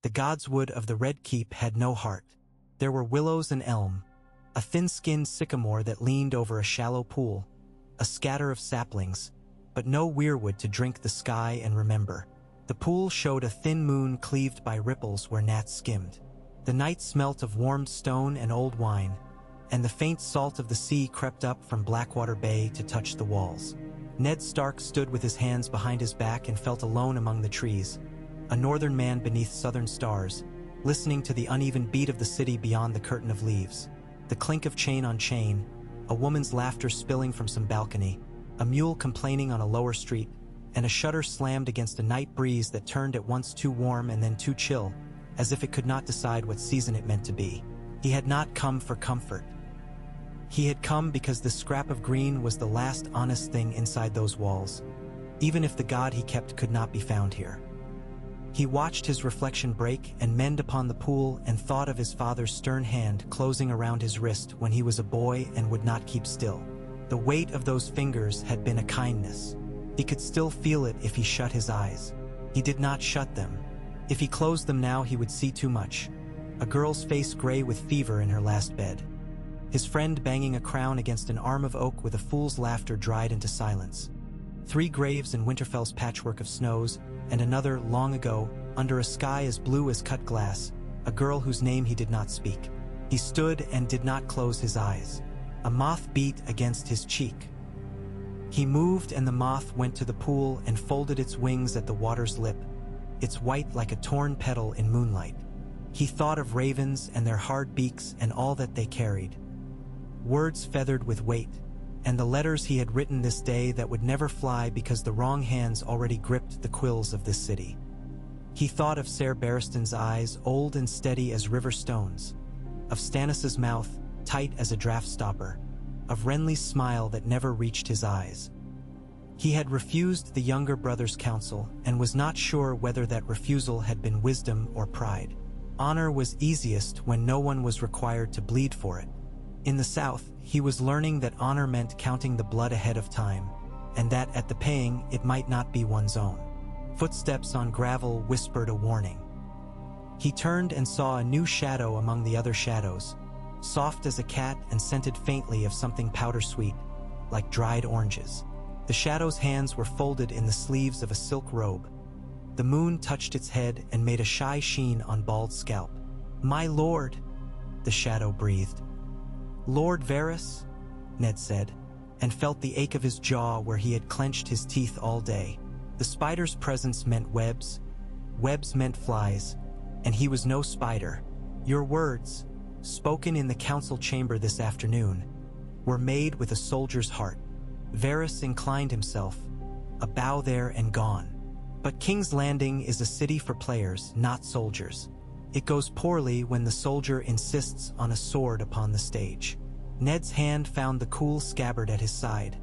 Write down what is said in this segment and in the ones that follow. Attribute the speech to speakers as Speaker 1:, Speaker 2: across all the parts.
Speaker 1: The god's wood of the Red Keep had no heart. There were willows and elm, a thin-skinned sycamore that leaned over a shallow pool, a scatter of saplings, but no weirwood to drink the sky and remember. The pool showed a thin moon cleaved by ripples where gnats skimmed. The night smelt of warmed stone and old wine, and the faint salt of the sea crept up from Blackwater Bay to touch the walls. Ned Stark stood with his hands behind his back and felt alone among the trees, a northern man beneath southern stars, listening to the uneven beat of the city beyond the curtain of leaves. The clink of chain on chain, a woman's laughter spilling from some balcony, a mule complaining on a lower street, and a shutter slammed against a night breeze that turned at once too warm and then too chill, as if it could not decide what season it meant to be. He had not come for comfort. He had come because the scrap of green was the last honest thing inside those walls, even if the god he kept could not be found here. He watched his reflection break and mend upon the pool and thought of his father's stern hand closing around his wrist when he was a boy and would not keep still. The weight of those fingers had been a kindness. He could still feel it if he shut his eyes. He did not shut them. If he closed them now, he would see too much. A girl's face gray with fever in her last bed. His friend banging a crown against an arm of oak with a fool's laughter dried into silence. 3 graves in Winterfell's patchwork of snows, and another, long ago, under a sky as blue as cut glass, a girl whose name he did not speak. He stood and did not close his eyes. A moth beat against his cheek. He moved and the moth went to the pool and folded its wings at the water's lip, its white like a torn petal in moonlight. He thought of ravens and their hard beaks and all that they carried. Words feathered with weight, and the letters he had written this day that would never fly because the wrong hands already gripped the quills of this city. He thought of Ser Barristan's eyes, old and steady as river stones, of Stannis's mouth, tight as a draft stopper, of Renly's smile that never reached his eyes. He had refused the younger brother's counsel and was not sure whether that refusal had been wisdom or pride. Honor was easiest when no one was required to bleed for it. In the South, he was learning that honor meant counting the blood ahead of time, and that at the paying it might not be one's own. Footsteps on gravel whispered a warning. He turned and saw a new shadow among the other shadows, soft as a cat and scented faintly of something powder-sweet, like dried oranges. The shadow's hands were folded in the sleeves of a silk robe. The moon touched its head and made a shy sheen on bald scalp. "My lord," the shadow breathed. "Lord Varys," Ned said, and felt the ache of his jaw where he had clenched his teeth all day. The spider's presence meant webs, webs meant flies, and he was no spider. "Your words, spoken in the council chamber this afternoon, were made with a soldier's heart." Varys inclined himself, a bow there and gone. But King's Landing is a city for players, not soldiers. It goes poorly when the soldier insists on a sword upon the stage. Ned's hand found the cool scabbard at his side,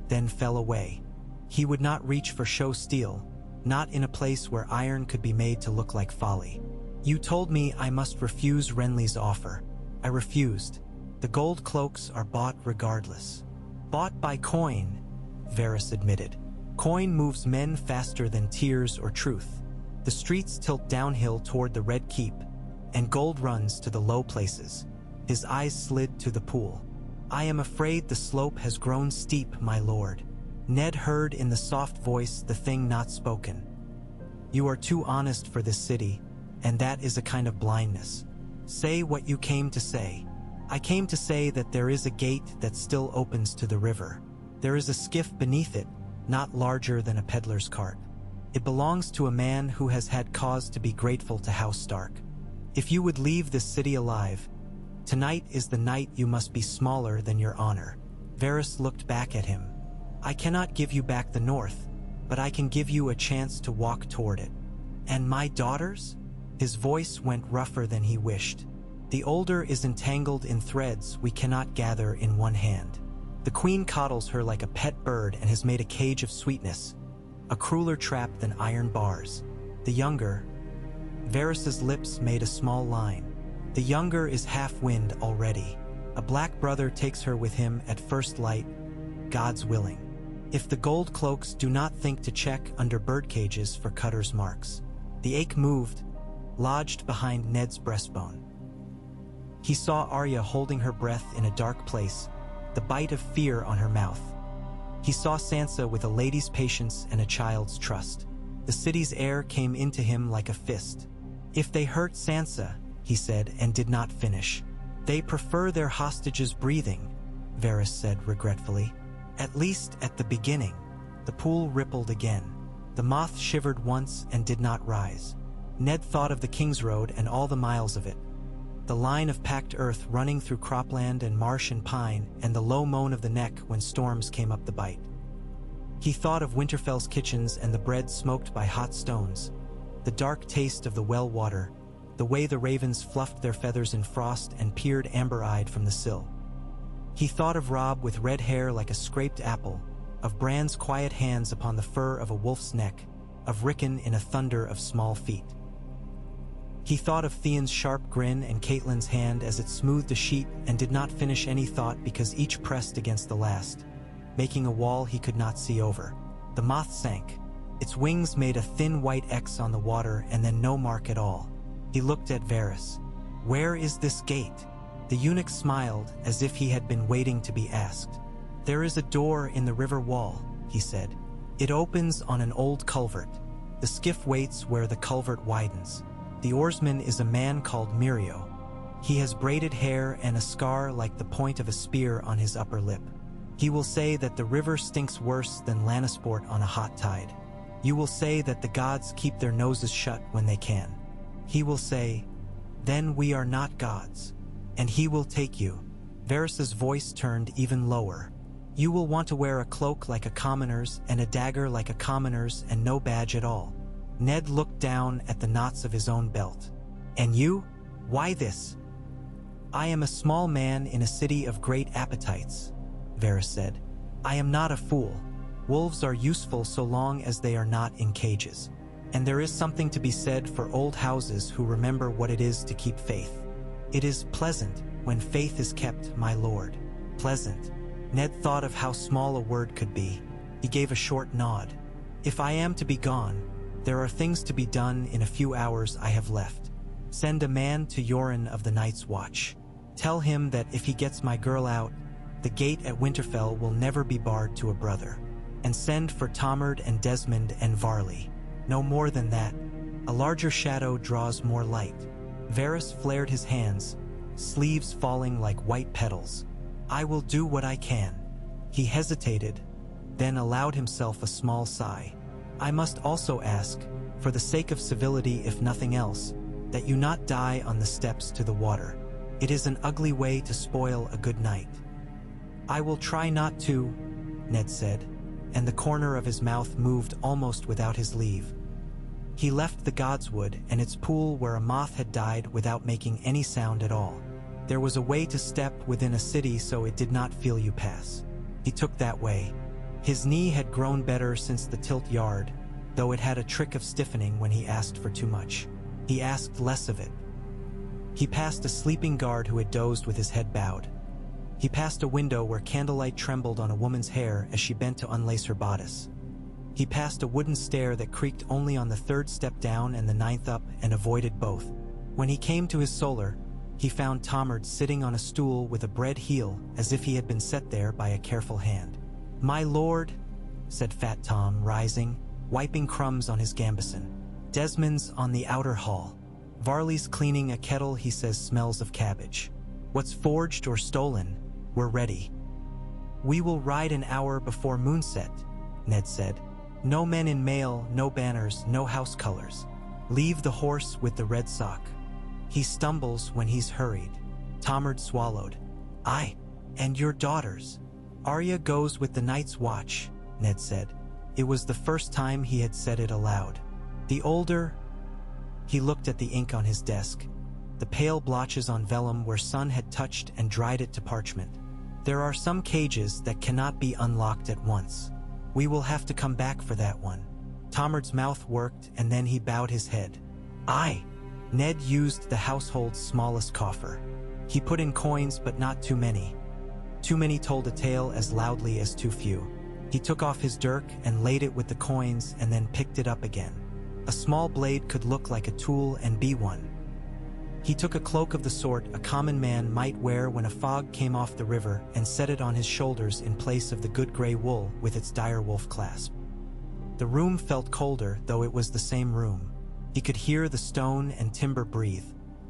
Speaker 1: then fell away. He would not reach for show steel, not in a place where iron could be made to look like folly. "You told me I must refuse Renly's offer. I refused. The gold cloaks are bought regardless." "Bought by coin," Varys admitted. "Coin moves men faster than tears or truth. The streets tilt downhill toward the Red Keep, and gold runs to the low places." His eyes slid to the pool. "I am afraid the slope has grown steep, my lord." Ned heard in the soft voice the thing not spoken. "You are too honest for this city, and that is a kind of blindness. Say what you came to say." "I came to say that there is a gate that still opens to the river. There is a skiff beneath it, not larger than a peddler's cart. It belongs to a man who has had cause to be grateful to House Stark. If you would leave this city alive, tonight is the night you must be smaller than your honor." Varys looked back at him. "I cannot give you back the north, but I can give you a chance to walk toward it." "And my daughters?" His voice went rougher than he wished. "The older is entangled in threads we cannot gather in one hand. The queen coddles her like a pet bird and has made a cage of sweetness, a crueler trap than iron bars. The younger..." Varys's lips made a small line. "The younger is half-wind already. A black brother takes her with him at first light, God's willing. If the gold cloaks do not think to check under bird cages for cutter's marks." The ache moved, lodged behind Ned's breastbone. He saw Arya holding her breath in a dark place, the bite of fear on her mouth. He saw Sansa with a lady's patience and a child's trust. The city's air came into him like a fist. "If they hurt Sansa," he said, and did not finish. "They prefer their hostages breathing," Varys said regretfully. "At least at the beginning." The pool rippled again. The moth shivered once and did not rise. Ned thought of the King's Road and all the miles of it. The line of packed earth running through cropland and marsh and pine, and the low moan of the neck when storms came up the bight. He thought of Winterfell's kitchens and the bread smoked by hot stones, the dark taste of the well water, the way the ravens fluffed their feathers in frost and peered amber-eyed from the sill. He thought of Robb with red hair like a scraped apple, of Bran's quiet hands upon the fur of a wolf's neck, of Rickon in a thunder of small feet. He thought of Theon's sharp grin and Catelyn's hand as it smoothed a sheet, and did not finish any thought because each pressed against the last, making a wall he could not see over. The moth sank. Its wings made a thin white X on the water and then no mark at all. He looked at Varys. "Where is this gate?" The eunuch smiled as if he had been waiting to be asked. "There is a door in the river wall," he said. "It opens on an old culvert. The skiff waits where the culvert widens. The oarsman is a man called Mirio. He has braided hair and a scar like the point of a spear on his upper lip. He will say that the river stinks worse than Lannisport on a hot tide. You will say that the gods keep their noses shut when they can. He will say, 'Then we are not gods.' And he will take you." Varys's voice turned even lower. "You will want to wear a cloak like a commoner's and a dagger like a commoner's and no badge at all." Ned looked down at the knots of his own belt. "And you? Why this?" "I am a small man in a city of great appetites," Varys said. "I am not a fool. Wolves are useful so long as they are not in cages. And there is something to be said for old houses who remember what it is to keep faith. It is pleasant when faith is kept, my lord." Pleasant. Ned thought of how small a word could be. He gave a short nod. "If I am to be gone, there are things to be done in a few hours I have left. Send a man to Yoren of the Night's Watch. Tell him that if he gets my girl out, the gate at Winterfell will never be barred to a brother. And send for Tomard and Desmond and Varley. No more than that. A larger shadow draws more light." Varys flared his hands, sleeves falling like white petals. "I will do what I can." He hesitated, then allowed himself a small sigh. "I must also ask, for the sake of civility if nothing else, that you not die on the steps to the water. It is an ugly way to spoil a good night." "I will try not to," Ned said, and the corner of his mouth moved almost without his leave. He left the Godswood and its pool where a moth had died without making any sound at all. There was a way to step within a city so it did not feel you pass. He took that way. His knee had grown better since the tilt yard, though it had a trick of stiffening when he asked for too much. He asked less of it. He passed a sleeping guard who had dozed with his head bowed. He passed a window where candlelight trembled on a woman's hair as she bent to unlace her bodice. He passed a wooden stair that creaked only on the third step down and the ninth up, and avoided both. When he came to his solar, he found Tomard sitting on a stool with a bread heel as if he had been set there by a careful hand. "My lord," said Fat Tom, rising, wiping crumbs on his gambeson. "Desmond's on the outer hall. Varley's cleaning a kettle he says smells of cabbage. What's forged or stolen, we're ready." "We will ride an hour before moonset," Ned said. "No men in mail, no banners, no house colors. Leave the horse with the red sock. He stumbles when he's hurried." Tomard swallowed. "Aye, and your daughters." "Arya goes with the Night's Watch," Ned said. It was the first time he had said it aloud. "The older—" He looked at the ink on his desk, the pale blotches on vellum where sun had touched and dried it to parchment. "There are some cages that cannot be unlocked at once. We will have to come back for that one." Tomard's mouth worked and then he bowed his head. "Aye." Ned used the household's smallest coffer. He put in coins but not too many. Too many told a tale as loudly as too few. He took off his dirk and laid it with the coins and then picked it up again. A small blade could look like a tool and be one. He took a cloak of the sort a common man might wear when a fog came off the river and set it on his shoulders in place of the good gray wool with its dire wolf clasp. The room felt colder, though it was the same room. He could hear the stone and timber breathe.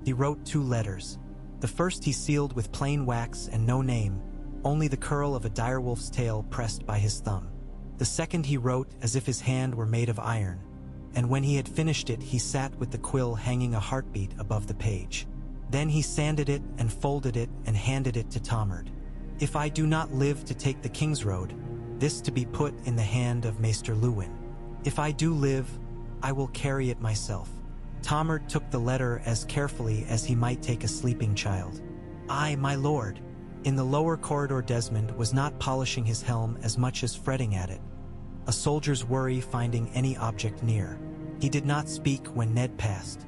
Speaker 1: He wrote 2 letters. The first he sealed with plain wax and no name, only the curl of a direwolf's tail pressed by his thumb. The second he wrote as if his hand were made of iron, and when he had finished it he sat with the quill hanging a heartbeat above the page. Then he sanded it and folded it and handed it to Tomard. "If I do not live to take the King's Road, this to be put in the hand of Maester Lewin. If I do live, I will carry it myself." Tomard took the letter as carefully as he might take a sleeping child. "Aye, my lord." In the lower corridor Desmond was not polishing his helm as much as fretting at it, a soldier's worry finding any object near. He did not speak when Ned passed.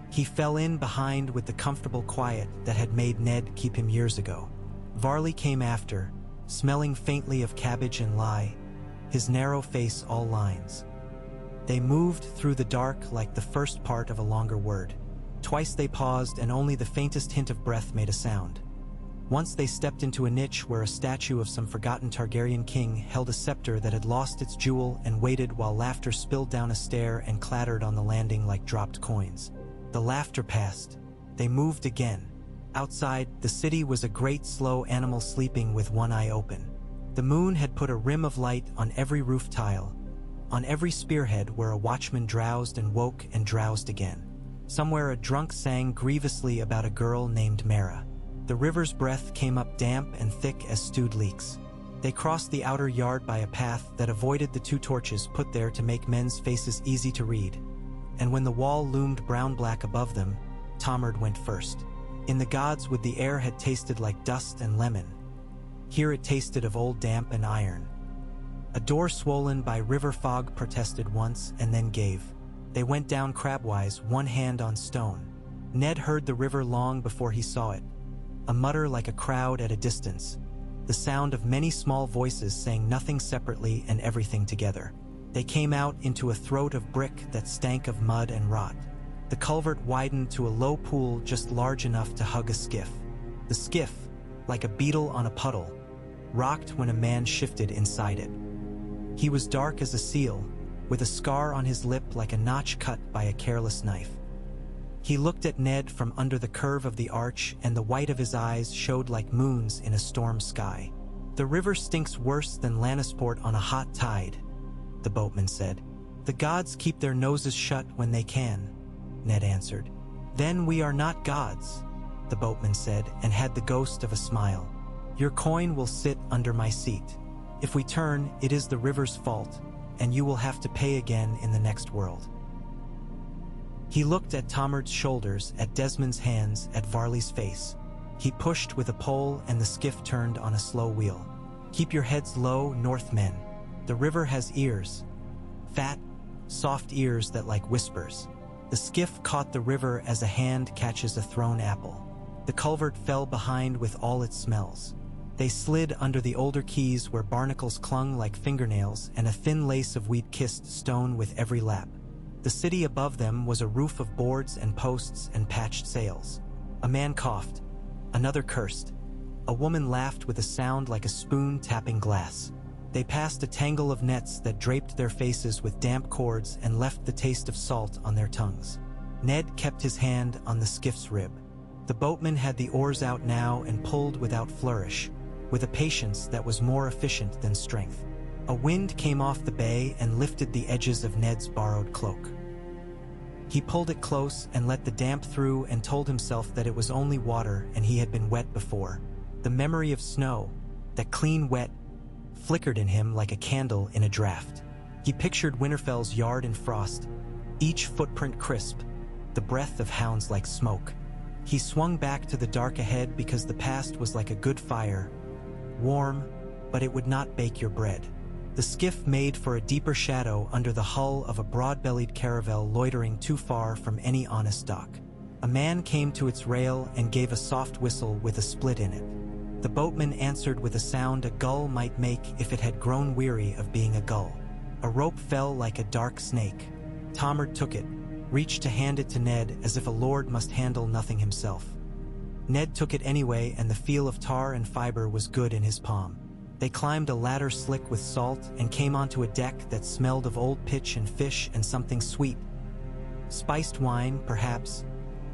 Speaker 1: He fell in behind with the comfortable quiet that had made Ned keep him years ago. Varley came after, smelling faintly of cabbage and lye, his narrow face all lines. They moved through the dark like the first part of a longer word. Twice they paused and only the faintest hint of breath made a sound. Once they stepped into a niche where a statue of some forgotten Targaryen king held a scepter that had lost its jewel and waited while laughter spilled down a stair and clattered on the landing like dropped coins. The laughter passed. They moved again. Outside, the city was a great slow animal sleeping with one eye open. The moon had put a rim of light on every roof tile, on every spearhead where a watchman drowsed and woke and drowsed again. Somewhere a drunk sang grievously about a girl named Mara. The river's breath came up damp and thick as stewed leeks. They crossed the outer yard by a path that avoided the 2 torches put there to make men's faces easy to read. And when the wall loomed brown-black above them, Tomard went first. In the gods would the air had tasted like dust and lemon. Here it tasted of old damp and iron. A door swollen by river fog protested once and then gave. They went down crabwise, one hand on stone. Ned heard the river long before he saw it. A mutter like a crowd at a distance. The sound of many small voices saying nothing separately and everything together. They came out into a throat of brick that stank of mud and rot. The culvert widened to a low pool just large enough to hug a skiff. The skiff, like a beetle on a puddle, rocked when a man shifted inside it. He was dark as a seal, with a scar on his lip like a notch cut by a careless knife. He looked at Ned from under the curve of the arch, and the white of his eyes showed like moons in a storm sky. "The river stinks worse than Lannisport on a hot tide," the boatman said. "The gods keep their noses shut when they can," Ned answered. "Then we are not gods," the boatman said, and had the ghost of a smile. "Your coin will sit under my seat. If we turn, it is the river's fault, and you will have to pay again in the next world." He looked at Tomard's shoulders, at Desmond's hands, at Varley's face. He pushed with a pole and the skiff turned on a slow wheel. "Keep your heads low, Northmen. The river has ears. Fat, soft ears that like whispers." The skiff caught the river as a hand catches a thrown apple. The culvert fell behind with all its smells. They slid under the older quays where barnacles clung like fingernails and a thin lace of weed kissed stone with every lap. The city above them was a roof of boards and posts and patched sails. A man coughed. Another cursed. A woman laughed with a sound like a spoon tapping glass. They passed a tangle of nets that draped their faces with damp cords and left the taste of salt on their tongues. Ned kept his hand on the skiff's rib. The boatman had the oars out now and pulled without flourish, with a patience that was more efficient than strength. A wind came off the bay and lifted the edges of Ned's borrowed cloak. He pulled it close and let the damp through and told himself that it was only water and he had been wet before. The memory of snow, that clean wet, flickered in him like a candle in a draft. He pictured Winterfell's yard in frost, each footprint crisp, the breath of hounds like smoke. He swung back to the dark ahead because the past was like a good fire, warm, but it would not bake your bread. The skiff made for a deeper shadow under the hull of a broad-bellied caravel loitering too far from any honest dock. A man came to its rail and gave a soft whistle with a split in it. The boatman answered with a sound a gull might make if it had grown weary of being a gull. A rope fell like a dark snake. Tomard took it, reached to hand it to Ned as if a lord must handle nothing himself. Ned took it anyway, and the feel of tar and fiber was good in his palm. They climbed a ladder slick with salt and came onto a deck that smelled of old pitch and fish and something sweet. Spiced wine, perhaps,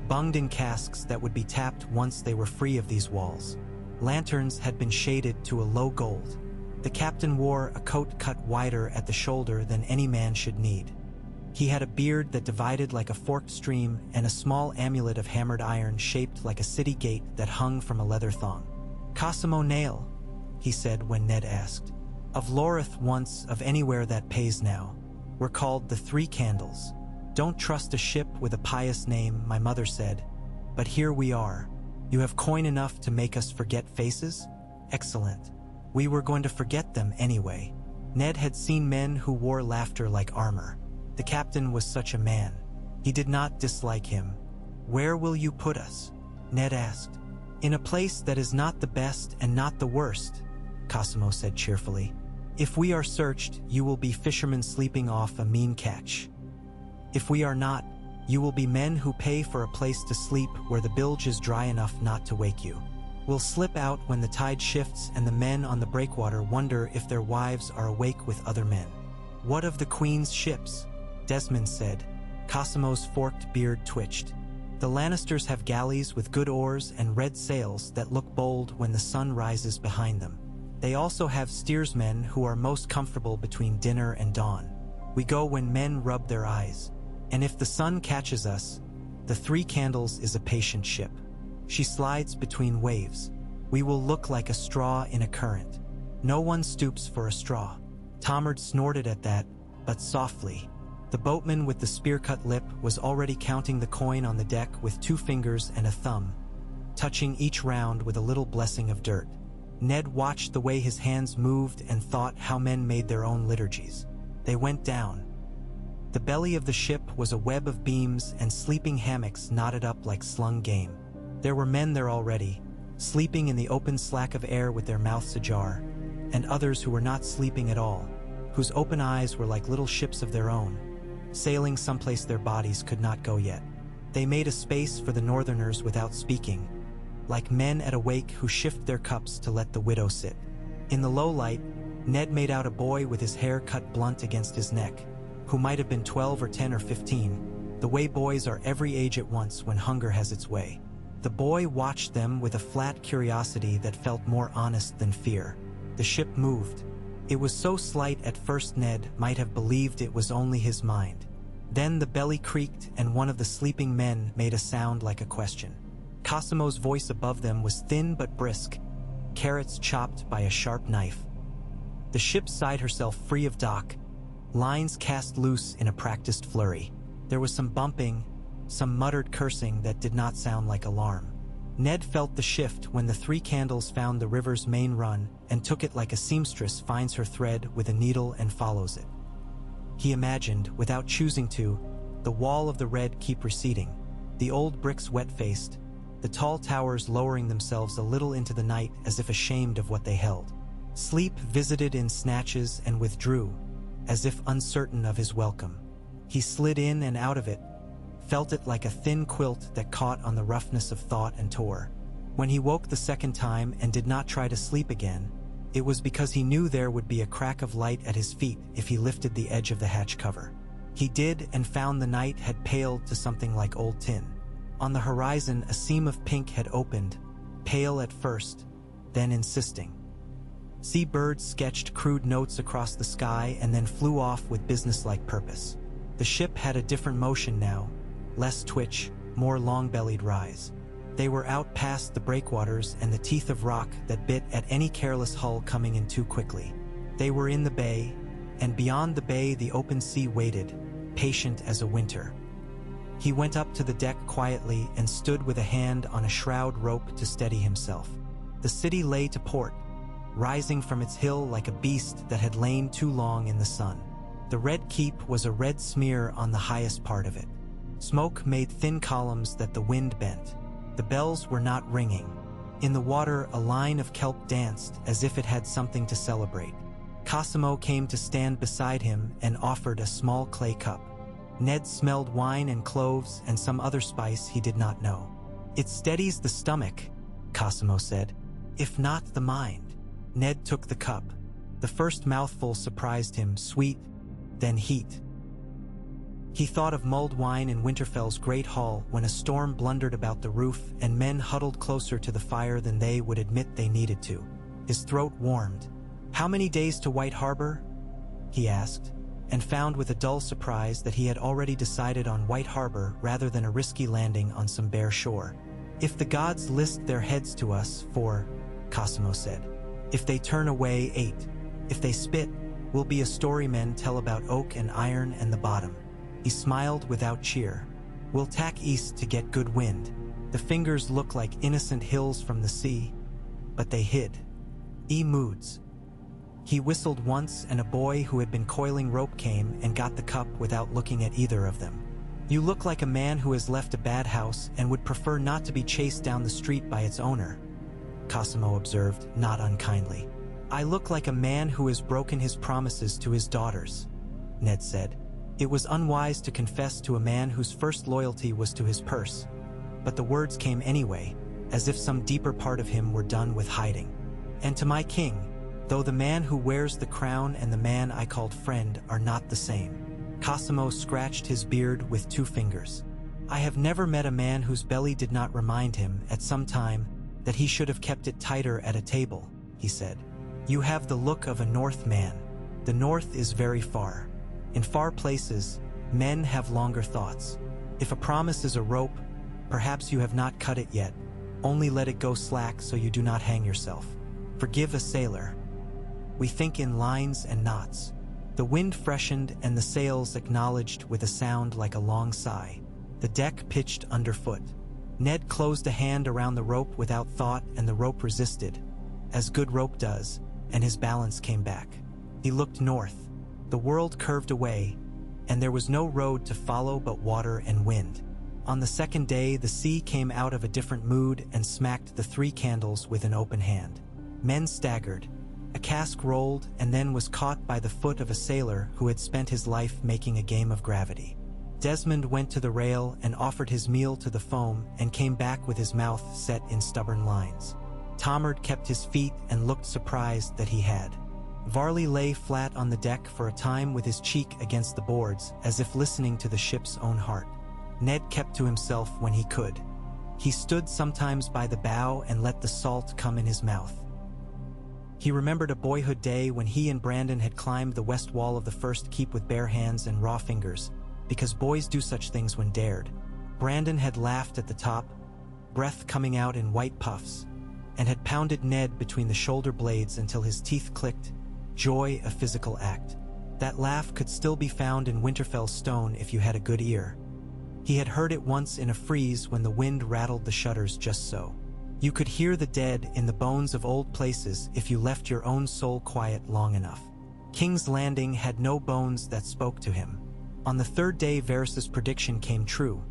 Speaker 1: bunged in casks that would be tapped once they were free of these walls. Lanterns had been shaded to a low gold. The captain wore a coat cut wider at the shoulder than any man should need. He had a beard that divided like a forked stream and a small amulet of hammered iron shaped like a city gate that hung from a leather thong. "Cosimo Nail," he said when Ned asked. "Of Lorith once, of anywhere that pays now. We're called the Three Candles. Don't trust a ship with a pious name, my mother said. But here we are. You have coin enough to make us forget faces? Excellent. We were going to forget them anyway." Ned had seen men who wore laughter like armor. The captain was such a man. He did not dislike him. "Where will you put us?" Ned asked. "In a place that is not the best and not the worst," Cosimo said cheerfully. "If we are searched, you will be fishermen sleeping off a mean catch. If we are not, you will be men who pay for a place to sleep where the bilge is dry enough not to wake you. We'll slip out when the tide shifts and the men on the breakwater wonder if their wives are awake with other men." "What of the Queen's ships?" Desmond said. Cosimo's forked beard twitched. "The Lannisters have galleys with good oars and red sails that look bold when the sun rises behind them. They also have steersmen who are most comfortable between dinner and dawn. We go when men rub their eyes. And if the sun catches us, the Three Candles is a patient ship. She slides between waves. We will look like a straw in a current. No one stoops for a straw." Tomard snorted at that, but softly. The boatman with the spear-cut lip was already counting the coin on the deck with 2 fingers and a thumb, touching each round with a little blessing of dirt. Ned watched the way his hands moved and thought how men made their own liturgies. They went down. The belly of the ship was a web of beams and sleeping hammocks knotted up like slung game. There were men there already, sleeping in the open slack of air with their mouths ajar, and others who were not sleeping at all, whose open eyes were like little ships of their own, sailing someplace their bodies could not go yet. They made a space for the northerners without speaking, like men at a wake who shift their cups to let the widow sit. In the low light, Ned made out a boy with his hair cut blunt against his neck, who might have been 12 or 10 or 15, the way boys are every age at once when hunger has its way. The boy watched them with a flat curiosity that felt more honest than fear. The ship moved. It was so slight at first Ned might have believed it was only his mind. Then the belly creaked and one of the sleeping men made a sound like a question. Cosimo's voice above them was thin but brisk, carrots chopped by a sharp knife. The ship sighed herself free of dock, lines cast loose in a practiced flurry. There was some bumping, some muttered cursing that did not sound like alarm. Ned felt the shift when the Three Candles found the river's main run and took it like a seamstress finds her thread with a needle and follows it. He imagined, without choosing to, the wall of the Red Keep receding, the old bricks wet-faced, the tall towers lowering themselves a little into the night as if ashamed of what they held. Sleep visited in snatches and withdrew, as if uncertain of his welcome. He slid in and out of it, felt it like a thin quilt that caught on the roughness of thought and tore. When he woke the second time and did not try to sleep again, it was because he knew there would be a crack of light at his feet if he lifted the edge of the hatch cover. He did and found the night had paled to something like old tin. On the horizon, a seam of pink had opened, pale at first, then insisting. Sea birds sketched crude notes across the sky and then flew off with businesslike purpose. The ship had a different motion now, less twitch, more long-bellied rise. They were out past the breakwaters and the teeth of rock that bit at any careless hull coming in too quickly. They were in the bay, and beyond the bay the open sea waited, patient as a winter. He went up to the deck quietly and stood with a hand on a shroud rope to steady himself. The city lay to port, rising from its hill like a beast that had lain too long in the sun. The Red Keep was a red smear on the highest part of it. Smoke made thin columns that the wind bent. The bells were not ringing. In the water, a line of kelp danced as if it had something to celebrate. Cosimo came to stand beside him and offered a small clay cup. Ned smelled wine and cloves and some other spice he did not know. "It steadies the stomach," Cosimo said, "if not the mind." Ned took the cup. The first mouthful surprised him, sweet, then heat. He thought of mulled wine in Winterfell's great hall when a storm blundered about the roof and men huddled closer to the fire than they would admit they needed to. His throat warmed. "How many days to White Harbor?" he asked, and found with a dull surprise that he had already decided on White Harbor rather than a risky landing on some bare shore. "If the gods list their heads to us, 4, Cosimo said. "If they turn away, 8. If they spit, we'll be a story men tell about oak and iron and the bottom." He smiled without cheer. "We'll tack east to get good wind. The fingers look like innocent hills from the sea, but they hid. Moods." He whistled once and a boy who had been coiling rope came and got the cup without looking at either of them. "You look like a man who has left a bad house and would prefer not to be chased down the street by its owner," Cosimo observed, not unkindly. "I look like a man who has broken his promises to his daughters," Ned said. It was unwise to confess to a man whose first loyalty was to his purse, but the words came anyway, as if some deeper part of him were done with hiding. "And to my king, though the man who wears the crown and the man I called friend are not the same." Cosimo scratched his beard with 2 fingers. "I have never met a man whose belly did not remind him, at some time, that he should have kept it tighter at a table," he said. "You have the look of a Northman. The North is very far. In far places, men have longer thoughts. If a promise is a rope, perhaps you have not cut it yet. Only let it go slack so you do not hang yourself. Forgive a sailor. We think in lines and knots." The wind freshened and the sails acknowledged with a sound like a long sigh. The deck pitched underfoot. Ned closed a hand around the rope without thought and the rope resisted, as good rope does, and his balance came back. He looked north. The world curved away, and there was no road to follow but water and wind. On the second day, the sea came out of a different mood and smacked the 3 candles with an open hand. Men staggered. A cask rolled and then was caught by the foot of a sailor who had spent his life making a game of gravity. Desmond went to the rail and offered his meal to the foam and came back with his mouth set in stubborn lines. Tomard kept his feet and looked surprised that he had. Varley lay flat on the deck for a time with his cheek against the boards, as if listening to the ship's own heart. Ned kept to himself when he could. He stood sometimes by the bow and let the salt come in his mouth. He remembered a boyhood day when he and Brandon had climbed the west wall of the first keep with bare hands and raw fingers, because boys do such things when dared. Brandon had laughed at the top, breath coming out in white puffs, and had pounded Ned between the shoulder blades until his teeth clicked. Joy, a physical act. That laugh could still be found in Winterfell's stone if you had a good ear. He had heard it once in a freeze when the wind rattled the shutters just so. You could hear the dead in the bones of old places if you left your own soul quiet long enough. King's Landing had no bones that spoke to him. On the 3rd day, Varys's prediction came true.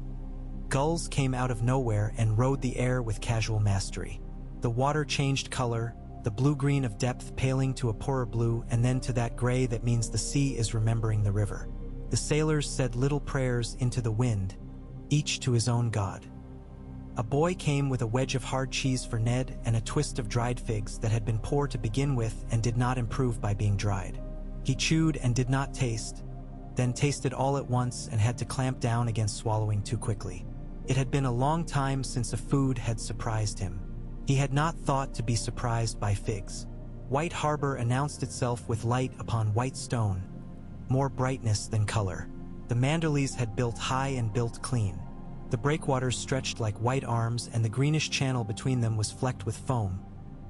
Speaker 1: Gulls came out of nowhere and rode the air with casual mastery. The water changed color, the blue-green of depth paling to a poorer blue and then to that gray that means the sea is remembering the river. The sailors said little prayers into the wind, each to his own god. A boy came with a wedge of hard cheese for Ned and a twist of dried figs that had been poor to begin with and did not improve by being dried. He chewed and did not taste, then tasted all at once and had to clamp down against swallowing too quickly. It had been a long time since a food had surprised him. He had not thought to be surprised by figs. White Harbor announced itself with light upon white stone, more brightness than color. The Manderleys had built high and built clean. The breakwaters stretched like white arms and the greenish channel between them was flecked with foam,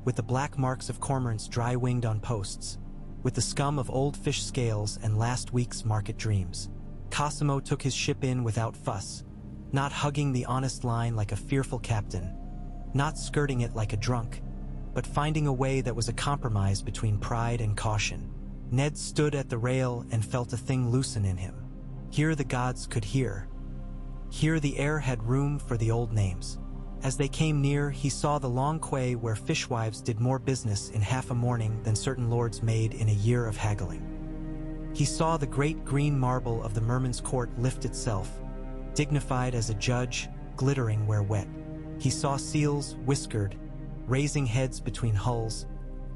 Speaker 1: with the black marks of cormorants dry-winged on posts, with the scum of old fish scales and last week's market dreams. Cosimo took his ship in without fuss, not hugging the honest line like a fearful captain, not skirting it like a drunk, but finding a way that was a compromise between pride and caution. Ned stood at the rail and felt a thing loosen in him. Here the gods could hear. Here the air had room for the old names. As they came near, he saw the long quay where fishwives did more business in half a morning than certain lords made in a year of haggling. He saw the great green marble of the merman's court lift itself, dignified as a judge, glittering where wet. He saw seals, whiskered, raising heads between hulls,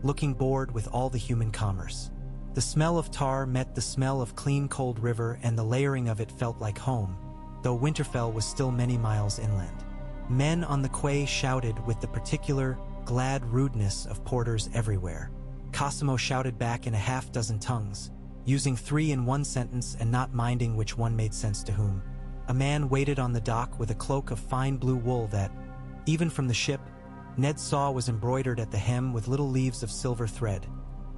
Speaker 1: looking bored with all the human commerce. The smell of tar met the smell of clean cold river, and the layering of it felt like home, though Winterfell was still many miles inland. Men on the quay shouted with the particular, glad rudeness of porters everywhere. Cosimo shouted back in a half-dozen tongues, using 3 in one sentence and not minding which one made sense to whom. A man waited on the dock with a cloak of fine blue wool that, even from the ship, Ned saw was embroidered at the hem with little leaves of silver thread,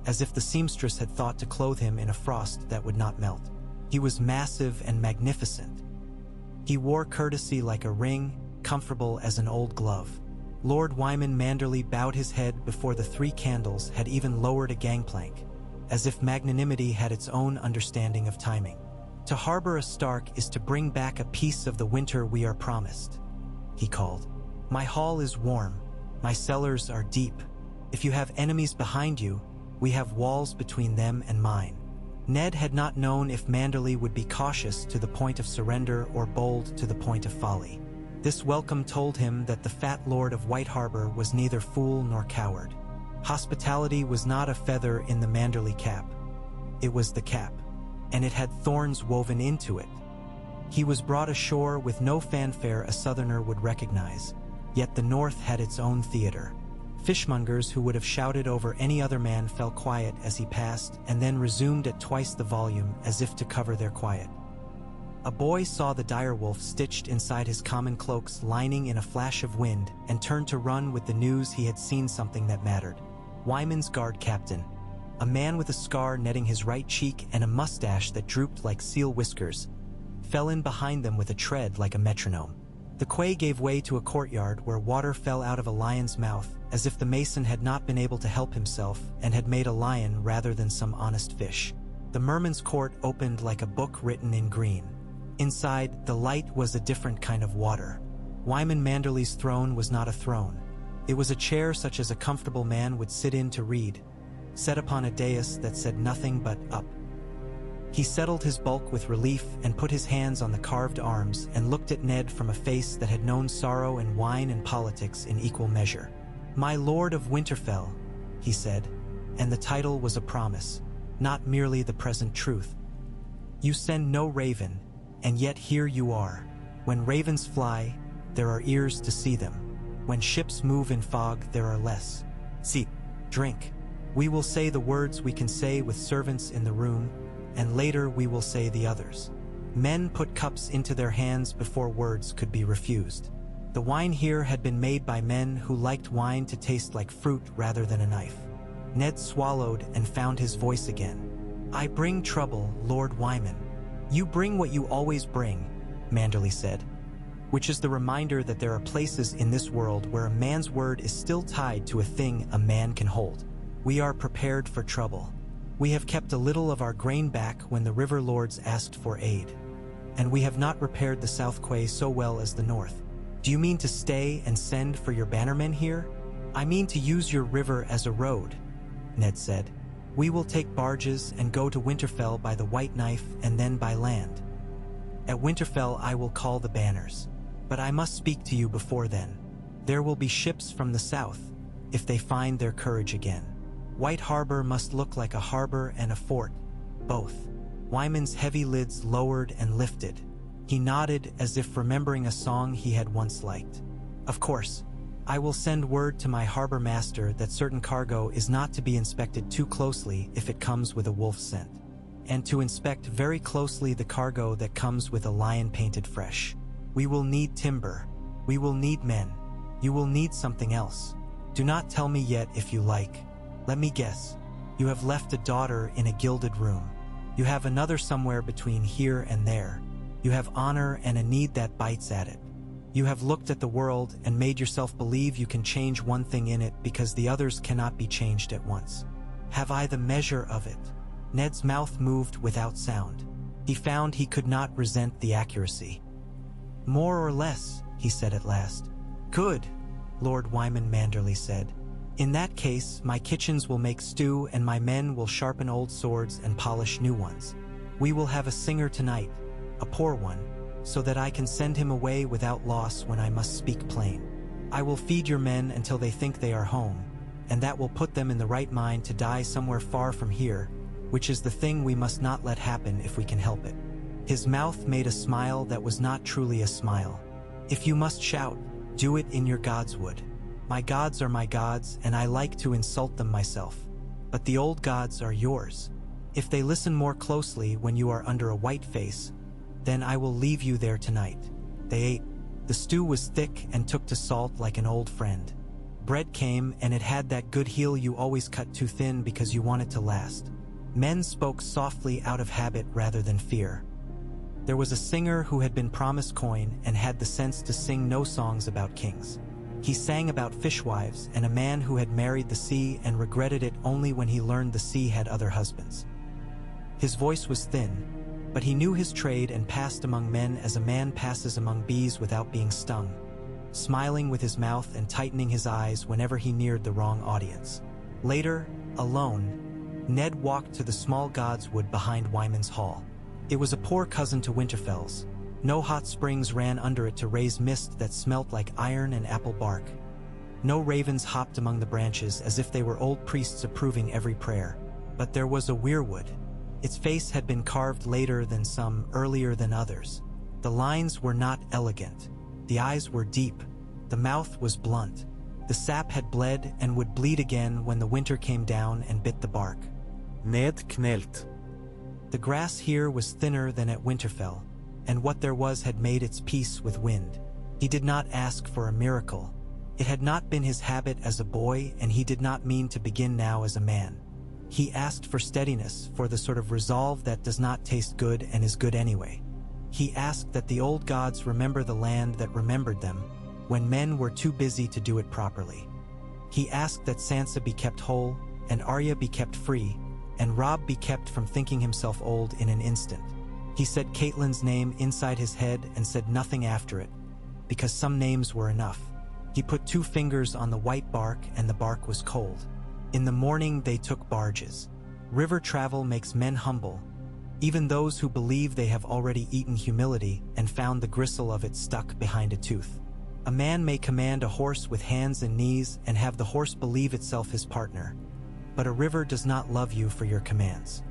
Speaker 1: as if the seamstress had thought to clothe him in a frost that would not melt. He was massive and magnificent. He wore courtesy like a ring, comfortable as an old glove. Lord Wyman Manderley bowed his head before the 3 candles had even lowered a gangplank, as if magnanimity had its own understanding of timing. To harbor a Stark is to bring back a piece of the winter we are promised, he called. My hall is warm, my cellars are deep. If you have enemies behind you, we have walls between them and mine. Ned had not known if Manderley would be cautious to the point of surrender or bold to the point of folly. This welcome told him that the fat lord of White Harbor was neither fool nor coward. Hospitality was not a feather in the Manderley cap. It was the cap, and it had thorns woven into it. He was brought ashore with no fanfare a southerner would recognize, yet the North had its own theater. Fishmongers who would have shouted over any other man fell quiet as he passed and then resumed at twice the volume as if to cover their quiet. A boy saw the direwolf stitched inside his common cloak's lining in a flash of wind and turned to run with the news he had seen something that mattered. Wyman's guard captain, a man with a scar netting his right cheek and a mustache that drooped like seal whiskers, fell in behind them with a tread like a metronome. The quay gave way to a courtyard where water fell out of a lion's mouth, as if the mason had not been able to help himself and had made a lion rather than some honest fish. The merman's court opened like a book written in green. Inside, the light was a different kind of water. Wyman Manderley's throne was not a throne. It was a chair such as a comfortable man would sit in to read, set upon a dais that said nothing but up. He settled his bulk with relief and put his hands on the carved arms and looked at Ned from a face that had known sorrow and wine and politics in equal measure. My Lord of Winterfell, he said, and the title was a promise, not merely the present truth. You send no raven, and yet here you are. When ravens fly, there are ears to see them. When ships move in fog, there are less. See, drink. We will say the words we can say with servants in the room, and later we will say the others. Men put cups into their hands before words could be refused. The wine here had been made by men who liked wine to taste like fruit rather than a knife. Ned swallowed and found his voice again. I bring trouble, Lord Wyman. You bring what you always bring, Manderley said, which is the reminder that there are places in this world where a man's word is still tied to a thing a man can hold. We are prepared for trouble. We have kept a little of our grain back when the river lords asked for aid, and we have not repaired the South Quay so well as the North. Do you mean to stay and send for your bannermen here? I mean to use your river as a road, Ned said. We will take barges and go to Winterfell by the White Knife and then by land. At Winterfell I will call the banners, but I must speak to you before then. There will be ships from the south, if they find their courage again. White Harbor must look like a harbor and a fort, both. Wyman's heavy lids lowered and lifted. He nodded as if remembering a song he had once liked. Of course, I will send word to my harbor master that certain cargo is not to be inspected too closely if it comes with a wolf scent, and to inspect very closely the cargo that comes with a lion painted fresh. We will need timber. We will need men. You will need something else. Do not tell me yet if you like. Let me guess. You have left a daughter in a gilded room. You have another somewhere between here and there. You have honor and a need that bites at it. You have looked at the world and made yourself believe you can change one thing in it because the others cannot be changed at once. Have I the measure of it? Ned's mouth moved without sound. He found he could not resent the accuracy. More or less, he said at last. Good, Lord Wyman Manderley said. In that case, my kitchens will make stew and my men will sharpen old swords and polish new ones. We will have a singer tonight, a poor one, so that I can send him away without loss when I must speak plain. I will feed your men until they think they are home, and that will put them in the right mind to die somewhere far from here, which is the thing we must not let happen if we can help it." His mouth made a smile that was not truly a smile. "If you must shout, do it in your gods' wood. My gods are my gods, and I like to insult them myself. But the old gods are yours. If they listen more closely when you are under a white face, then I will leave you there tonight." They ate. The stew was thick and took to salt like an old friend. Bread came, and it had that good heel you always cut too thin because you want it to last. Men spoke softly out of habit rather than fear. There was a singer who had been promised coin and had the sense to sing no songs about kings. He sang about fishwives and a man who had married the sea and regretted it only when he learned the sea had other husbands. His voice was thin, but he knew his trade and passed among men as a man passes among bees without being stung, smiling with his mouth and tightening his eyes whenever he neared the wrong audience. Later, alone, Ned walked to the small god's wood behind Wyman's Hall. It was a poor cousin to Winterfell's. No hot springs ran under it to raise mist that smelt like iron and apple bark. No ravens hopped among the branches as if they were old priests approving every prayer. But there was a weirwood. Its face had been carved later than some, earlier than others. The lines were not elegant. The eyes were deep. The mouth was blunt. The sap had bled and would bleed again when the winter came down and bit the bark.
Speaker 2: Ned knelt.
Speaker 1: The grass here was thinner than at Winterfell, and what there was had made its peace with wind. He did not ask for a miracle. It had not been his habit as a boy, and he did not mean to begin now as a man. He asked for steadiness, for the sort of resolve that does not taste good and is good anyway. He asked that the old gods remember the land that remembered them, when men were too busy to do it properly. He asked that Sansa be kept whole, and Arya be kept free, and Robb be kept from thinking himself old in an instant. He said Catelyn's name inside his head and said nothing after it, because some names were enough. He put 2 fingers on the white bark and the bark was cold. In the morning they took barges. River travel makes men humble, even those who believe they have already eaten humility and found the gristle of it stuck behind a tooth. A man may command a horse with hands and knees and have the horse believe itself his partner, but a river does not love you for your commands.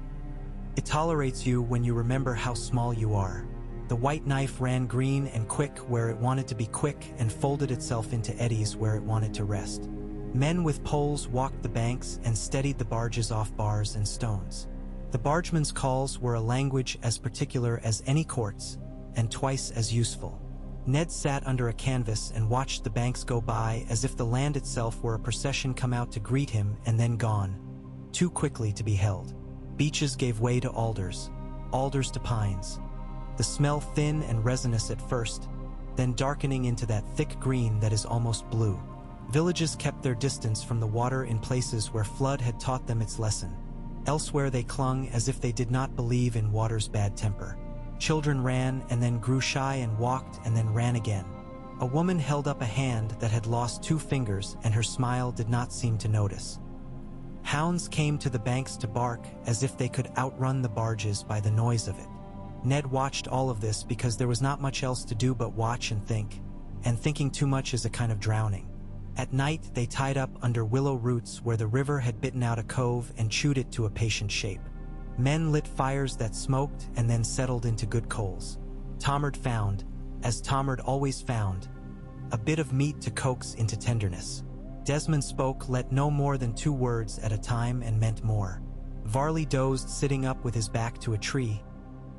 Speaker 1: It tolerates you when you remember how small you are. The white knife ran green and quick where it wanted to be quick and folded itself into eddies where it wanted to rest. Men with poles walked the banks and steadied the barges off bars and stones. The bargemen's calls were a language as particular as any court's, and twice as useful. Ned sat under a canvas and watched the banks go by as if the land itself were a procession come out to greet him and then gone, too quickly to be held. Beeches gave way to alders, alders to pines. The smell thin and resinous at first, then darkening into that thick green that is almost blue. Villages kept their distance from the water in places where flood had taught them its lesson. Elsewhere they clung as if they did not believe in water's bad temper. Children ran and then grew shy and walked and then ran again. A woman held up a hand that had lost 2 fingers and her smile did not seem to notice. Hounds came to the banks to bark as if they could outrun the barges by the noise of it. Ned watched all of this because there was not much else to do but watch and thinking too much is a kind of drowning. At night they tied up under willow roots where the river had bitten out a cove and chewed it to a patient shape. Men lit fires that smoked and then settled into good coals. Tomard found, as Tomard always found, a bit of meat to coax into tenderness. Desmond spoke let no more than 2 words at a time and meant more. Varley dozed sitting up with his back to a tree,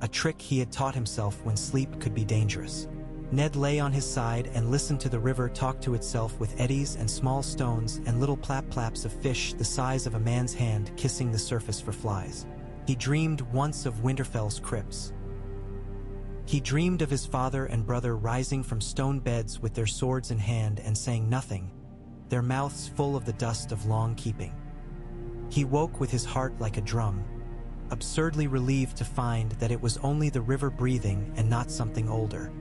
Speaker 1: a trick he had taught himself when sleep could be dangerous. Ned lay on his side and listened to the river talk to itself with eddies and small stones and little plap-plaps of fish the size of a man's hand kissing the surface for flies. He dreamed once of Winterfell's crypts. He dreamed of his father and brother rising from stone beds with their swords in hand and saying nothing, their mouths full of the dust of long keeping. He woke with his heart like a drum, absurdly relieved to find that it was only the river breathing and not something older.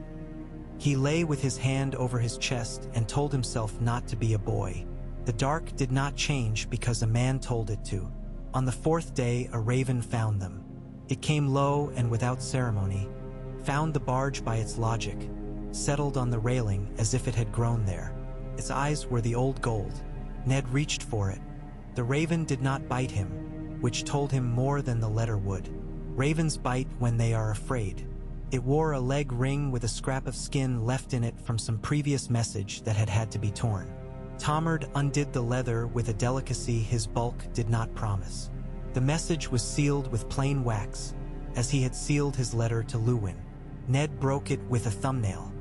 Speaker 1: He lay with his hand over his chest and told himself not to be a boy. The dark did not change because a man told it to. On the fourth day, a raven found them. It came low and without ceremony, found the barge by its logic, settled on the railing as if it had grown there. Its eyes were the old gold. Ned reached for it. The raven did not bite him, which told him more than the letter would. Ravens bite when they are afraid. It wore a leg ring with a scrap of skin left in it from some previous message that had to be torn. Tomard undid the leather with a delicacy his bulk did not promise. The message was sealed with plain wax, as he had sealed his letter to Lewin. Ned broke it with a thumbnail.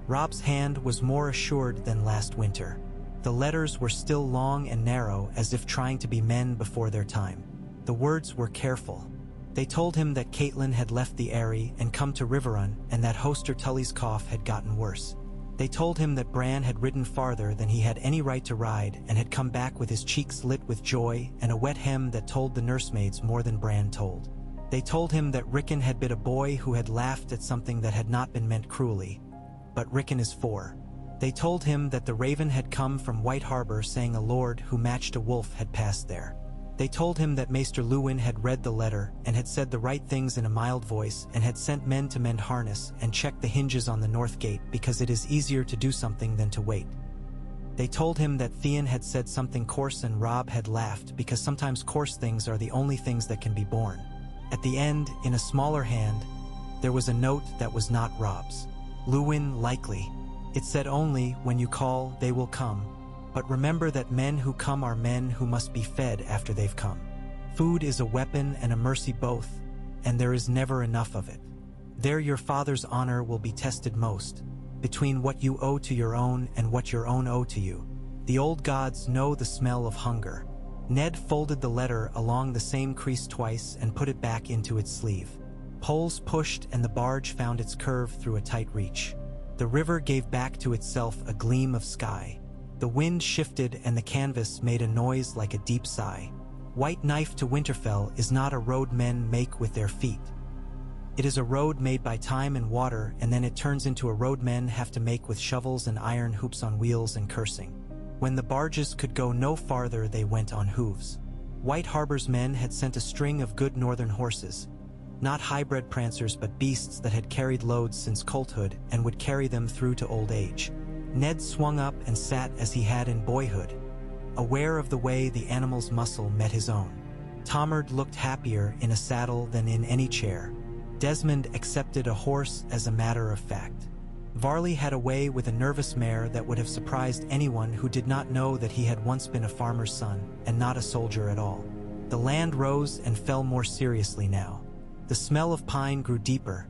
Speaker 1: Rob's hand was more assured than last winter. The letters were still long and narrow, as if trying to be men before their time. The words were careful. They told him that Caitlin had left the Eyrie and come to Riverrun, and that Hoster Tully's cough had gotten worse. They told him that Bran had ridden farther than he had any right to ride and had come back with his cheeks lit with joy and a wet hem that told the nursemaids more than Bran told. They told him that Rickon had been a boy who had laughed at something that had not been meant cruelly. But Rickon is 4. They told him that the raven had come from White Harbor saying a lord who matched a wolf had passed there. They told him that Maester Lewin had read the letter and had said the right things in a mild voice and had sent men to mend harness and check the hinges on the north gate because it is easier to do something than to wait. They told him that Theon had said something coarse and Rob had laughed because sometimes coarse things are the only things that can be borne. At the end, in a smaller hand, there was a note that was not Rob's. Lewin, likely. It said only, when you call, they will come. But remember that men who come are men who must be fed after they've come. Food is a weapon and a mercy both, and there is never enough of it. There your father's honor will be tested most, between what you owe to your own and what your own owe to you. The old gods know the smell of hunger. Ned folded the letter along the same crease twice and put it back into its sleeve. Poles pushed and the barge found its curve through a tight reach. The river gave back to itself a gleam of sky. The wind shifted and the canvas made a noise like a deep sigh. White Knife to Winterfell is not a road men make with their feet. It is a road made by time and water, and then it turns into a road men have to make with shovels and iron hoops on wheels and cursing. When the barges could go no farther, they went on hooves. White Harbor's men had sent a string of good northern horses, not high-bred prancers but beasts that had carried loads since colthood and would carry them through to old age. Ned swung up and sat as he had in boyhood, aware of the way the animal's muscle met his own. Tomard looked happier in a saddle than in any chair. Desmond accepted a horse as a matter of fact. Varley had a way with a nervous mare that would have surprised anyone who did not know that he had once been a farmer's son and not a soldier at all. The land rose and fell more seriously now. The smell of pine grew deeper,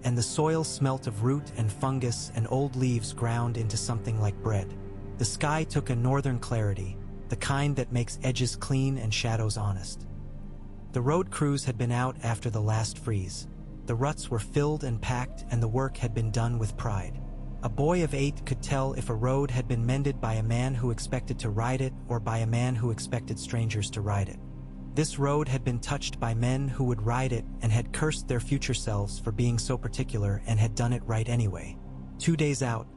Speaker 1: and the soil smelt of root and fungus and old leaves ground into something like bread. The sky took a northern clarity, the kind that makes edges clean and shadows honest. The road crews had been out after the last freeze. The ruts were filled and packed, and the work had been done with pride. A boy of 8 could tell if a road had been mended by a man who expected to ride it or by a man who expected strangers to ride it. This road had been touched by men who would ride it and had cursed their future selves for being so particular and had done it right anyway. 2 days out,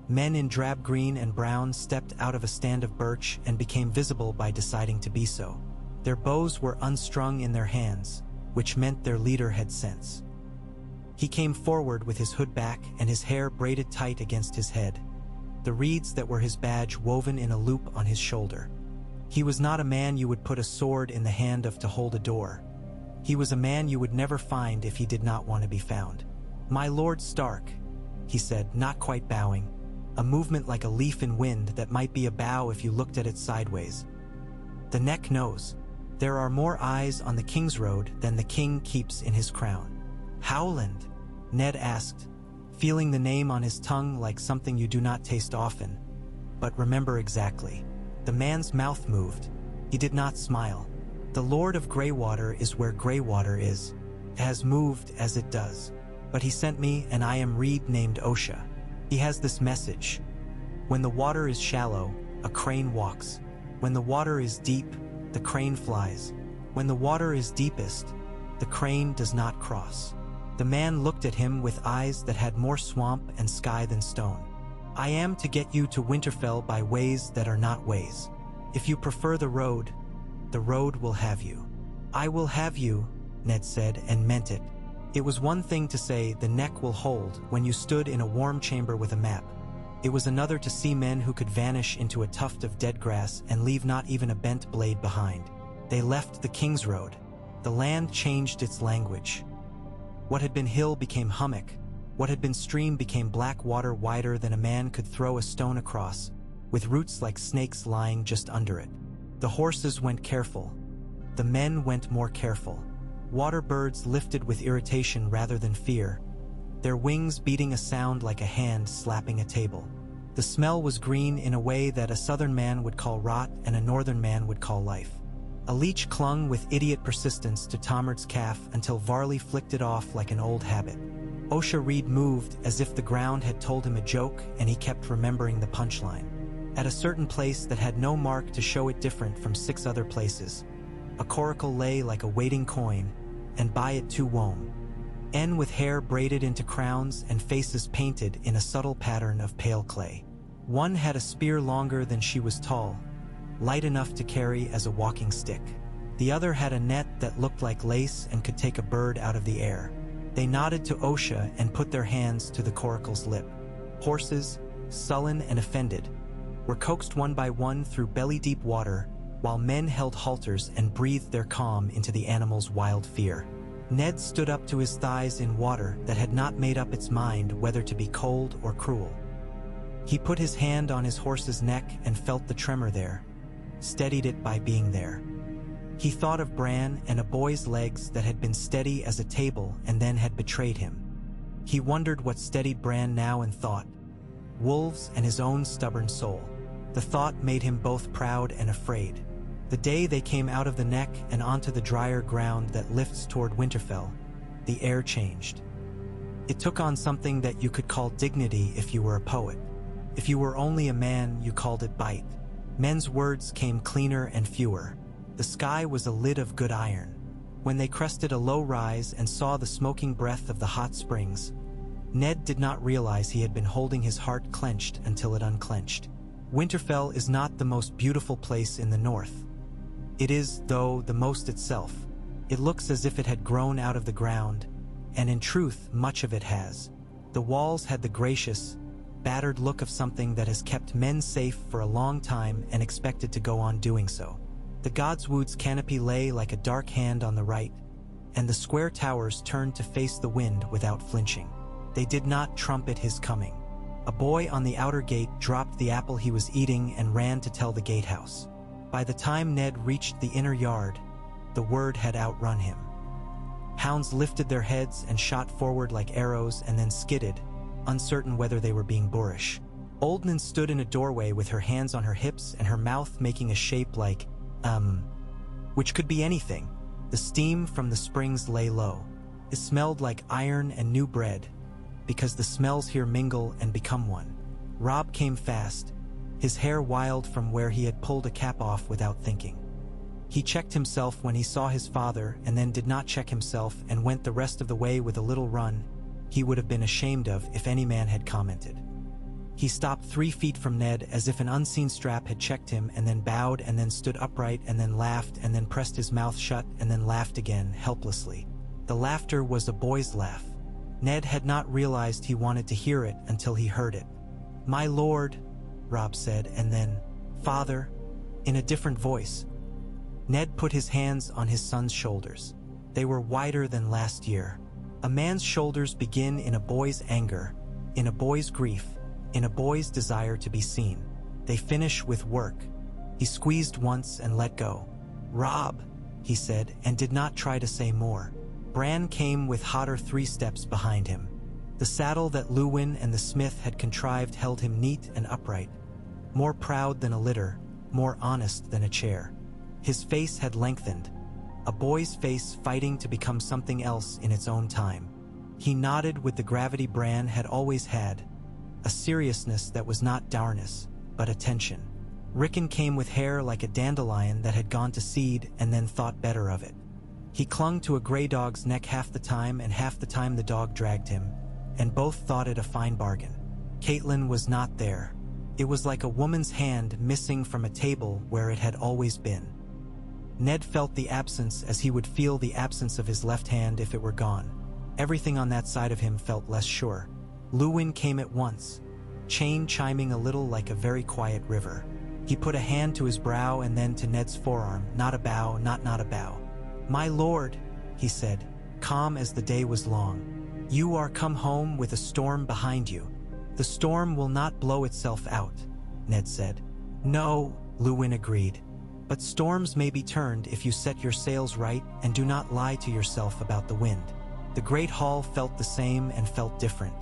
Speaker 1: men in drab green and brown stepped out of a stand of birch and became visible by deciding to be so. Their bows were unstrung in their hands, which meant their leader had sense. He came forward with his hood back and his hair braided tight against his head, the reeds that were his badge woven in a loop on his shoulder. He was not a man you would put a sword in the hand of to hold a door. He was a man you would never find if he did not want to be found. "My Lord Stark," he said, not quite bowing, a movement like a leaf in wind that might be a bow if you looked at it sideways. The neck knows. There are more eyes on the King's Road than the king keeps in his crown. "Howland?" Ned asked, feeling the name on his tongue like something you do not taste often, but remember exactly. The man's mouth moved. He did not smile. "The Lord of Greywater is where Greywater is. It has moved as it does. But he sent me, and I am Reed named Osha. He has this message. When the water is shallow, a crane walks. When the water is deep, the crane flies. When the water is deepest, the crane does not cross." The man looked at him with eyes that had more swamp and sky than stone. I am to get you to Winterfell by ways that are not ways. If you prefer the road will have you. I will have you, Ned said, and meant it. It was one thing to say the neck will hold when you stood in a warm chamber with a map. It was another to see men who could vanish into a tuft of dead grass and leave not even a bent blade behind. They left the King's Road. The land changed its language. What had been hill became hummock. What had been stream became black water wider than a man could throw a stone across, with roots like snakes lying just under it. The horses went careful. The men went more careful. Water birds lifted with irritation rather than fear, their wings beating a sound like a hand slapping a table. The smell was green in a way that a southern man would call rot and a northern man would call life. A leech clung with idiot persistence to Tomard's calf until Varley flicked it off like an old habit. Osha Reed moved as if the ground had told him a joke and he kept remembering the punchline. At a certain place that had no mark to show it different from 6 other places, a coracle lay like a waiting coin, and by it 2 womb. N with hair braided into crowns and faces painted in a subtle pattern of pale clay. One had a spear longer than she was tall, light enough to carry as a walking stick. The other had a net that looked like lace and could take a bird out of the air. They nodded to Osha and put their hands to the coracle's lip. Horses, sullen and offended, were coaxed one by one through belly-deep water, while men held halters and breathed their calm into the animal's wild fear. Ned stood up to his thighs in water that had not made up its mind whether to be cold or cruel. He put his hand on his horse's neck and felt the tremor there, steadied it by being there. He thought of Bran and a boy's legs that had been steady as a table and then had betrayed him. He wondered what steadied Bran now and thought, wolves and his own stubborn soul. The thought made him both proud and afraid. The day they came out of the neck and onto the drier ground that lifts toward Winterfell, the air changed. It took on something that you could call dignity if you were a poet. If you were only a man, you called it bite. Men's words came cleaner and fewer. The sky was a lid of good iron. When they crested a low rise and saw the smoking breath of the hot springs, Ned did not realize he had been holding his heart clenched until it unclenched. Winterfell is not the most beautiful place in the north. It is, though, the most itself. It looks as if it had grown out of the ground, and in truth, much of it has. The walls had the gracious, battered look of something that has kept men safe for a long time and expected to go on doing so. The Godswood's canopy lay like a dark hand on the right, and the square towers turned to face the wind without flinching. They did not trumpet his coming. A boy on the outer gate dropped the apple he was eating and ran to tell the gatehouse. By the time Ned reached the inner yard, the word had outrun him. Hounds lifted their heads and shot forward like arrows and then skidded, uncertain whether they were being boorish. Oldnan stood in a doorway with her hands on her hips and her mouth making a shape like, which could be anything. The steam from the springs lay low. It smelled like iron and new bread, because the smells here mingle and become one. Robb came fast, his hair wild from where he had pulled a cap off without thinking. He checked himself when he saw his father and then did not check himself and went the rest of the way with a little run he would have been ashamed of if any man had commented. He stopped 3 feet from Ned as if an unseen strap had checked him and then bowed and then stood upright and then laughed and then pressed his mouth shut and then laughed again, helplessly. The laughter was a boy's laugh. Ned had not realized he wanted to hear it until he heard it. "My lord," Robb said, and then, "Father," in a different voice. Ned put his hands on his son's shoulders. They were wider than last year. A man's shoulders begin in a boy's anger, in a boy's grief, in a boy's desire to be seen. They finish with work. He squeezed once and let go. "Robb," he said, and did not try to say more. Bran came with hotter 3 steps behind him. The saddle that Luwin and the smith had contrived held him neat and upright, more proud than a litter, more honest than a chair. His face had lengthened, a boy's face fighting to become something else in its own time. He nodded with the gravity Bran had always had, a seriousness that was not dourness, but attention. Rickon came with hair like a dandelion that had gone to seed and then thought better of it. He clung to a gray dog's neck half the time and half the time the dog dragged him, and both thought it a fine bargain. Caitlin was not there. It was like a woman's hand missing from a table where it had always been. Ned felt the absence as he would feel the absence of his left hand if it were gone. Everything on that side of him felt less sure. Luwin came at once, chain chiming a little like a very quiet river. He put a hand to his brow and then to Ned's forearm. Not a bow, not a bow. "My lord," he said, calm as the day was long. "You are come home with a storm behind you. The storm will not blow itself out," Ned said. "No," Luwin agreed. "But storms may be turned if you set your sails right and do not lie to yourself about the wind." The Great Hall felt the same and felt different.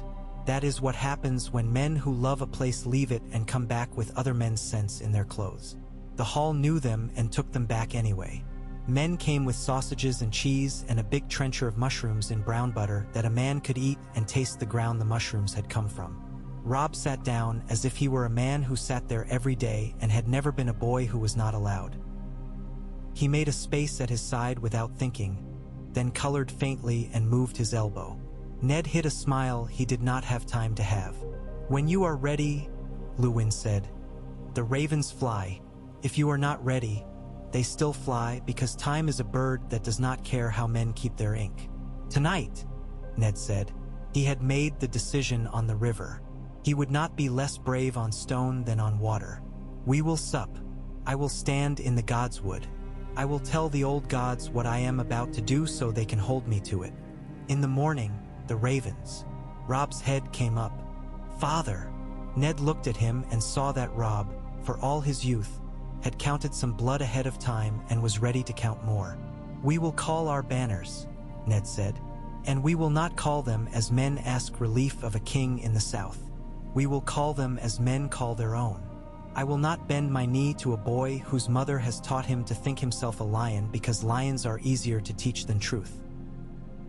Speaker 1: That is what happens when men who love a place leave it and come back with other men's scents in their clothes. The hall knew them and took them back anyway. Men came with sausages and cheese and a big trencher of mushrooms in brown butter that a man could eat and taste the ground the mushrooms had come from. Rob sat down as if he were a man who sat there every day and had never been a boy who was not allowed. He made a space at his side without thinking, then colored faintly and moved his elbow. Ned hid a smile he did not have time to have. "When you are ready," Luwin said. "The ravens fly. If you are not ready, they still fly because time is a bird that does not care how men keep their ink." "Tonight," Ned said. He had made the decision on the river. He would not be less brave on stone than on water. "We will sup. I will stand in the gods' wood. I will tell the old gods what I am about to do so they can hold me to it. In the morning, the ravens." Rob's head came up. "Father." Ned looked at him and saw that Rob, for all his youth, had counted some blood ahead of time and was ready to count more. "We will call our banners," Ned said, "and we will not call them as men ask relief of a king in the south. We will call them as men call their own. I will not bend my knee to a boy whose mother has taught him to think himself a lion because lions are easier to teach than truth.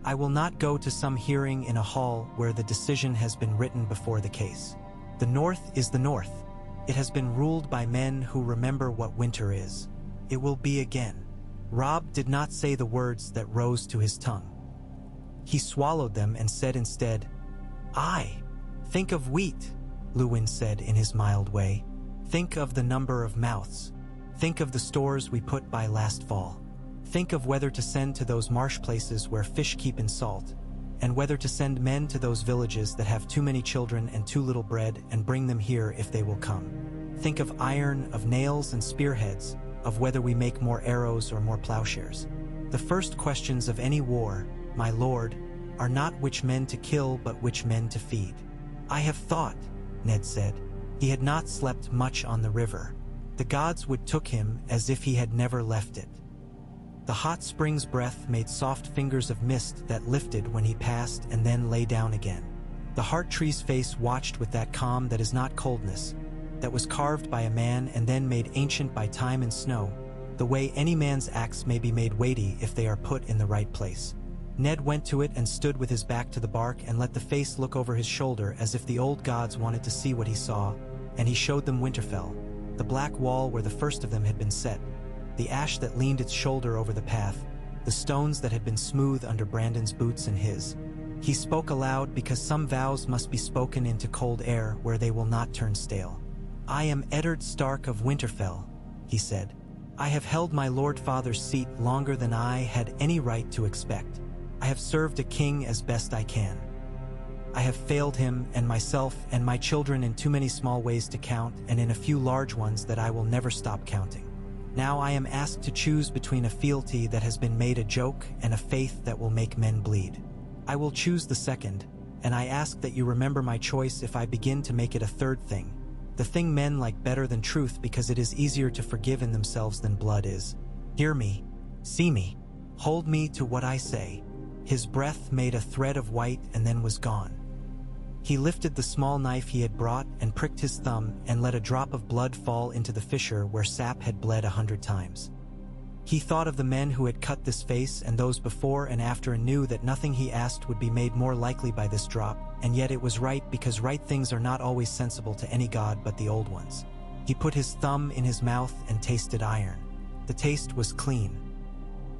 Speaker 1: I will not go to some hearing in a hall where the decision has been written before the case. The North is the North. It has been ruled by men who remember what winter is. It will be again." Rob did not say the words that rose to his tongue. He swallowed them and said instead, "I think of wheat," Luwin said in his mild way. "Think of the number of mouths. Think of the stores we put by last fall. Think of whether to send to those marsh places where fish keep in salt, and whether to send men to those villages that have too many children and too little bread and bring them here if they will come. Think of iron, of nails and spearheads, of whether we make more arrows or more plowshares. The first questions of any war, my lord, are not which men to kill but which men to feed." "I have thought," Ned said. He had not slept much on the river. The gods would took him as if he had never left it. The hot spring's breath made soft fingers of mist that lifted when he passed and then lay down again. The heart tree's face watched with that calm that is not coldness, that was carved by a man and then made ancient by time and snow, the way any man's axe may be made weighty if they are put in the right place. Ned went to it and stood with his back to the bark and let the face look over his shoulder as if the old gods wanted to see what he saw, and he showed them Winterfell, the black wall where the first of them had been set, the ash that leaned its shoulder over the path, the stones that had been smooth under Brandon's boots and his. He spoke aloud because some vows must be spoken into cold air where they will not turn stale. "I am Eddard Stark of Winterfell," he said. "I have held my lord father's seat longer than I had any right to expect. I have served a king as best I can. I have failed him and myself and my children in too many small ways to count and in a few large ones that I will never stop counting. Now I am asked to choose between a fealty that has been made a joke and a faith that will make men bleed. I will choose the second, and I ask that you remember my choice if I begin to make it a third thing, the thing men like better than truth because it is easier to forgive in themselves than blood is. Hear me, see me, hold me to what I say." His breath made a thread of white and then was gone. He lifted the small knife he had brought and pricked his thumb and let a drop of blood fall into the fissure where sap had bled 100 times. He thought of the men who had cut this face and those before and after and knew that nothing he asked would be made more likely by this drop, and yet it was right because right things are not always sensible to any god but the old ones. He put his thumb in his mouth and tasted iron. The taste was clean.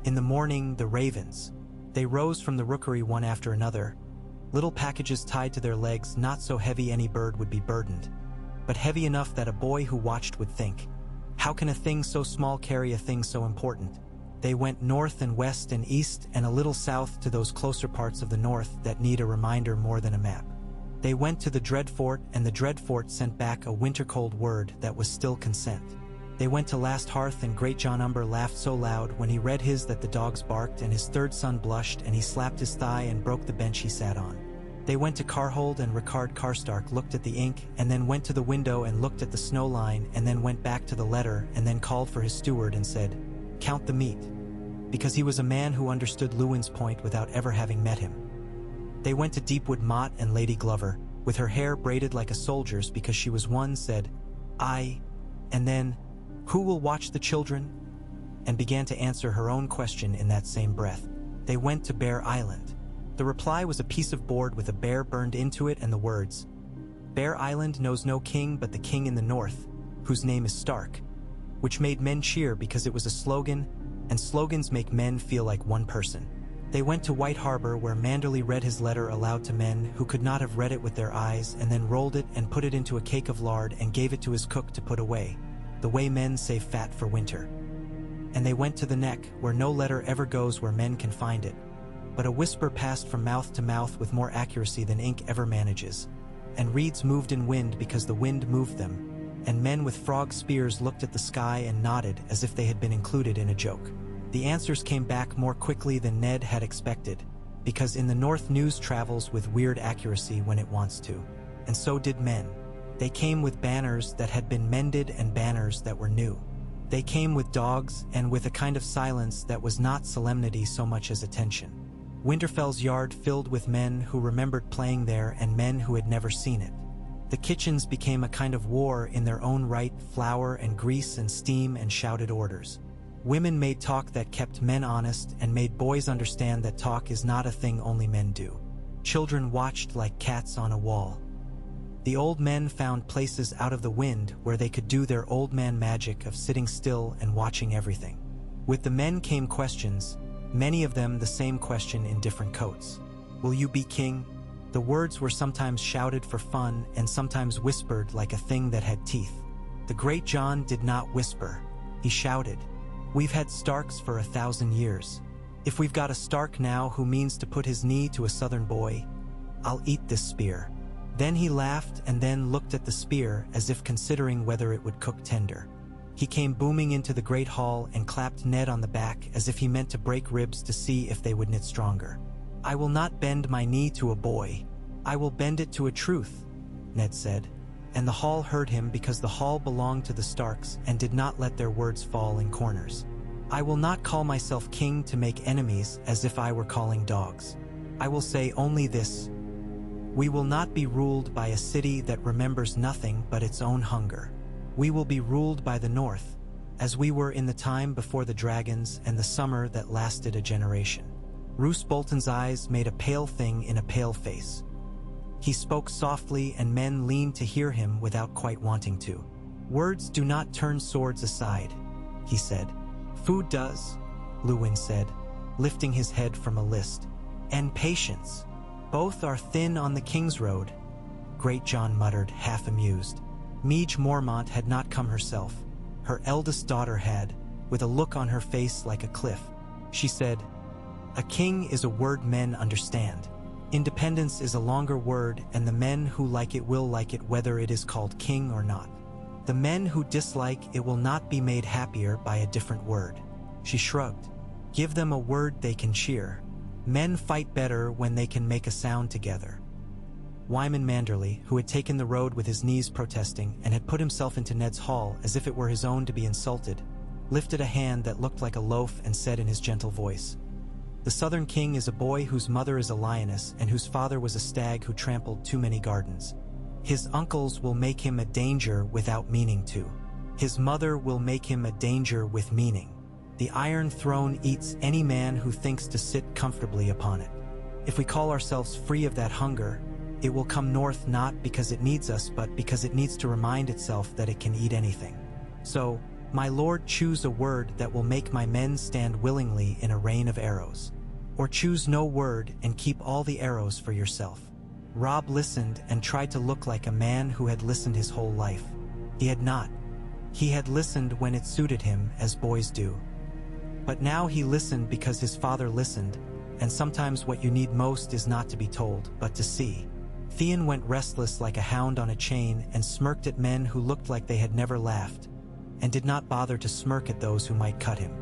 Speaker 1: In the morning, the ravens. They rose from the rookery one after another, little packages tied to their legs, not so heavy any bird would be burdened, but heavy enough that a boy who watched would think, how can a thing so small carry a thing so important? They went north and west and east and a little south to those closer parts of the north that need a reminder more than a map. They went to the Dread Fort, and the Dread Fort sent back a winter-cold word that was still consent. They went to Last Hearth, and Great John Umber laughed so loud when he read his that the dogs barked, and his third son blushed, and he slapped his thigh and broke the bench he sat on. They went to Carhold, and Ricard Karstark looked at the ink, and then went to the window and looked at the snow line, and then went back to the letter, and then called for his steward and said, "Count the meat," because he was a man who understood Lewin's point without ever having met him. They went to Deepwood Mott, and Lady Glover, with her hair braided like a soldier's because she was one, said, "I," and then, "Who will watch the children?" and began to answer her own question in that same breath. They went to Bear Island. The reply was a piece of board with a bear burned into it and the words, "Bear Island knows no king but the king in the north, whose name is Stark," which made men cheer because it was a slogan, and slogans make men feel like one person. They went to White Harbor, where Manderley read his letter aloud to men who could not have read it with their eyes, and then rolled it and put it into a cake of lard and gave it to his cook to put away, the way men save fat for winter. And they went to the Neck, where no letter ever goes where men can find it, but a whisper passed from mouth to mouth with more accuracy than ink ever manages, and reeds moved in wind because the wind moved them, and men with frog spears looked at the sky and nodded as if they had been included in a joke. The answers came back more quickly than Ned had expected, because in the north news travels with weird accuracy when it wants to, and so did men. They came with banners that had been mended and banners that were new. They came with dogs and with a kind of silence that was not solemnity so much as attention. Winterfell's yard filled with men who remembered playing there and men who had never seen it. The kitchens became a kind of war in their own right, flour and grease and steam and shouted orders. Women made talk that kept men honest and made boys understand that talk is not a thing only men do. Children watched like cats on a wall. The old men found places out of the wind where they could do their old man magic of sitting still and watching everything. With the men came questions, many of them the same question in different coats. "Will you be king?" The words were sometimes shouted for fun and sometimes whispered like a thing that had teeth. The Great John did not whisper. He shouted, "We've had Starks for 1,000 years. If we've got a Stark now who means to put his knee to a southern boy, I'll eat this spear." Then he laughed and then looked at the spear as if considering whether it would cook tender. He came booming into the great hall and clapped Ned on the back as if he meant to break ribs to see if they would knit stronger. "I will not bend my knee to a boy. I will bend it to a truth," Ned said. And the hall heard him because the hall belonged to the Starks and did not let their words fall in corners. "I will not call myself king to make enemies as if I were calling dogs. I will say only this. We will not be ruled by a city that remembers nothing but its own hunger. We will be ruled by the north, as we were in the time before the dragons and the summer that lasted a generation." Roose Bolton's eyes made a pale thing in a pale face. He spoke softly and men leaned to hear him without quite wanting to. "Words do not turn swords aside," he said. "Food does," Lewin said, lifting his head from a list. "And patience. Both are thin on the King's Road," Great John muttered, half amused. Meege Mormont had not come herself. Her eldest daughter had, with a look on her face like a cliff. She said, "A king is a word men understand. Independence is a longer word, and the men who like it will like it whether it is called king or not. The men who dislike it will not be made happier by a different word." She shrugged. "Give them a word they can cheer. Men fight better when they can make a sound together." Wyman Manderley, who had taken the road with his knees protesting and had put himself into Ned's hall as if it were his own to be insulted, lifted a hand that looked like a loaf and said in his gentle voice, "The Southern King is a boy whose mother is a lioness and whose father was a stag who trampled too many gardens. His uncles will make him a danger without meaning to. His mother will make him a danger with meaning. The Iron Throne eats any man who thinks to sit comfortably upon it. If we call ourselves free of that hunger, it will come north not because it needs us but because it needs to remind itself that it can eat anything. So, my lord, choose a word that will make my men stand willingly in a rain of arrows. or choose no word and keep all the arrows for yourself. Rob listened and tried to look like a man who had listened his whole life. He had not. He had listened when it suited him, as boys do. But now he listened because his father listened, and sometimes what you need most is not to be told, but to see. Theon went restless like a hound on a chain and smirked at men who looked like they had never laughed, and did not bother to smirk at those who might cut him.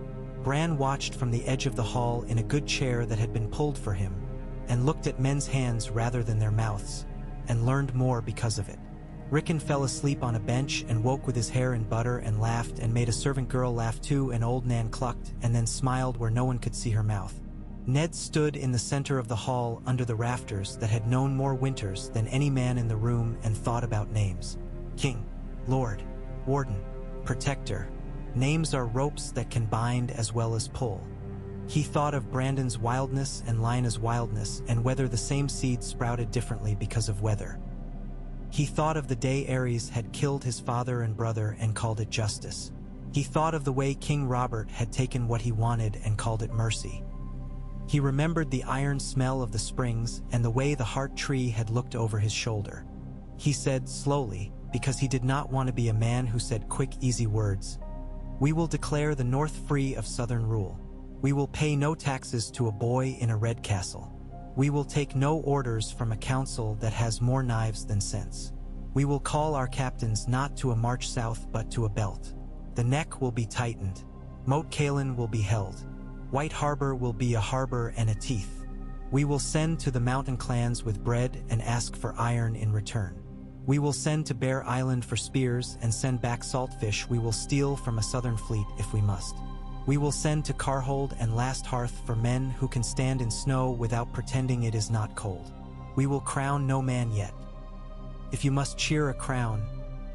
Speaker 1: Bran watched from the edge of the hall in a good chair that had been pulled for him, and looked at men's hands rather than their mouths, and learned more because of it. Rickon fell asleep on a bench and woke with his hair in butter and laughed and made a servant girl laugh too, and old Nan clucked and then smiled where no one could see her mouth. Ned stood in the center of the hall under the rafters that had known more winters than any man in the room and thought about names. King, Lord, Warden, Protector. Names are ropes that can bind as well as pull. He thought of Brandon's wildness and Lynna's wildness and whether the same seed sprouted differently because of weather. He thought of the day Aerys had killed his father and brother and called it justice. He thought of the way King Robert had taken what he wanted and called it mercy. He remembered the iron smell of the springs and the way the heart tree had looked over his shoulder. He said slowly, because he did not want to be a man who said quick, easy words, "We will declare the North free of Southern rule. We will pay no taxes to a boy in a red castle. We will take no orders from a council that has more knives than sense. We will call our captains not to a march south but to a belt. The neck will be tightened. Moat Cailin will be held. White Harbor will be a harbor and a teeth. We will send to the mountain clans with bread and ask for iron in return. We will send to Bear Island for spears and send back saltfish we will steal from a southern fleet if we must. We will send to Carhold and Last Hearth for men who can stand in snow without pretending it is not cold. We will crown no man yet. If you must cheer a crown,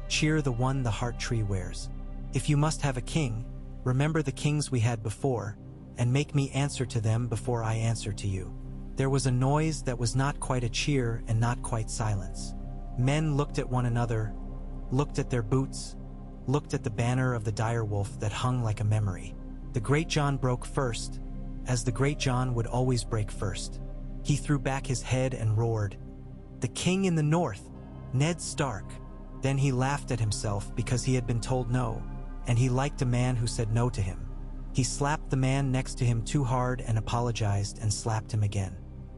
Speaker 1: cheer the one the heart tree wears. If you must have a king, remember the kings we had before, and make me answer to them before I answer to you." There was a noise that was not quite a cheer and not quite silence. Men looked at one another, looked at their boots, looked at the banner of the direwolf that hung like a memory. The Great John broke first, as the Great John would always break first. He threw back his head and roared, "The king in the north, Ned Stark." Then he laughed at himself because he had been told no, and he liked a man who said no to him. He slapped the man next to him too hard and apologized and slapped him again.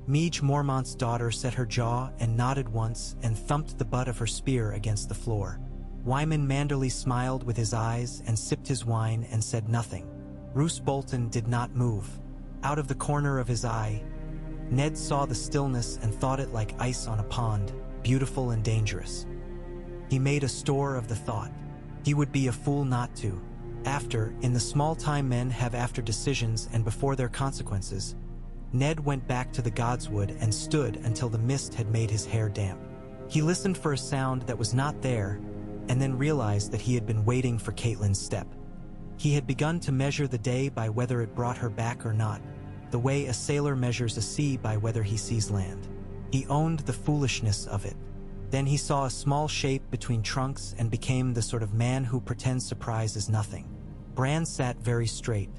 Speaker 1: Meege Mormont's daughter set her jaw and nodded once and thumped the butt of her spear against the floor. Wyman Manderley smiled with his eyes and sipped his wine and said nothing. Roose Bolton did not move. Out of the corner of his eye, Ned saw the stillness and thought it like ice on a pond, beautiful and dangerous. He made a store of the thought. He would be a fool not to. After, in the small time men have after decisions and before their consequences, Ned went back to the Godswood and stood until the mist had made his hair damp. He listened for a sound that was not there, and then realized that he had been waiting for Caitlyn's step. He had begun to measure the day by whether it brought her back or not, the way a sailor measures a sea by whether he sees land. He owned the foolishness of it. Then he saw a small shape between trunks and became the sort of man who pretends surprise is nothing. Bran sat very straight.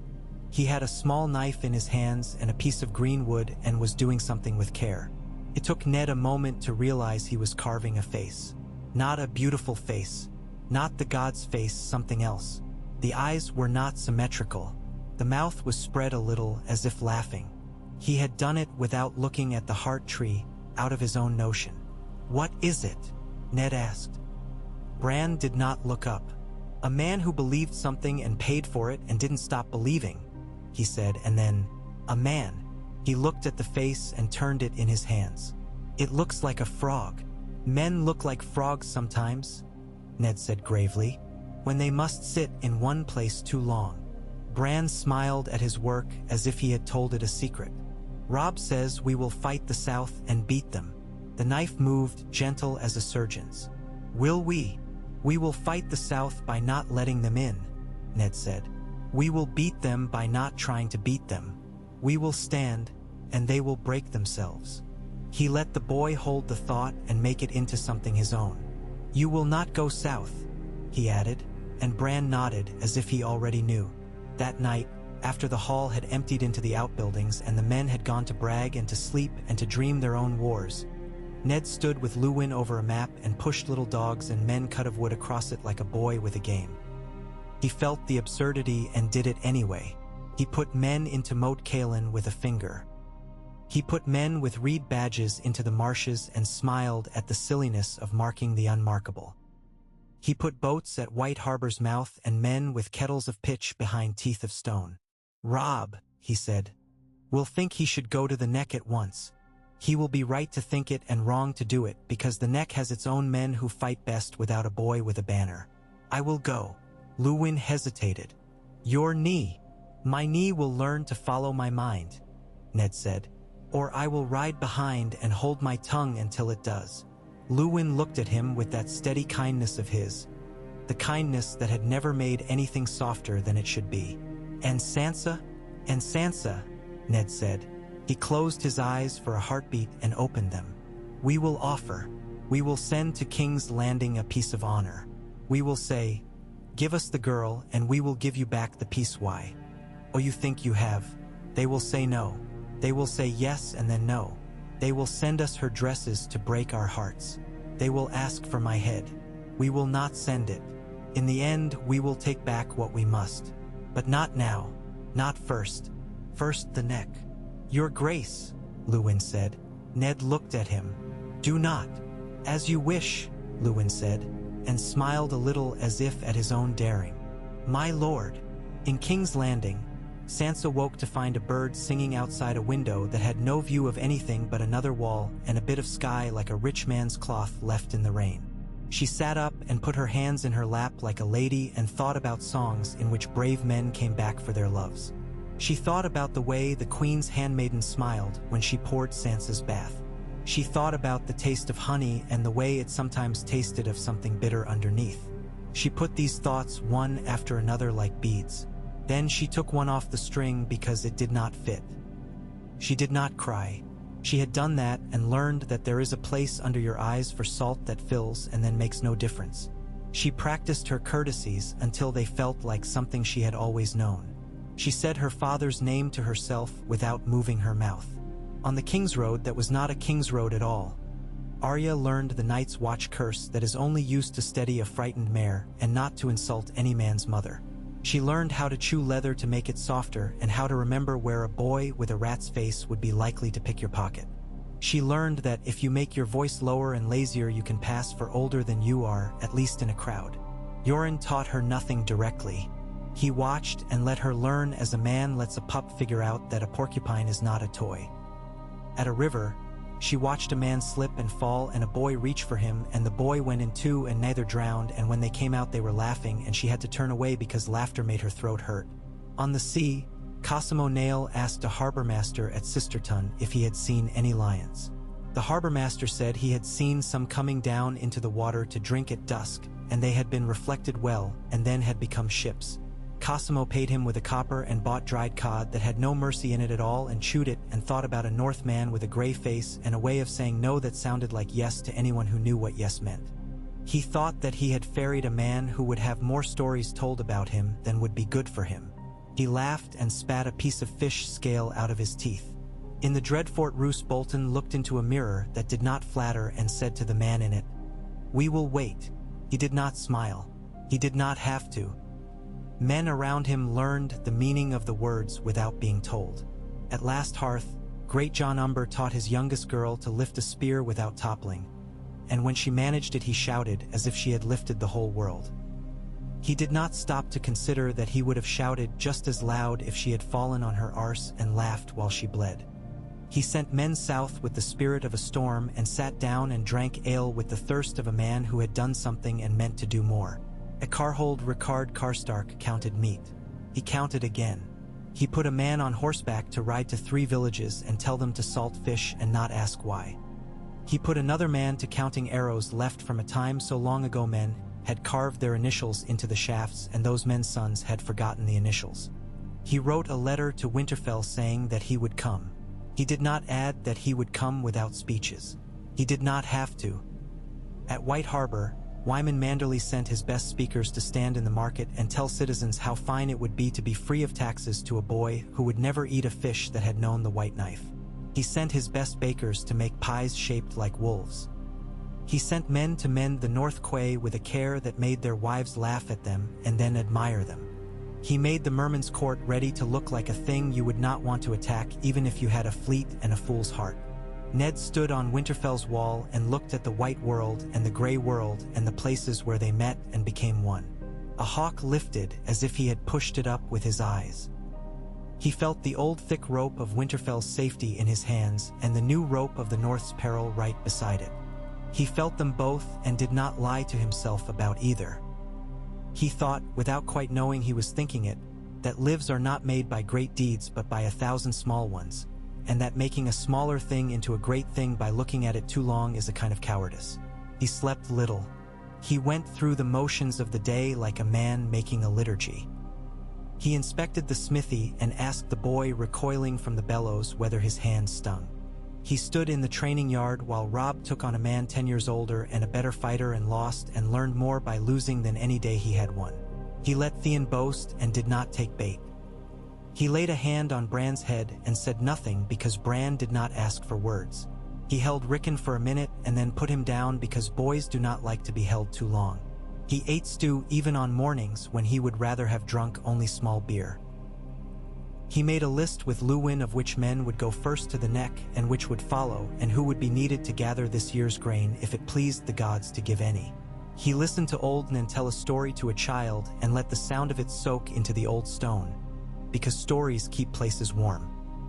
Speaker 1: He had a small knife in his hands and a piece of green wood and was doing something with care. It took Ned a moment to realize he was carving a face. Not a beautiful face. Not the god's face, something else. The eyes were not symmetrical. The mouth was spread a little as if laughing. He had done it without looking at the heart tree, out of his own notion. "What is it?" Ned asked. Bran did not look up. "A man who believed something and paid for it and didn't stop believing," he said, and then, "A man." He looked at the face and turned it in his hands. "It looks like a frog. Men look like frogs sometimes," Ned said gravely, "when they must sit in one place too long." Bran smiled at his work as if he had told it a secret. "Robb says we will fight the South and beat them." The knife moved, gentle as a surgeon's. "Will we? We will fight the South by not letting them in," Ned said. "We will beat them by not trying to beat them. We will stand, and they will break themselves." He let the boy hold the thought and make it into something his own. "You will not go south," he added, and Bran nodded as if he already knew. That night, After the hall had emptied into the outbuildings and the men had gone to brag and to sleep and to dream their own wars, Ned stood with Luwin over a map and pushed little dogs and men cut of wood across it like a boy with a game. He felt the absurdity and did it anyway. He put men into Moat Cailin with a finger. He put men with reed badges into the marshes and smiled at the silliness of marking the unmarkable. He put boats at White Harbor's mouth and men with kettles of pitch behind teeth of stone. "Rob," he said, "will think he should go to the Neck at once. He will be right to think it and wrong to do it, because the Neck has its own men who fight best without a boy with a banner. I will go." Luwin hesitated. "Your knee." "My knee will learn to follow my mind," Ned said. "Or I will ride behind and hold my tongue until it does." Luwin looked at him with that steady kindness of his, the kindness that had never made anything softer than it should be. "And Sansa?" "And Sansa," Ned said. He closed his eyes for a heartbeat and opened them. "We will offer. We will send to King's Landing a piece of honor. We will say, 'Give us the girl and we will give you back the peace.' Why? Oh, you think you have?" They will say no. They will say yes and then no. They will send us her dresses to break our hearts. They will ask for my head. We will not send it. In the end, we will take back what we must. But not now. Not first. First the Neck." "Your Grace," Luwin said. Ned looked at him. "Do not." "As you wish," Luwin said, and smiled a little as if at his own daring. "My lord." In King's Landing, Sansa woke to find a bird singing outside a window that had no view of anything but another wall and a bit of sky like a rich man's cloth left in the rain. She sat up and put her hands in her lap like a lady and thought about songs in which brave men came back for their loves. She thought about the way the Queen's handmaiden smiled when she poured Sansa's bath. She thought about the taste of honey and the way it sometimes tasted of something bitter underneath. She put these thoughts one after another like beads. Then she took one off the string because it did not fit. She did not cry. She had done that and learned that there is a place under your eyes for salt that fills and then makes no difference. She practiced her courtesies until they felt like something she had always known. She said her father's name to herself without moving her mouth. On the King's Road that was not a King's Road at all, Arya learned the Night's Watch curse that is only used to steady a frightened mare and not to insult any man's mother. She learned how to chew leather to make it softer and how to remember where a boy with a rat's face would be likely to pick your pocket. She learned that if you make your voice lower and lazier you can pass for older than you are, at least in a crowd. Yoren taught her nothing directly. He watched and let her learn as a man lets a pup figure out that a porcupine is not a toy. At a river, she watched a man slip and fall and a boy reach for him, and the boy went in too and neither drowned, and when they came out they were laughing and she had to turn away because laughter made her throat hurt. On the sea, Cosimo Nail asked a harbormaster at Sisterton if he had seen any lions. The harbormaster said he had seen some coming down into the water to drink at dusk, and they had been reflected well and then had become ships. Cosimo paid him with a copper and bought dried cod that had no mercy in it at all and chewed it and thought about a Northman with a gray face and a way of saying no that sounded like yes to anyone who knew what yes meant. He thought that he had ferried a man who would have more stories told about him than would be good for him. He laughed and spat a piece of fish scale out of his teeth. In the Dreadfort Roose, Bolton looked into a mirror that did not flatter and said to the man in it, "We will wait." He did not smile. He did not have to. Men around him learned the meaning of the words without being told. At Last Hearth, Great John Umber taught his youngest girl to lift a spear without toppling, and when she managed it he shouted as if she had lifted the whole world. He did not stop to consider that he would have shouted just as loud if she had fallen on her arse and laughed while she bled. He sent men south with the spirit of a storm and sat down and drank ale with the thirst of a man who had done something and meant to do more. Eckharhold Ricard Karstark counted meat. He counted again. He put a man on horseback to ride to 3 villages and tell them to salt fish and not ask why. He put another man to counting arrows left from a time so long ago men had carved their initials into the shafts and those men's sons had forgotten the initials. He wrote a letter to Winterfell saying that he would come. He did not add that he would come without speeches. He did not have to. At White Harbor, Wyman Manderley sent his best speakers to stand in the market and tell citizens how fine it would be to be free of taxes to a boy who would never eat a fish that had known the white knife. He sent his best bakers to make pies shaped like wolves. He sent men to mend the North Quay with a care that made their wives laugh at them and then admire them. He made the Merman's Court ready to look like a thing you would not want to attack even if you had a fleet and a fool's heart. Ned stood on Winterfell's wall and looked at the white world and the gray world and the places where they met and became one. A hawk lifted as if he had pushed it up with his eyes. He felt the old thick rope of Winterfell's safety in his hands and the new rope of the North's peril right beside it. He felt them both and did not lie to himself about either. He thought, without quite knowing he was thinking it, that lives are not made by great deeds but by 1,000 small ones, and that making a smaller thing into a great thing by looking at it too long is a kind of cowardice. He slept little. He went through the motions of the day like a man making a liturgy. He inspected the smithy and asked the boy recoiling from the bellows whether his hands stung. He stood in the training yard while Robb took on a man 10 years older and a better fighter and lost and learned more by losing than any day he had won. He let Theon boast and did not take bait. He laid a hand on Bran's head and said nothing because Bran did not ask for words. He held Rickon for a minute and then put him down because boys do not like to be held too long. He ate stew even on mornings when he would rather have drunk only small beer. He made a list with Luwin of which men would go first to the neck and which would follow and who would be needed to gather this year's grain if it pleased the gods to give any. He listened to Olden tell a story to a child and let the sound of it soak into the old stone, because stories keep places warm.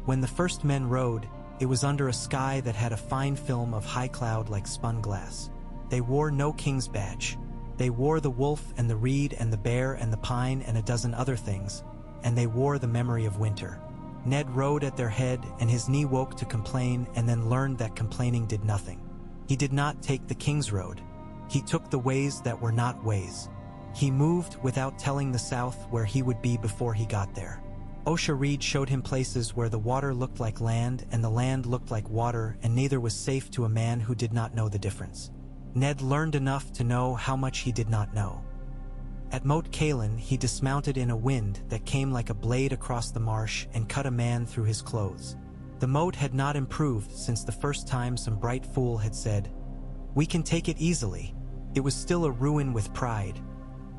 Speaker 1: When the first men rode, it was under a sky that had a fine film of high cloud like spun glass. They wore no king's badge. They wore the wolf and the reed and the bear and the pine and a dozen other things, and they wore the memory of winter. Ned rode at their head, and his knee woke to complain and then learned that complaining did nothing. He did not take the king's road. He took the ways that were not ways. He moved without telling the South where he would be before he got there. Osha Reed showed him places where the water looked like land and the land looked like water, and neither was safe to a man who did not know the difference. Ned learned enough to know how much he did not know. At Moat Cailin, he dismounted in a wind that came like a blade across the marsh and cut a man through his clothes. The moat had not improved since the first time some bright fool had said, "We can take it easily." It was still a ruin with pride,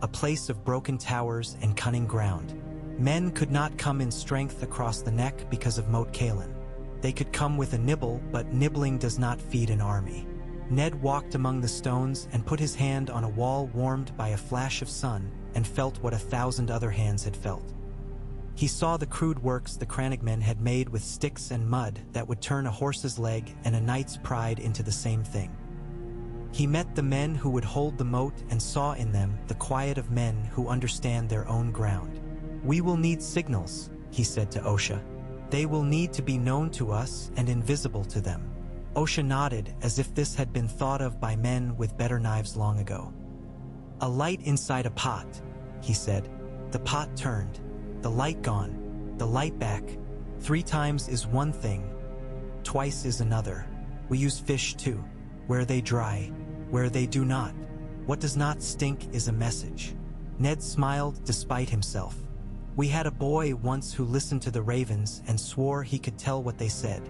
Speaker 1: a place of broken towers and cunning ground. Men could not come in strength across the neck because of Moat Cailin. They could come with a nibble, but nibbling does not feed an army. Ned walked among the stones and put his hand on a wall warmed by a flash of sun and felt what 1,000 other hands had felt. He saw the crude works the crannogmen had made with sticks and mud that would turn a horse's leg and a knight's pride into the same thing. He met the men who would hold the moat and saw in them the quiet of men who understand their own ground. "We will need signals," he said to Osha. "They will need to be known to us and invisible to them." Osha nodded as if this had been thought of by men with better knives long ago. "A light inside a pot," he said. The pot turned. The light gone. The light back. 3 times is one thing. Twice is another. We use fish too. Where they dry. Where they do not. What does not stink is a message. Ned smiled despite himself. "We had a boy once who listened to the ravens and swore he could tell what they said."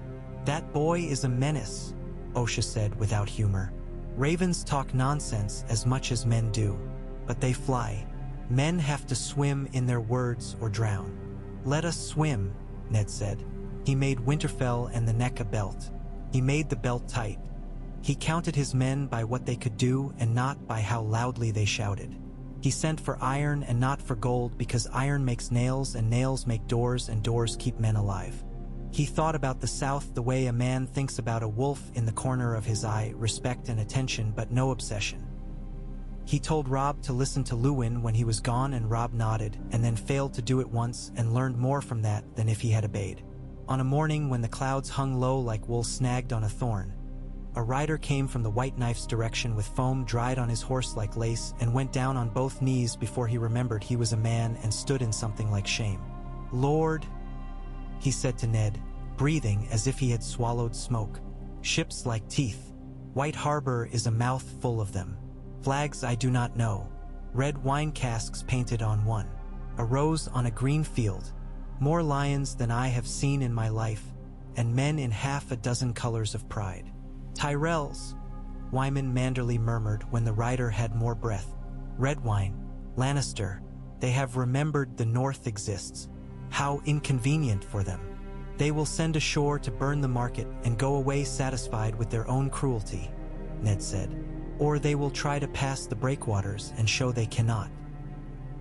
Speaker 1: "That boy is a menace," Osha said without humor. "Ravens talk nonsense as much as men do, but they fly. Men have to swim in their words or drown." "Let us swim," Ned said. He made Winterfell and the neck a belt. He made the belt tight. He counted his men by what they could do and not by how loudly they shouted. He sent for iron and not for gold because iron makes nails and nails make doors and doors keep men alive. He thought about the South the way a man thinks about a wolf in the corner of his eye, respect and attention but no obsession. He told Robb to listen to Luwin when he was gone and Robb nodded and then failed to do it once and learned more from that than if he had obeyed. On a morning when the clouds hung low like wool snagged on a thorn, a rider came from the White Knife's direction with foam dried on his horse like lace and went down on both knees before he remembered he was a man and stood in something like shame. "Lord," he said to Ned, breathing as if he had swallowed smoke. "Ships like teeth. White Harbor is a mouth full of them. Flags I do not know. Red wine casks painted on one. A rose on a green field. More lions than I have seen in my life, and men in half a dozen colors of pride. Tyrells, Wyman Manderley murmured when the rider had more breath. Red wine, Lannister, they have remembered the North exists. How inconvenient for them. They will send ashore to burn the market and go away satisfied with their own cruelty, Ned said. Or they will try to pass the breakwaters and show they cannot.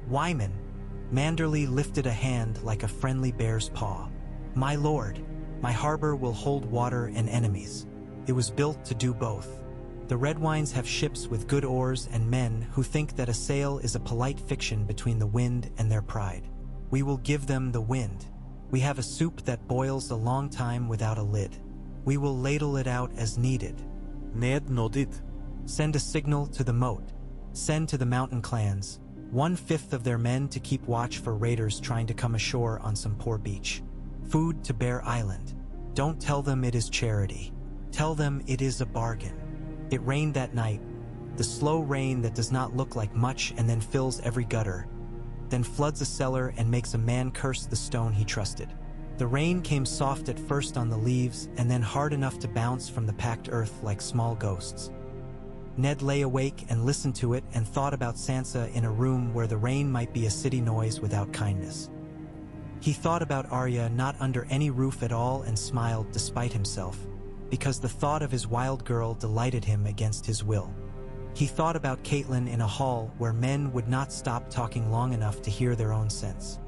Speaker 1: Wyman, Manderley lifted a hand like a friendly bear's paw. My lord, my harbor will hold water and enemies. It was built to do both. The Redwines have ships with good oars and men who think that a sail is a polite fiction between the wind and their pride. We will give them the wind. We have a soup that boils a long time without a lid. We will ladle it out as needed.
Speaker 2: Ned nodded.
Speaker 1: Send a signal to the moat. Send to the mountain clans 1/5 of their men to keep watch for raiders trying to come ashore on some poor beach. Food to Bear Island. Don't tell them it is charity. Tell them it is a bargain. It rained that night, the slow rain that does not look like much and then fills every gutter, then floods a cellar and makes a man curse the stone he trusted. The rain came soft at first on the leaves and then hard enough to bounce from the packed earth like small ghosts. Ned lay awake and listened to it and thought about Sansa in a room where the rain might be a city noise without kindness. He thought about Arya not under any roof at all and smiled despite himself, because the thought of his wild girl delighted him against his will. He thought about Catelyn in a hall where men would not stop talking long enough to hear their own sense.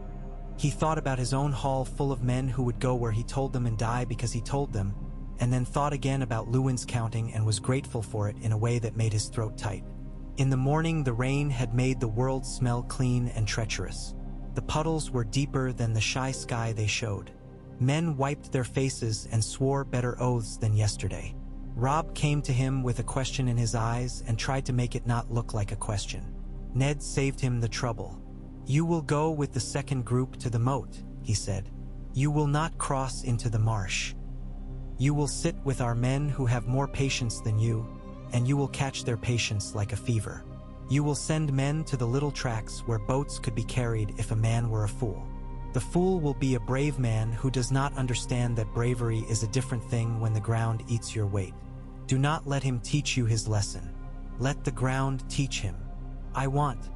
Speaker 1: He thought about his own hall full of men who would go where he told them and die because he told them, and then thought again about Luwin's counting and was grateful for it in a way that made his throat tight. In the morning, the rain had made the world smell clean and treacherous. The puddles were deeper than the shy sky they showed. Men wiped their faces and swore better oaths than yesterday. Robb came to him with a question in his eyes and tried to make it not look like a question. Ned saved him the trouble. You will go with the second group to the moat, he said. You will not cross into the marsh. You will sit with our men who have more patience than you, and you will catch their patience like a fever. You will send men to the little tracks where boats could be carried if a man were a fool. The fool will be a brave man who does not understand that bravery is a different thing when the ground eats your weight. Do not let him teach you his lesson. Let the ground teach him. I want,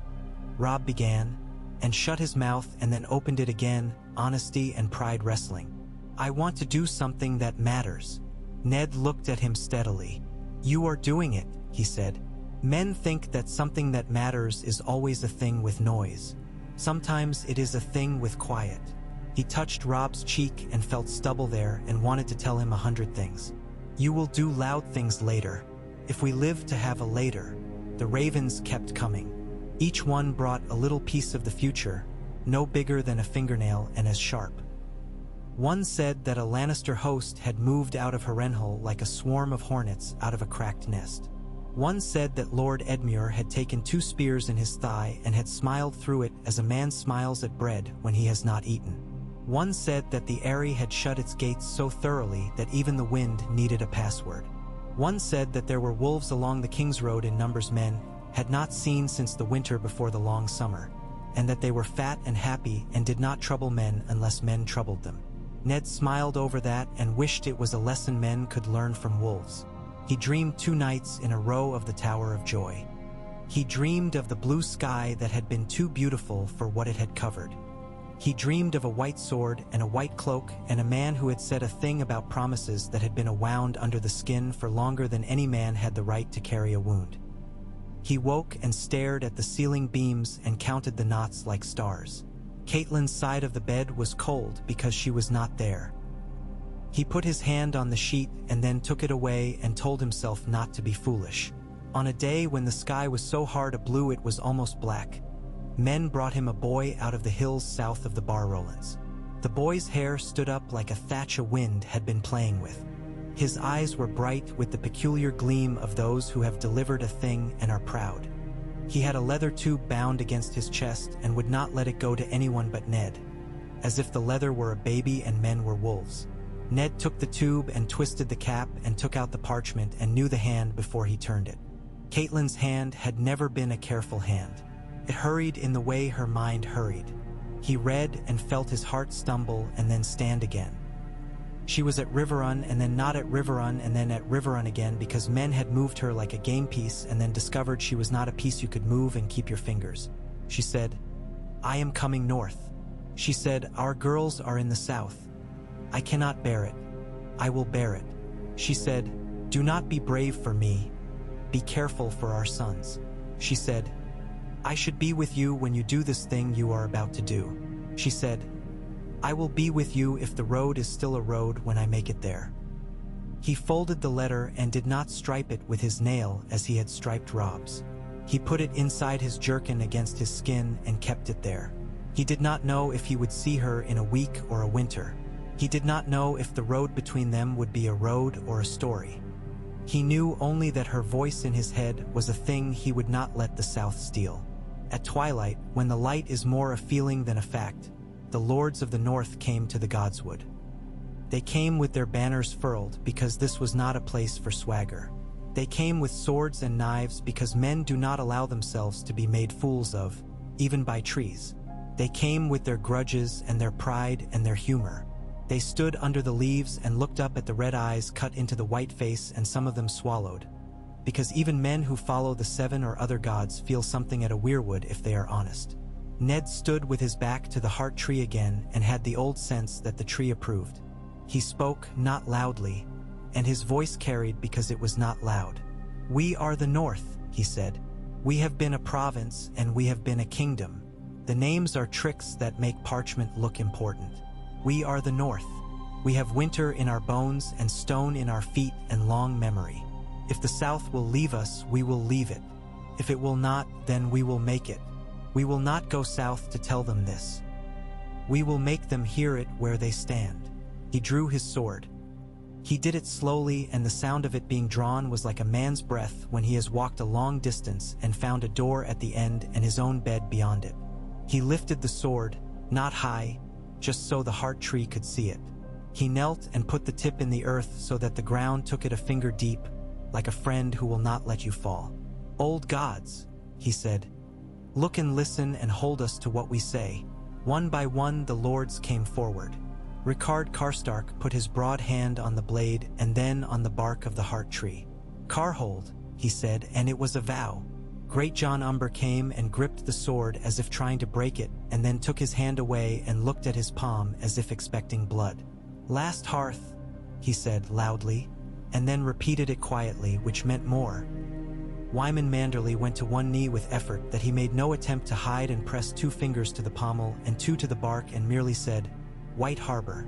Speaker 1: Robb began, and shut his mouth and then opened it again, honesty and pride wrestling. I want to do something that matters. Ned looked at him steadily. You are doing it, he said. Men think that something that matters is always a thing with noise. Sometimes it is a thing with quiet. He touched Robb's cheek and felt stubble there and wanted to tell him 100 things. You will do loud things later. If we live to have a later. The ravens kept coming. Each one brought a little piece of the future, no bigger than a fingernail and as sharp. One said that a Lannister host had moved out of Harrenhal like a swarm of hornets out of a cracked nest. One said that Lord Edmure had taken 2 spears in his thigh and had smiled through it as a man smiles at bread when he has not eaten. One said that the Eyrie had shut its gates so thoroughly that even the wind needed a password. One said that there were wolves along the King's Road in numbers men had not seen since the winter before the long summer, and that they were fat and happy and did not trouble men unless men troubled them. Ned smiled over that and wished it was a lesson men could learn from wolves. He dreamed 2 nights in a row of the Tower of Joy. He dreamed of the blue sky that had been too beautiful for what it had covered. He dreamed of a white sword and a white cloak and a man who had said a thing about promises that had been wound under the skin for longer than any man had the right to carry a wound. He woke and stared at the ceiling beams and counted the knots like stars. Catelyn's side of the bed was cold because she was not there. He put his hand on the sheet and then took it away and told himself not to be foolish. On a day when the sky was so hard a blue it was almost black, men brought him a boy out of the hills south of the Barrowlands. The boy's hair stood up like a thatch a wind had been playing with. His eyes were bright with the peculiar gleam of those who have delivered a thing and are proud. He had a leather tube bound against his chest and would not let it go to anyone but Ned, as if the leather were a baby and men were wolves. Ned took the tube and twisted the cap and took out the parchment and knew the hand before he turned it. Caitlin's hand had never been a careful hand. It hurried in the way her mind hurried. He read and felt his heart stumble and then stand again. She was at Riverrun and then not at Riverrun and then at Riverrun again because men had moved her like a game piece and then discovered she was not a piece you could move and keep your fingers. She said, "I am coming north." She said, "Our girls are in the south. I cannot bear it. I will bear it." She said, "Do not be brave for me. Be careful for our sons." She said, "I should be with you when you do this thing you are about to do." She said, "I will be with you if the road is still a road when I make it there." He folded the letter and did not stripe it with his nail as he had striped Rob's. He put it inside his jerkin against his skin and kept it there. He did not know if he would see her in a week or a winter. He did not know if the road between them would be a road or a story. He knew only that her voice in his head was a thing he would not let the South steal. At twilight, when the light is more a feeling than a fact, the lords of the North came to the Godswood. They came with their banners furled because this was not a place for swagger. They came with swords and knives because men do not allow themselves to be made fools of, even by trees. They came with their grudges and their pride and their humor. They stood under the leaves and looked up at the red eyes cut into the white face, and some of them swallowed. Because even men who follow the seven or other gods feel something at a weirwood if they are honest. Ned stood with his back to the heart tree again and had the old sense that the tree approved. He spoke not loudly, and his voice carried because it was not loud. "We are the North," he said. "We have been a province and we have been a kingdom. The names are tricks that make parchment look important. We are the North. We have winter in our bones and stone in our feet and long memory. If the South will leave us, we will leave it. If it will not, then we will make it. We will not go south to tell them this. We will make them hear it where they stand." He drew his sword. He did it slowly, and the sound of it being drawn was like a man's breath when he has walked a long distance and found a door at the end and his own bed beyond it. He lifted the sword, not high, just so the heart tree could see it. He knelt and put the tip in the earth so that the ground took it a finger deep, like a friend who will not let you fall. "Old gods," he said, "look and listen and hold us to what we say." One by one the lords came forward. Ricard Karstark put his broad hand on the blade and then on the bark of the heart tree. "Carhold," he said, and it was a vow. Great John Umber came and gripped the sword as if trying to break it, and then took his hand away and looked at his palm as if expecting blood. "Last hearth," he said loudly, and then repeated it quietly, which meant more. Wyman Manderley went to one knee with effort that he made no attempt to hide and pressed 2 fingers to the pommel and 2 to the bark and merely said, "White Harbor."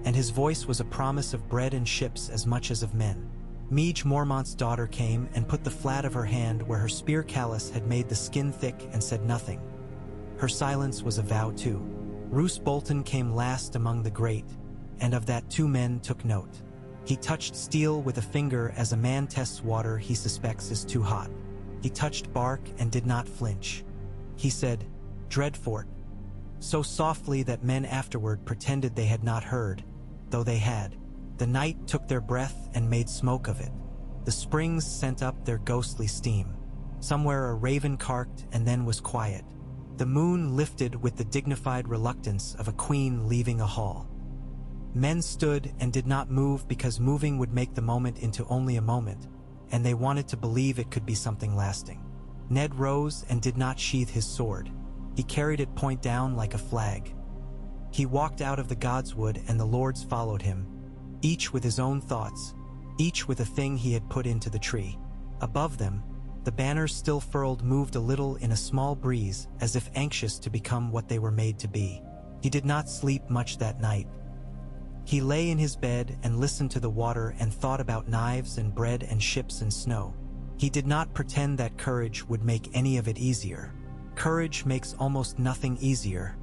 Speaker 1: And his voice was a promise of bread and ships as much as of men. Meege Mormont's daughter came and put the flat of her hand where her spear callus had made the skin thick and said nothing. Her silence was a vow too. Roose Bolton came last among the great, and of that 2 men took note. He touched steel with a finger as a man tests water he suspects is too hot. He touched bark and did not flinch. He said, "Dreadfort," so softly that men afterward pretended they had not heard, though they had. The night took their breath and made smoke of it. The springs sent up their ghostly steam. Somewhere a raven carked and then was quiet. The moon lifted with the dignified reluctance of a queen leaving a hall. Men stood and did not move because moving would make the moment into only a moment, and they wanted to believe it could be something lasting. Ned rose and did not sheath his sword. He carried it point down like a flag. He walked out of the Godswood and the lords followed him, each with his own thoughts, each with a thing he had put into the tree. Above them, the banners still furled moved a little in a small breeze as if anxious to become what they were made to be. He did not sleep much that night. He lay in his bed and listened to the water and thought about knives and bread and ships and snow. He did not pretend that courage would make any of it easier. Courage makes almost nothing easier.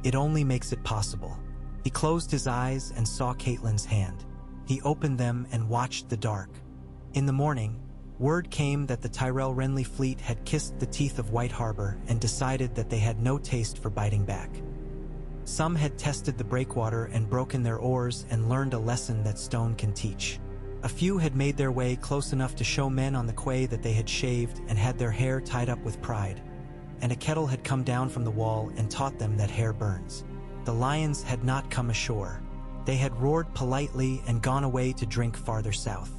Speaker 1: It only makes it possible. He closed his eyes and saw Caitlin's hand. He opened them and watched the dark. In the morning, word came that the Tyrell Renly fleet had kissed the teeth of White Harbor and decided that they had no taste for biting back. Some had tested the breakwater and broken their oars and learned a lesson that stone can teach. A few had made their way close enough to show men on the quay that they had shaved and had their hair tied up with pride. And a kettle had come down from the wall and taught them that hair burns. The lions had not come ashore. They had roared politely and gone away to drink farther south.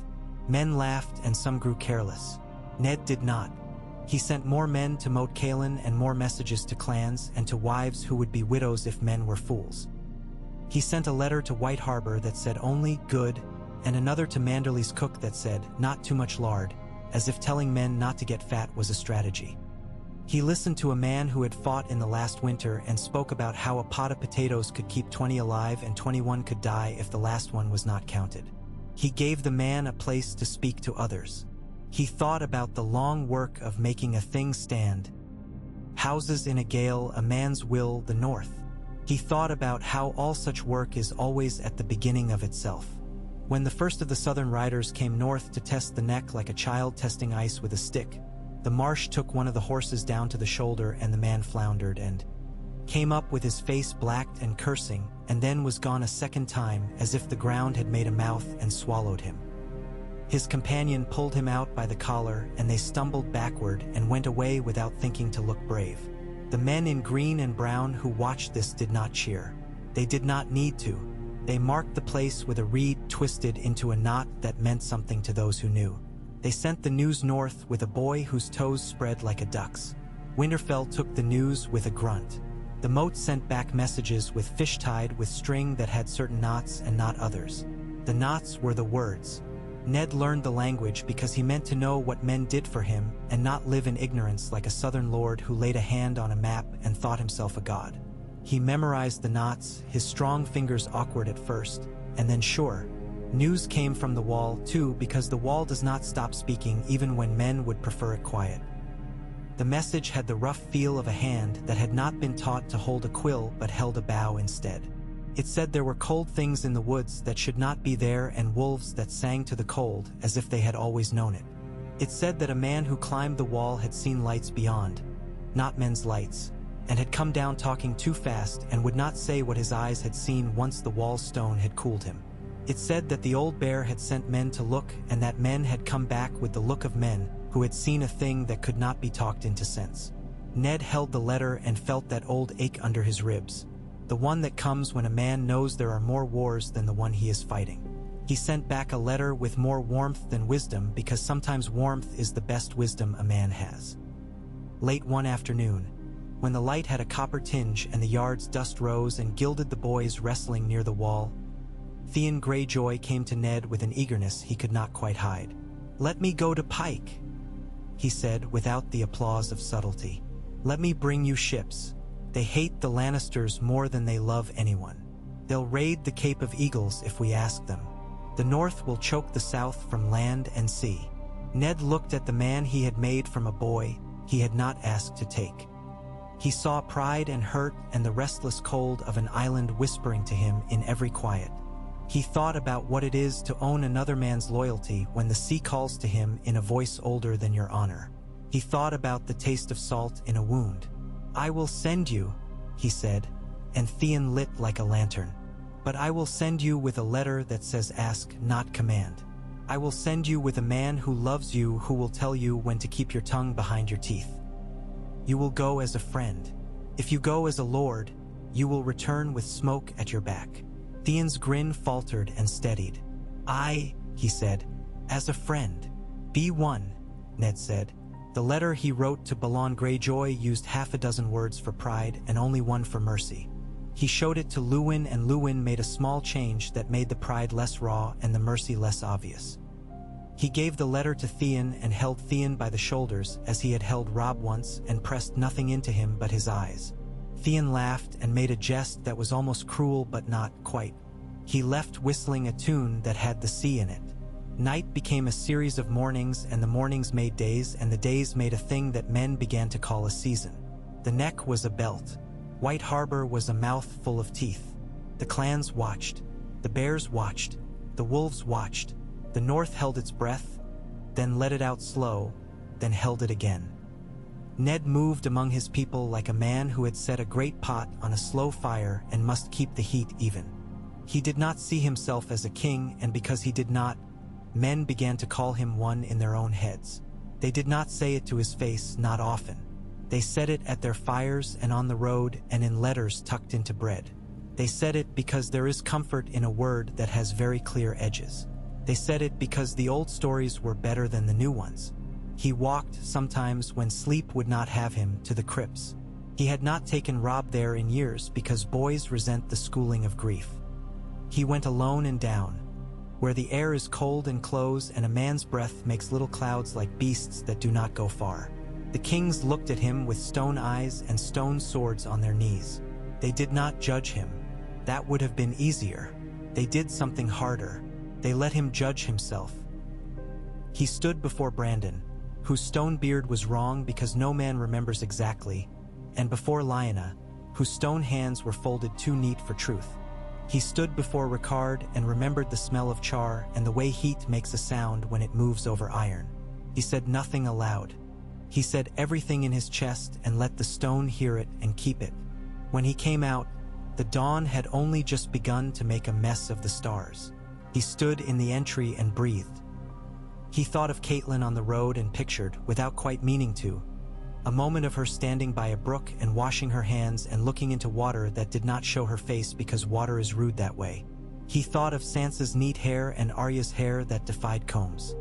Speaker 1: Men laughed and some grew careless. Ned did not. He sent more men to Moat Cailin and more messages to clans and to wives who would be widows if men were fools. He sent a letter to White Harbor that said only good, and another to Manderley's cook that said not too much lard, as if telling men not to get fat was a strategy. He listened to a man who had fought in the last winter and spoke about how a pot of potatoes could keep 20 alive and 21 could die if the last one was not counted. He gave the man a place to speak to others. He thought about the long work of making a thing stand. Houses in a gale, a man's will, the north. He thought about how all such work is always at the beginning of itself. When the first of the southern riders came north to test the neck like a child testing ice with a stick, the marsh took one of the horses down to the shoulder and the man floundered and came up with his face blacked and cursing, and then was gone a second time as if the ground had made a mouth and swallowed him. His companion pulled him out by the collar and they stumbled backward and went away without thinking to look brave. The men in green and brown who watched this did not cheer. They did not need to. They marked the place with a reed twisted into a knot that meant something to those who knew. They sent the news north with a boy whose toes spread like a duck's. Winterfell took the news with a grunt. The moat sent back messages with fish tied with string that had certain knots and not others. The knots were the words. Ned learned the language because he meant to know what men did for him and not live in ignorance like a southern lord who laid a hand on a map and thought himself a god. He memorized the knots, his strong fingers awkward at first, and then sure. News came from the wall, too, because the wall does not stop speaking even when men would prefer it quiet. The message had the rough feel of a hand that had not been taught to hold a quill but held a bow instead. It said there were cold things in the woods that should not be there and wolves that sang to the cold as if they had always known it. It said that a man who climbed the wall had seen lights beyond, not men's lights, and had come down talking too fast and would not say what his eyes had seen once the wall stone had cooled him. It said that the old bear had sent men to look and that men had come back with the look of men who had seen a thing that could not be talked into sense. Ned held the letter and felt that old ache under his ribs, the one that comes when a man knows there are more wars than the one he is fighting. He sent back a letter with more warmth than wisdom because sometimes warmth is the best wisdom a man has. Late one afternoon, when the light had a copper tinge and the yard's dust rose and gilded the boys wrestling near the wall, Theon Greyjoy came to Ned with an eagerness he could not quite hide. "Let me go to Pike," he said without the applause of subtlety. "Let me bring you ships. They hate the Lannisters more than they love anyone. They'll raid the Cape of Eagles if we ask them. The North will choke the South from land and sea." Ned looked at the man he had made from a boy he had not asked to take. He saw pride and hurt and the restless cold of an island whispering to him in every quiet. He thought about what it is to own another man's loyalty when the sea calls to him in a voice older than your honor. He thought about the taste of salt in a wound. "I will send you," he said, and Theon lit like a lantern. "But I will send you with a letter that says ask, not command. I will send you with a man who loves you, who will tell you when to keep your tongue behind your teeth. You will go as a friend. If you go as a lord, you will return with smoke at your back." Theon's grin faltered and steadied. "I," he said, "as a friend." "Be one," Ned said. The letter he wrote to Balon Greyjoy used half a dozen words for pride and only one for mercy. He showed it to Luwin and Luwin made a small change that made the pride less raw and the mercy less obvious. He gave the letter to Theon and held Theon by the shoulders as he had held Robb once and pressed nothing into him but his eyes. Theon laughed and made a jest that was almost cruel but not quite. He left whistling a tune that had the sea in it. Night became a series of mornings and the mornings made days and the days made a thing that men began to call a season. The neck was a belt. White Harbor was a mouth full of teeth. The clans watched. The bears watched. The wolves watched. The north held its breath, then let it out slow, then held it again. Ned moved among his people like a man who had set a great pot on a slow fire and must keep the heat even. He did not see himself as a king, and because he did not, Men began to call him one in their own heads. They did not say it to his face, not often. They said it at their fires and on the road and in letters tucked into bread. They said it because there is comfort in a word that has very clear edges. They said it because the old stories were better than the new ones. He walked, sometimes when sleep would not have him, to the crypts. He had not taken Rob there in years because boys resent the schooling of grief. He went alone and down, where the air is cold and close and a man's breath makes little clouds like beasts that do not go far. The kings looked at him with stone eyes and stone swords on their knees. They did not judge him. That would have been easier. They did something harder. They let him judge himself. He stood before Brandon, whose stone beard was wrong because no man remembers exactly, and before Lyanna, whose stone hands were folded too neat for truth. He stood before Ricard and remembered the smell of char and the way heat makes a sound when it moves over iron. He said nothing aloud. He said everything in his chest and let the stone hear it and keep it. When he came out, the dawn had only just begun to make a mess of the stars. He stood in the entry and breathed. He thought of Caitlin on the road and pictured, without quite meaning to, a moment of her standing by a brook and washing her hands and looking into water that did not show her face because water is rude that way. He thought of Sansa's neat hair and Arya's hair that defied combs.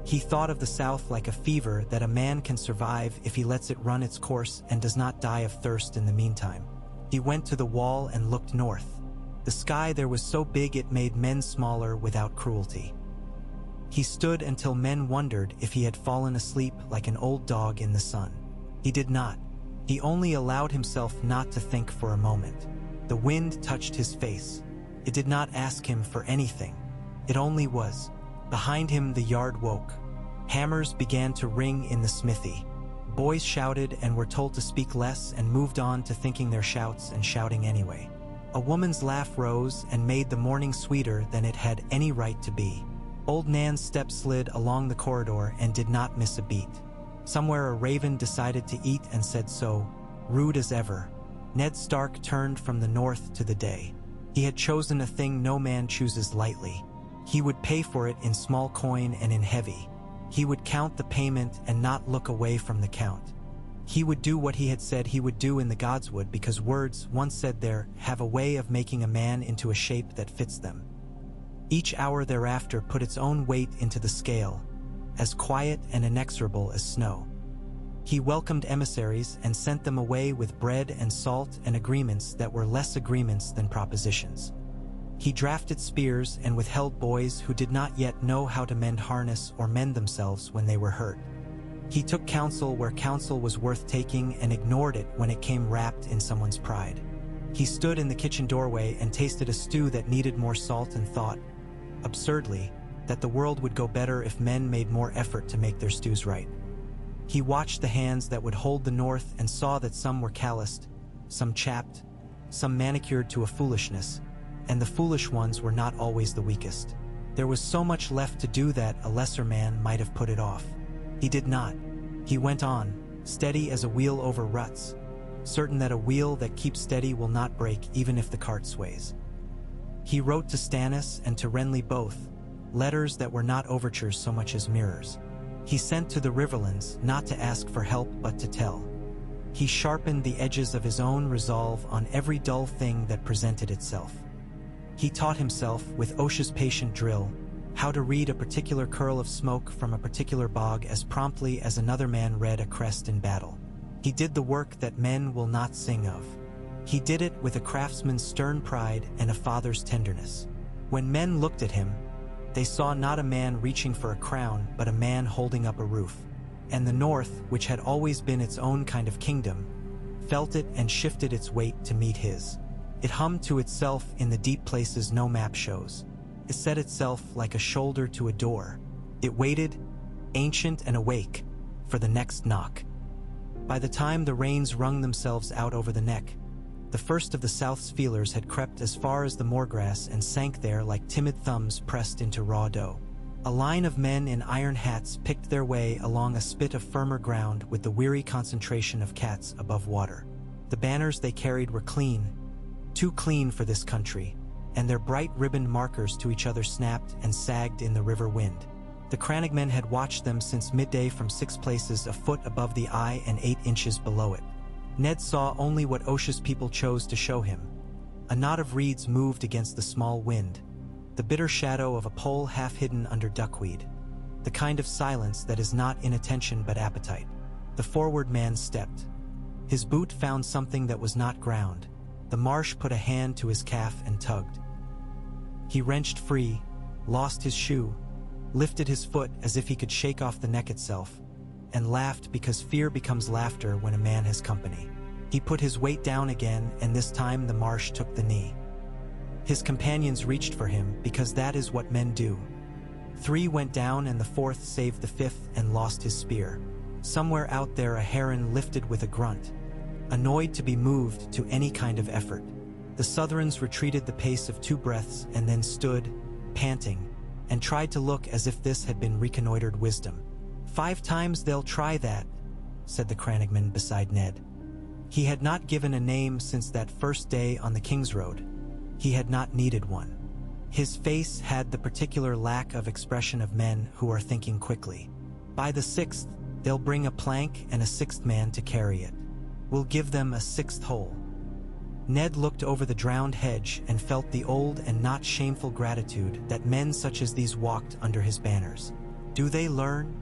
Speaker 1: He thought of the South like a fever that a man can survive if he lets it run its course and does not die of thirst in the meantime. He went to the wall and looked north. The sky there was so big it made men smaller without cruelty. He stood until men wondered if he had fallen asleep like an old dog in the sun. He did not. He only allowed himself not to think for a moment. The wind touched his face. It did not ask him for anything. It only was. Behind him the yard woke. Hammers began to ring in the smithy. Boys shouted and were told to speak less and moved on to thinking their shouts and shouting anyway. A woman's laugh rose and made the morning sweeter than it had any right to be. Old Nan's step slid along the corridor and did not miss a beat. Somewhere a raven decided to eat and said so, rude as ever. Ned Stark turned from the north to the day. He had chosen a thing no man chooses lightly. He would pay for it in small coin and in heavy. He would count the payment and not look away from the count. He would do what he had said he would do in the Godswood because words, once said there, have a way of making a man into a shape that fits them. Each hour thereafter put its own weight into the scale, as quiet and inexorable as snow. He welcomed emissaries and sent them away with bread and salt and agreements that were less agreements than propositions. He drafted spears and withheld boys who did not yet know how to mend harness or mend themselves when they were hurt. He took counsel where counsel was worth taking and ignored it when it came wrapped in someone's pride. He stood in the kitchen doorway and tasted a stew that needed more salt and thought, absurdly, that the world would go better if men made more effort to make their stews right. He watched the hands that would hold the North and saw that some were calloused, some chapped, some manicured to a foolishness, and the foolish ones were not always the weakest. There was so much left to do that a lesser man might have put it off. He did not. He went on, steady as a wheel over ruts, certain that a wheel that keeps steady will not break even if the cart sways. He wrote to Stannis and to Renly both, letters that were not overtures so much as mirrors. He sent to the Riverlands not to ask for help but to tell. He sharpened the edges of his own resolve on every dull thing that presented itself. He taught himself, with Osha's patient drill, how to read a particular curl of smoke from a particular bog as promptly as another man read a crest in battle. He did the work that men will not sing of. He did it with a craftsman's stern pride and a father's tenderness. When men looked at him, they saw not a man reaching for a crown, but a man holding up a roof. And the North, which had always been its own kind of kingdom, felt it and shifted its weight to meet his. It hummed to itself in the deep places no map shows. It set itself like a shoulder to a door. It waited, ancient and awake, for the next knock. By the time the reins wrung themselves out over the neck, the first of the South's feelers had crept as far as the moorgrass and sank there like timid thumbs pressed into raw dough. A line of men in iron hats picked their way along a spit of firmer ground with the weary concentration of cats above water. The banners they carried were clean, too clean for this country, and their bright ribboned markers to each other snapped and sagged in the river wind. The crannogmen had watched them since midday from 6 places a foot above the eye and 8 inches below it. Ned saw only what Osha's people chose to show him. A knot of reeds moved against the small wind, the bitter shadow of a pole half hidden under duckweed, the kind of silence that is not inattention but appetite. The forward man stepped. His boot found something that was not ground. The marsh put a hand to his calf and tugged. He wrenched free, lost his shoe, lifted his foot as if he could shake off the neck itself, and laughed because fear becomes laughter when a man has company. He put his weight down again, and this time the marsh took the knee. His companions reached for him because that is what men do. 3 went down and the 4th saved the 5th and lost his spear. Somewhere out there a heron lifted with a grunt, annoyed to be moved to any kind of effort. The Southrons retreated the pace of 2 breaths and then stood, panting, and tried to look as if this had been reconnoitered wisdom. 5 times they'll try that, said the crannogman beside Ned. He had not given a name since that first day on the King's Road. He had not needed one. His face had the particular lack of expression of men who are thinking quickly. By the 6th, they'll bring a plank and a 6th man to carry it. We'll give them a 6th hole. Ned looked over the drowned hedge and felt the old and not shameful gratitude that men such as these walked under his banners. Do they learn?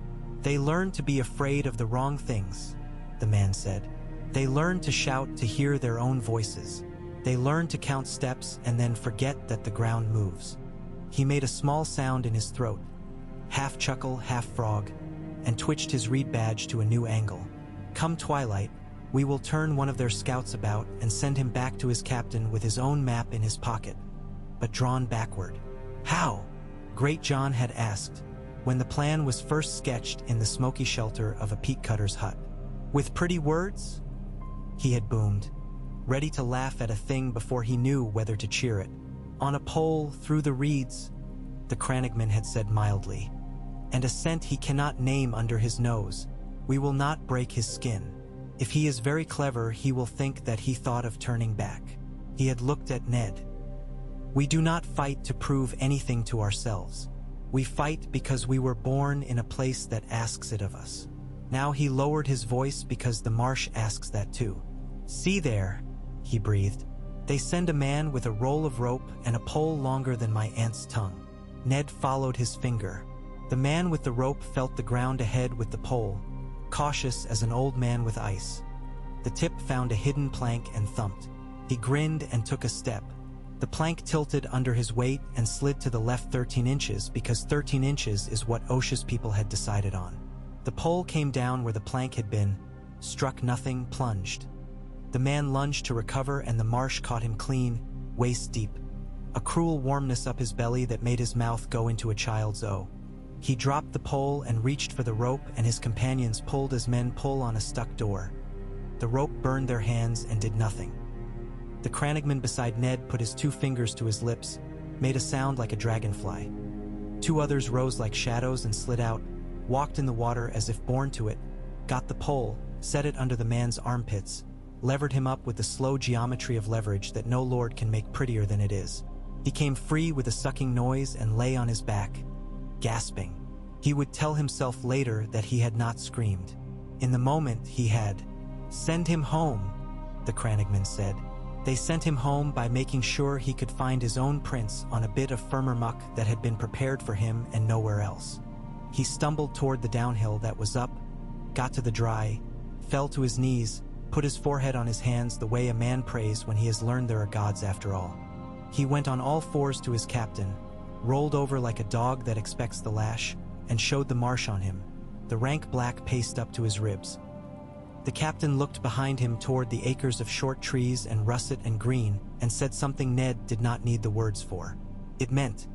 Speaker 1: They learn to be afraid of the wrong things, the man said. They learn to shout to hear their own voices. They learn to count steps and then forget that the ground moves. He made a small sound in his throat, half chuckle, half frog, and twitched his reed badge to a new angle. Come twilight, we will turn one of their scouts about and send him back to his captain with his own map in his pocket, but drawn backward. How? Great John had asked, when the plan was first sketched in the smoky shelter of a peat cutter's hut. With pretty words? He had boomed, ready to laugh at a thing before he knew whether to cheer it. On a pole, through the reeds, the crannogman had said mildly, and a scent he cannot name under his nose. We will not break his skin. If he is very clever, he will think that he thought of turning back. He had looked at Ned. We do not fight to prove anything to ourselves. We fight because we were born in a place that asks it of us. Now he lowered his voice because the marsh asks that too. See there, he breathed. They send a man with a roll of rope and a pole longer than my aunt's tongue. Ned followed his finger. The man with the rope felt the ground ahead with the pole, cautious as an old man with ice. The tip found a hidden plank and thumped. He grinned and took a step. The plank tilted under his weight and slid to the left 13 inches because 13 inches is what Osha's people had decided on. The pole came down where the plank had been, struck nothing, plunged. The man lunged to recover and the marsh caught him clean, waist deep. A cruel warmness up his belly that made his mouth go into a child's O. He dropped the pole and reached for the rope, and his companions pulled as men pull on a stuck door. The rope burned their hands and did nothing. The crannogman beside Ned put his 2 fingers to his lips, made a sound like a dragonfly. 2 others rose like shadows and slid out, walked in the water as if born to it, got the pole, set it under the man's armpits, levered him up with the slow geometry of leverage that no lord can make prettier than it is. He came free with a sucking noise and lay on his back, gasping. He would tell himself later that he had not screamed. In the moment he had. Send him home, the crannogman said. They sent him home by making sure he could find his own prints on a bit of firmer muck that had been prepared for him and nowhere else. He stumbled toward the downhill that was up, got to the dry, fell to his knees, put his forehead on his hands the way a man prays when he has learned there are gods after all. He went on all fours to his captain, rolled over like a dog that expects the lash, and showed the marsh on him, the rank black paste up to his ribs. The captain looked behind him toward the acres of short trees and russet and green and said something Ned did not need the words for. It meant,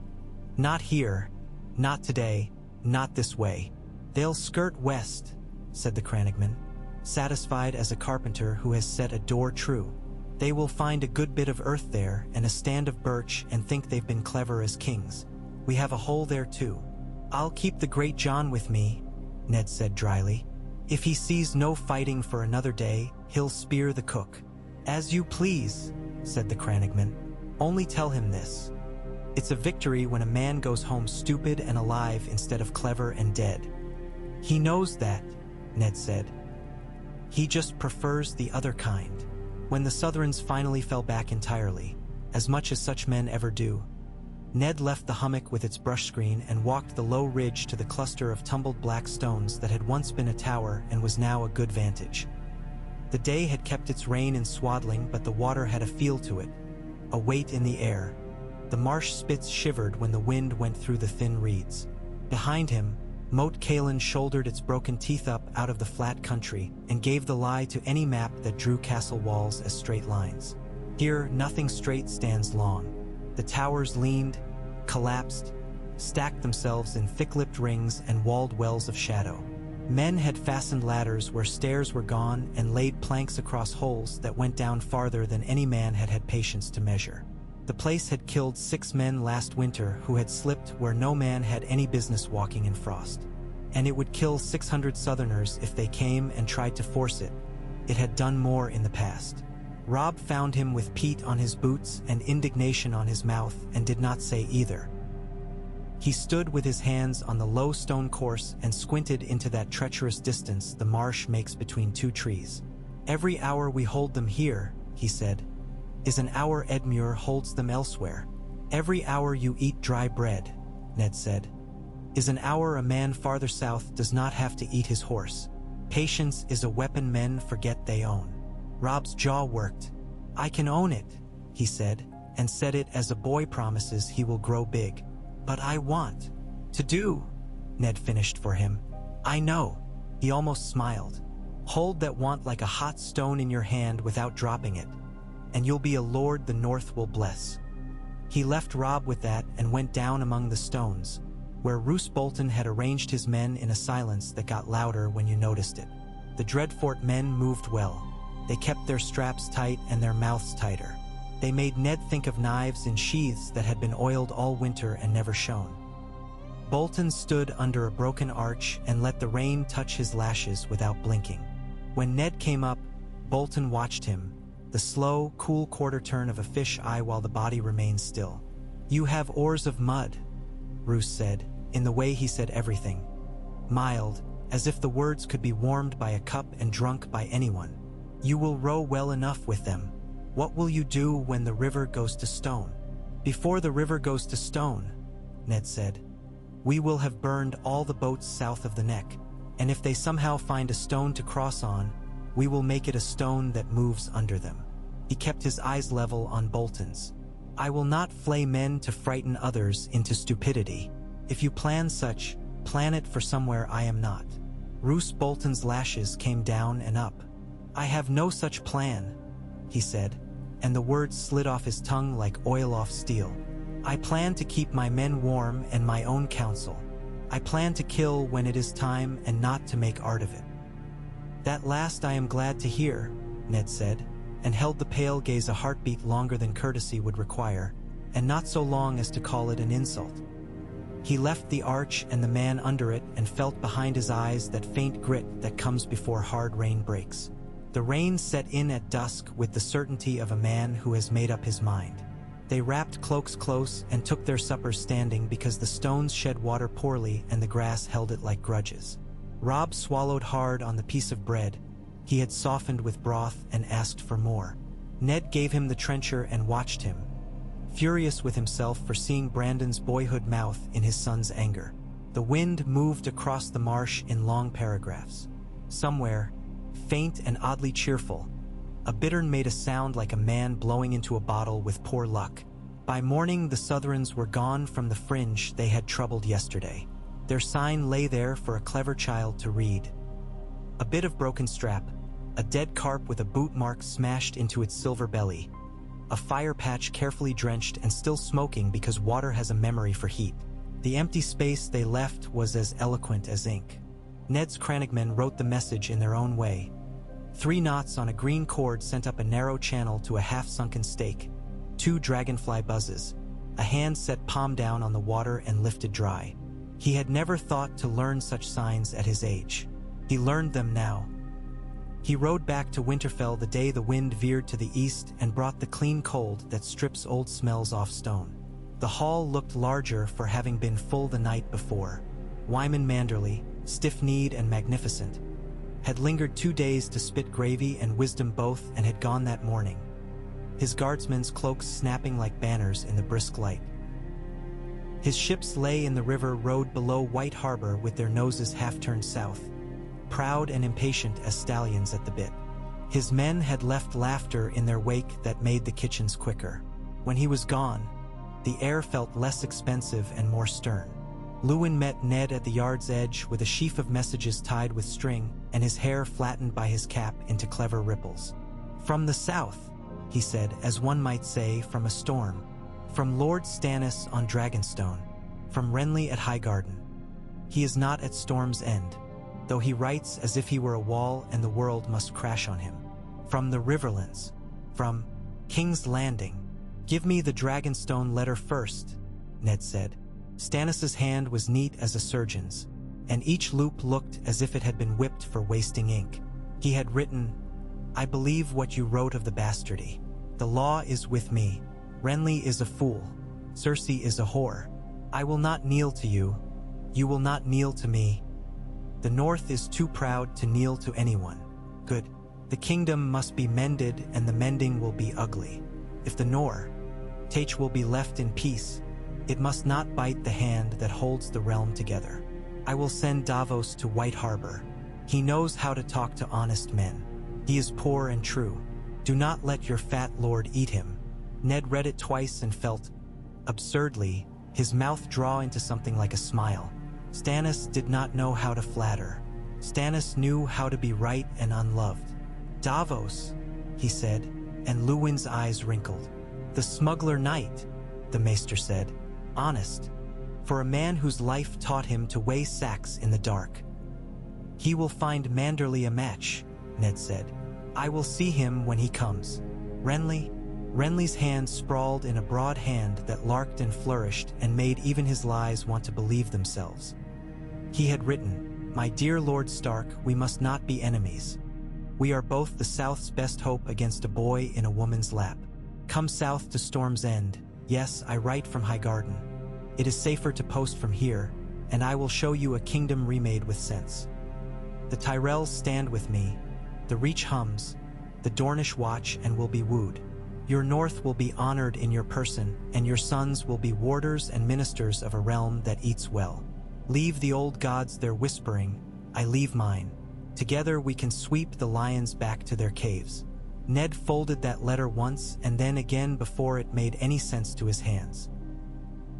Speaker 1: not here, not today, not this way. They'll skirt west, said the crannogman, satisfied as a carpenter who has set a door true. They will find a good bit of earth there and a stand of birch and think they've been clever as kings. We have a hole there too. I'll keep the Great John with me, Ned said dryly. If he sees no fighting for another day, he'll spear the cook. As you please, said the crannogman. Only tell him this. It's a victory when a man goes home stupid and alive instead of clever and dead. He knows that, Ned said. He just prefers the other kind. When the Southrons finally fell back entirely, as much as such men ever do, Ned left the hummock with its brush screen and walked the low ridge to the cluster of tumbled black stones that had once been a tower and was now a good vantage. The day had kept its rain in swaddling, but the water had a feel to it, a weight in the air. The marsh spits shivered when the wind went through the thin reeds. Behind him, Moat Cailin shouldered its broken teeth up out of the flat country and gave the lie to any map that drew castle walls as straight lines. Here, nothing straight stands long. The towers leaned, collapsed, stacked themselves in thick-lipped rings and walled wells of shadow. Men had fastened ladders where stairs were gone and laid planks across holes that went down farther than any man had had patience to measure. The place had killed 6 men last winter who had slipped where no man had any business walking in frost. And it would kill 600 Southerners if they came and tried to force it. It had done more in the past. Rob found him with peat on his boots and indignation on his mouth and did not say either. He stood with his hands on the low stone course and squinted into that treacherous distance the marsh makes between 2 trees. "Every hour we hold them here," he said, "is an hour Edmure holds them elsewhere. Every hour you eat dry bread," Ned said, "is an hour a man farther south does not have to eat his horse. Patience is a weapon men forget they own." Rob's jaw worked. "I can own it," he said, and said it as a boy promises he will grow big. "But I want to do," Ned finished for him. "I know," he almost smiled. "Hold that want like a hot stone in your hand without dropping it, and you'll be a lord the North will bless." He left Rob with that and went down among the stones, where Roose Bolton had arranged his men in a silence that got louder when you noticed it. The Dreadfort men moved well. They kept their straps tight and their mouths tighter. They made Ned think of knives in sheaths that had been oiled all winter and never shone. Bolton stood under a broken arch and let the rain touch his lashes without blinking. When Ned came up, Bolton watched him, the slow, cool quarter turn of a fish eye while the body remained still. "You have oars of mud," Roose said, in the way he said everything. Mild, as if the words could be warmed by a cup and drunk by anyone. "You will row well enough with them. What will you do when the river goes to stone?" "Before the river goes to stone," Ned said, "we will have burned all the boats south of the neck, and if they somehow find a stone to cross on, we will make it a stone that moves under them." He kept his eyes level on Bolton's. "I will not flay men to frighten others into stupidity. If you plan such, plan it for somewhere I am not." Roose Bolton's lashes came down and up. "I have no such plan," he said, and the words slid off his tongue like oil off steel. "I plan to keep my men warm and my own counsel. I plan to kill when it is time and not to make art of it." "That last I am glad to hear," Ned said, and held the pale gaze a heartbeat longer than courtesy would require, and not so long as to call it an insult. He left the arch and the man under it and felt behind his eyes that faint grit that comes before hard rain breaks. The rain set in at dusk with the certainty of a man who has made up his mind. They wrapped cloaks close and took their suppers standing because the stones shed water poorly and the grass held it like grudges. Rob swallowed hard on the piece of bread he had softened with broth and asked for more. Ned gave him the trencher and watched him, furious with himself for seeing Brandon's boyhood mouth in his son's anger. The wind moved across the marsh in long paragraphs. Somewhere, faint and oddly cheerful, a bittern made a sound like a man blowing into a bottle with poor luck. By morning, the Southrons were gone from the fringe they had troubled yesterday. Their sign lay there for a clever child to read. A bit of broken strap, a dead carp with a boot mark smashed into its silver belly, a fire patch carefully drenched and still smoking because water has a memory for heat. The empty space they left was as eloquent as ink. Ned's crannogmen wrote the message in their own way. 3 knots on a green cord sent up a narrow channel to a half-sunken stake, 2 dragonfly buzzes, a hand set palm down on the water and lifted dry. He had never thought to learn such signs at his age. He learned them now. He rode back to Winterfell the day the wind veered to the east and brought the clean cold that strips old smells off stone. The hall looked larger for having been full the night before. Wyman Manderley, stiff-kneed and magnificent, had lingered 2 days to spit gravy and wisdom both and had gone that morning, his guardsmen's cloaks snapping like banners in the brisk light. His ships lay in the river rowed below White Harbor with their noses half-turned south, proud and impatient as stallions at the bit. His men had left laughter in their wake that made the kitchens quicker. When he was gone, the air felt less expensive and more stern. Lewin met Ned at the yard's edge with a sheaf of messages tied with string and his hair flattened by his cap into clever ripples. "From the south," he said, as one might say from a storm. "From Lord Stannis on Dragonstone. From Renly at Highgarden. He is not at Storm's End, though he writes as if he were a wall and the world must crash on him. From the Riverlands. From King's Landing." "Give me the Dragonstone letter first," Ned said. Stannis's hand was neat as a surgeon's, and each loop looked as if it had been whipped for wasting ink. He had written, "I believe what you wrote of the bastardy. The law is with me. Renly is a fool. Cersei is a whore. I will not kneel to you. You will not kneel to me. The North is too proud to kneel to anyone. Good. The kingdom must be mended and the mending will be ugly. If the Tach will be left in peace, it must not bite the hand that holds the realm together. I will send Davos to White Harbor. He knows how to talk to honest men. He is poor and true. Do not let your fat lord eat him." Ned read it twice and felt, absurdly, his mouth draw into something like a smile. Stannis did not know how to flatter. Stannis knew how to be right and unloved. "Davos," he said, and Lewin's eyes wrinkled. "The smuggler knight," the maester said. "Honest, for a man whose life taught him to weigh sacks in the dark." "He will find Manderley a match," Ned said. "I will see him when he comes." Renly's hand sprawled in a broad hand that larked and flourished and made even his lies want to believe themselves. He had written, "My dear Lord Stark, we must not be enemies. We are both the South's best hope against a boy in a woman's lap. Come south to Storm's End. Yes, I write from Highgarden. It is safer to post from here, and I will show you a kingdom remade with sense. The Tyrells stand with me, the Reach hums, the Dornish watch and will be wooed. Your North will be honored in your person, and your sons will be warders and ministers of a realm that eats well. Leave the old gods their whispering, I leave mine. Together we can sweep the lions back to their caves." Ned folded that letter once and then again before it made any sense to his hands.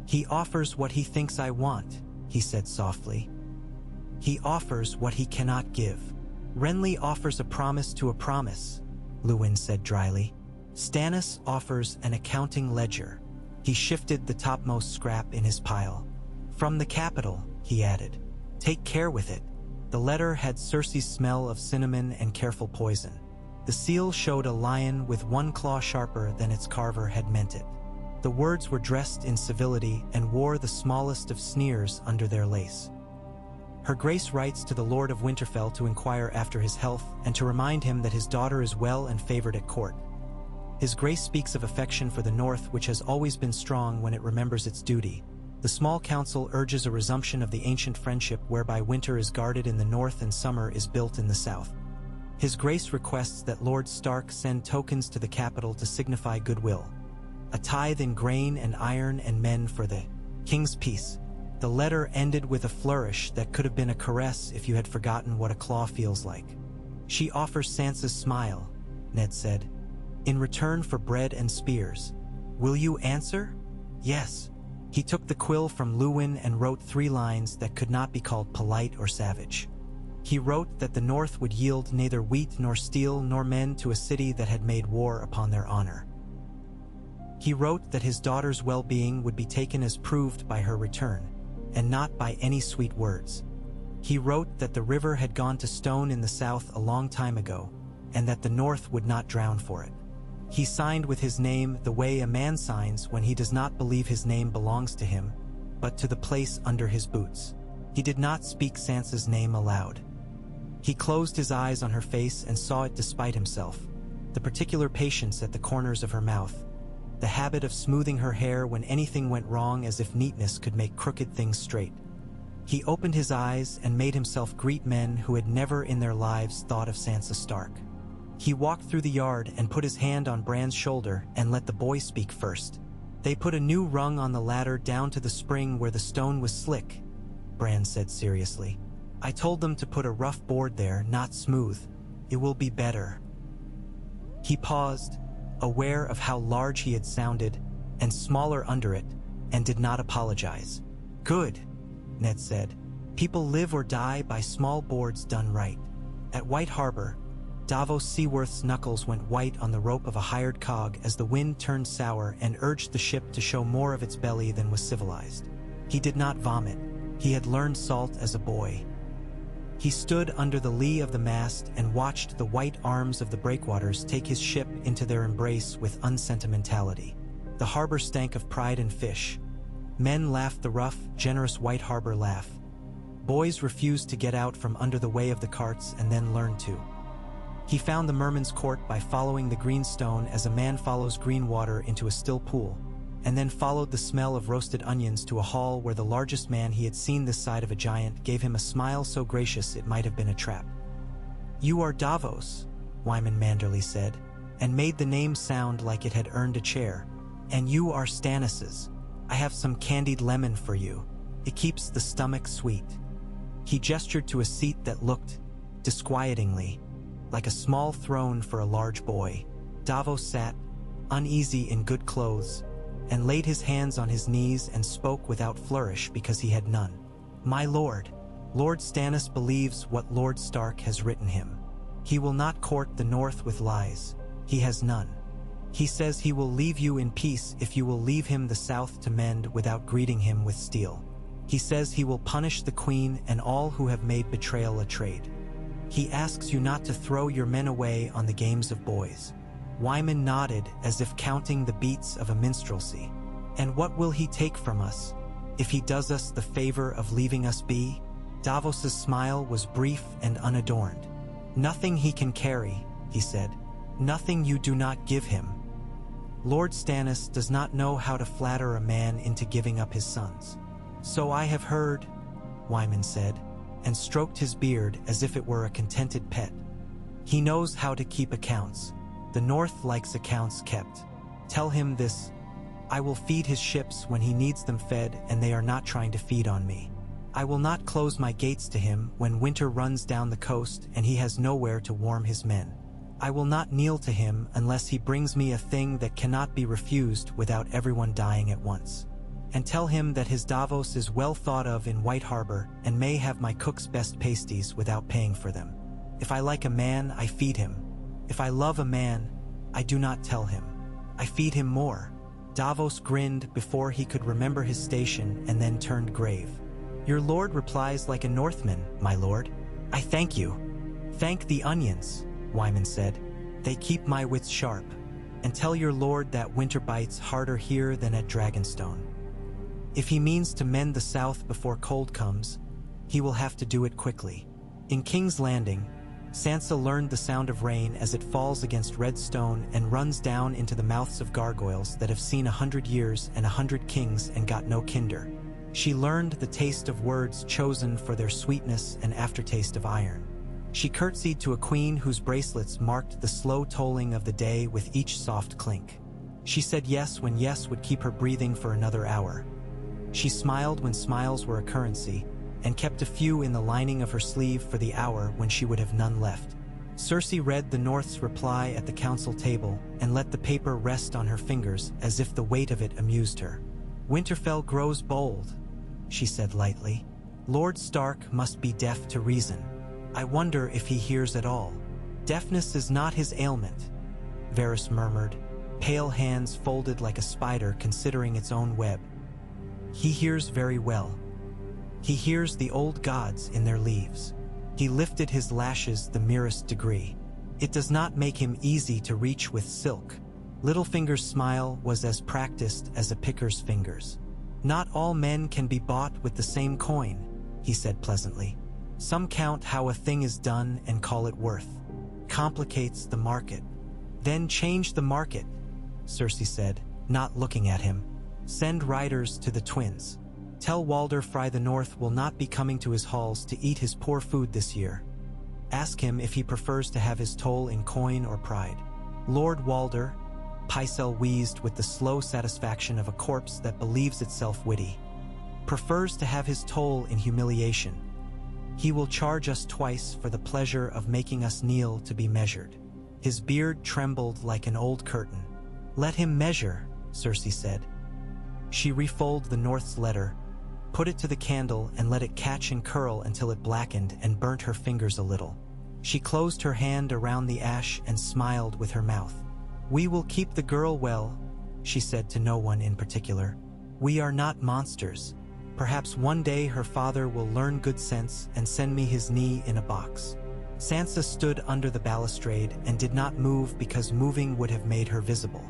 Speaker 1: "He offers what he thinks I want," he said softly. "He offers what he cannot give." "Renly offers a promise to a promise," Lewin said dryly. "Stannis offers an accounting ledger." He shifted the topmost scrap in his pile. "From the capital," he added. "Take care with it." The letter had Cersei's smell of cinnamon and careful poison. The seal showed a lion with one claw sharper than its carver had meant it. The words were dressed in civility and wore the smallest of sneers under their lace. "Her Grace writes to the Lord of Winterfell to inquire after his health and to remind him that his daughter is well and favored at court. His Grace speaks of affection for the North, which has always been strong when it remembers its duty. The small council urges a resumption of the ancient friendship whereby winter is guarded in the North and summer is built in the South. His Grace requests that Lord Stark send tokens to the capital to signify goodwill. A tithe in grain and iron and men for the King's peace." The letter ended with a flourish that could have been a caress if you had forgotten what a claw feels like. "She offers Sansa's smile," Ned said, "in return for bread and spears. Will you answer?" "Yes." He took the quill from Lewin and wrote 3 lines that could not be called polite or savage. He wrote that the North would yield neither wheat nor steel nor men to a city that had made war upon their honor. He wrote that his daughter's well-being would be taken as proved by her return, and not by any sweet words. He wrote that the river had gone to stone in the South a long time ago, and that the North would not drown for it. He signed with his name the way a man signs when he does not believe his name belongs to him, but to the place under his boots. He did not speak Sansa's name aloud. He closed his eyes on her face and saw it despite himself, the particular patience at the corners of her mouth, the habit of smoothing her hair when anything went wrong, as if neatness could make crooked things straight. He opened his eyes and made himself greet men who had never in their lives thought of Sansa Stark. He walked through the yard and put his hand on Bran's shoulder and let the boy speak first. They put a new rung on the ladder down to the spring where the stone was slick, Bran said seriously. I told them to put a rough board there, not smooth. It will be better. He paused, aware of how large he had sounded, and smaller under it, and did not apologize. Good, Ned said. People live or die by small boards done right. At White Harbor, Davos Seaworth's knuckles went white on the rope of a hired cog as the wind turned sour and urged the ship to show more of its belly than was civilized. He did not vomit. He had learned salt as a boy. He stood under the lee of the mast and watched the white arms of the breakwaters take his ship into their embrace with unsentimentality. The harbor stank of pride and fish. Men laughed the rough, generous White Harbor laugh. Boys refused to get out from under the way of the carts and then learned to. He found the Merman's Court by following the green stone as a man follows green water into a still pool, and then followed the smell of roasted onions to a hall where the largest man he had seen this side of a giant gave him a smile so gracious it might have been a trap. You are Davos, Wyman Manderley said, and made the name sound like it had earned a chair. And you are Stannis's. I have some candied lemon for you. It keeps the stomach sweet. He gestured to a seat that looked, disquietingly, like a small throne for a large boy. Davos sat, uneasy in good clothes, and laid his hands on his knees and spoke without flourish because he had none. My lord, Lord Stannis believes what Lord Stark has written him. He will not court the North with lies. He has none. He says he will leave you in peace if you will leave him the South to mend without greeting him with steel. He says he will punish the Queen and all who have made betrayal a trade. He asks you not to throw your men away on the games of boys. Wyman nodded as if counting the beats of a minstrelsy. And what will he take from us, if he does us the favor of leaving us be? Davos's smile was brief and unadorned. Nothing he can carry, he said. Nothing you do not give him. Lord Stannis does not know how to flatter a man into giving up his sons. So I have heard, Wyman said, and stroked his beard as if it were a contented pet. He knows how to keep accounts. The North likes accounts kept. Tell him this. I will feed his ships when he needs them fed, and they are not trying to feed on me. I will not close my gates to him when winter runs down the coast and he has nowhere to warm his men. I will not kneel to him unless he brings me a thing that cannot be refused without everyone dying at once. And tell him that his Davos is well thought of in White Harbor and may have my cook's best pasties without paying for them. If I like a man, I feed him. If I love a man, I do not tell him. I feed him more. Davos grinned before he could remember his station and then turned grave. Your lord replies like a Northman, my lord. I thank you. Thank the onions, Wyman said. They keep my wits sharp. And tell your lord that winter bites harder here than at Dragonstone. If he means to mend the South before cold comes, he will have to do it quickly. In King's Landing, Sansa learned the sound of rain as it falls against red stone and runs down into the mouths of gargoyles that have seen 100 years and 100 kings and got no kinder. She learned the taste of words chosen for their sweetness and aftertaste of iron. She curtsied to a queen whose bracelets marked the slow tolling of the day with each soft clink. She said yes when yes would keep her breathing for another hour. She smiled when smiles were a currency, and kept a few in the lining of her sleeve for the hour when she would have none left. Cersei read the North's reply at the council table and let the paper rest on her fingers as if the weight of it amused her. Winterfell grows bold, she said lightly. Lord Stark must be deaf to reason. I wonder if he hears at all. Deafness is not his ailment, Varys murmured, pale hands folded like a spider considering its own web. He hears very well. He hears the old gods in their leaves. He lifted his lashes the merest degree. It does not make him easy to reach with silk. Littlefinger's smile was as practiced as a picker's fingers. Not all men can be bought with the same coin, he said pleasantly. Some count how a thing is done and call it worth. Complicates the market. Then change the market, Cersei said. not looking at him. Send riders to the twins. Tell Walder Fry the North will not be coming to his halls to eat his poor food this year. Ask him if he prefers to have his toll in coin or pride. Lord Walder, Pycelle wheezed with the slow satisfaction of a corpse that believes itself witty, prefers to have his toll in humiliation. He will charge us twice for the pleasure of making us kneel to be measured. His beard trembled like an old curtain. Let him measure, Circe said. She refolded the North's letter, put it to the candle and let it catch and curl until it blackened and burnt her fingers a little. She closed her hand around the ash and smiled with her mouth. We will keep the girl well, she said to no one in particular. We are not monsters. Perhaps one day her father will learn good sense and send me his knee in a box. Sansa stood under the balustrade and did not move because moving would have made her visible.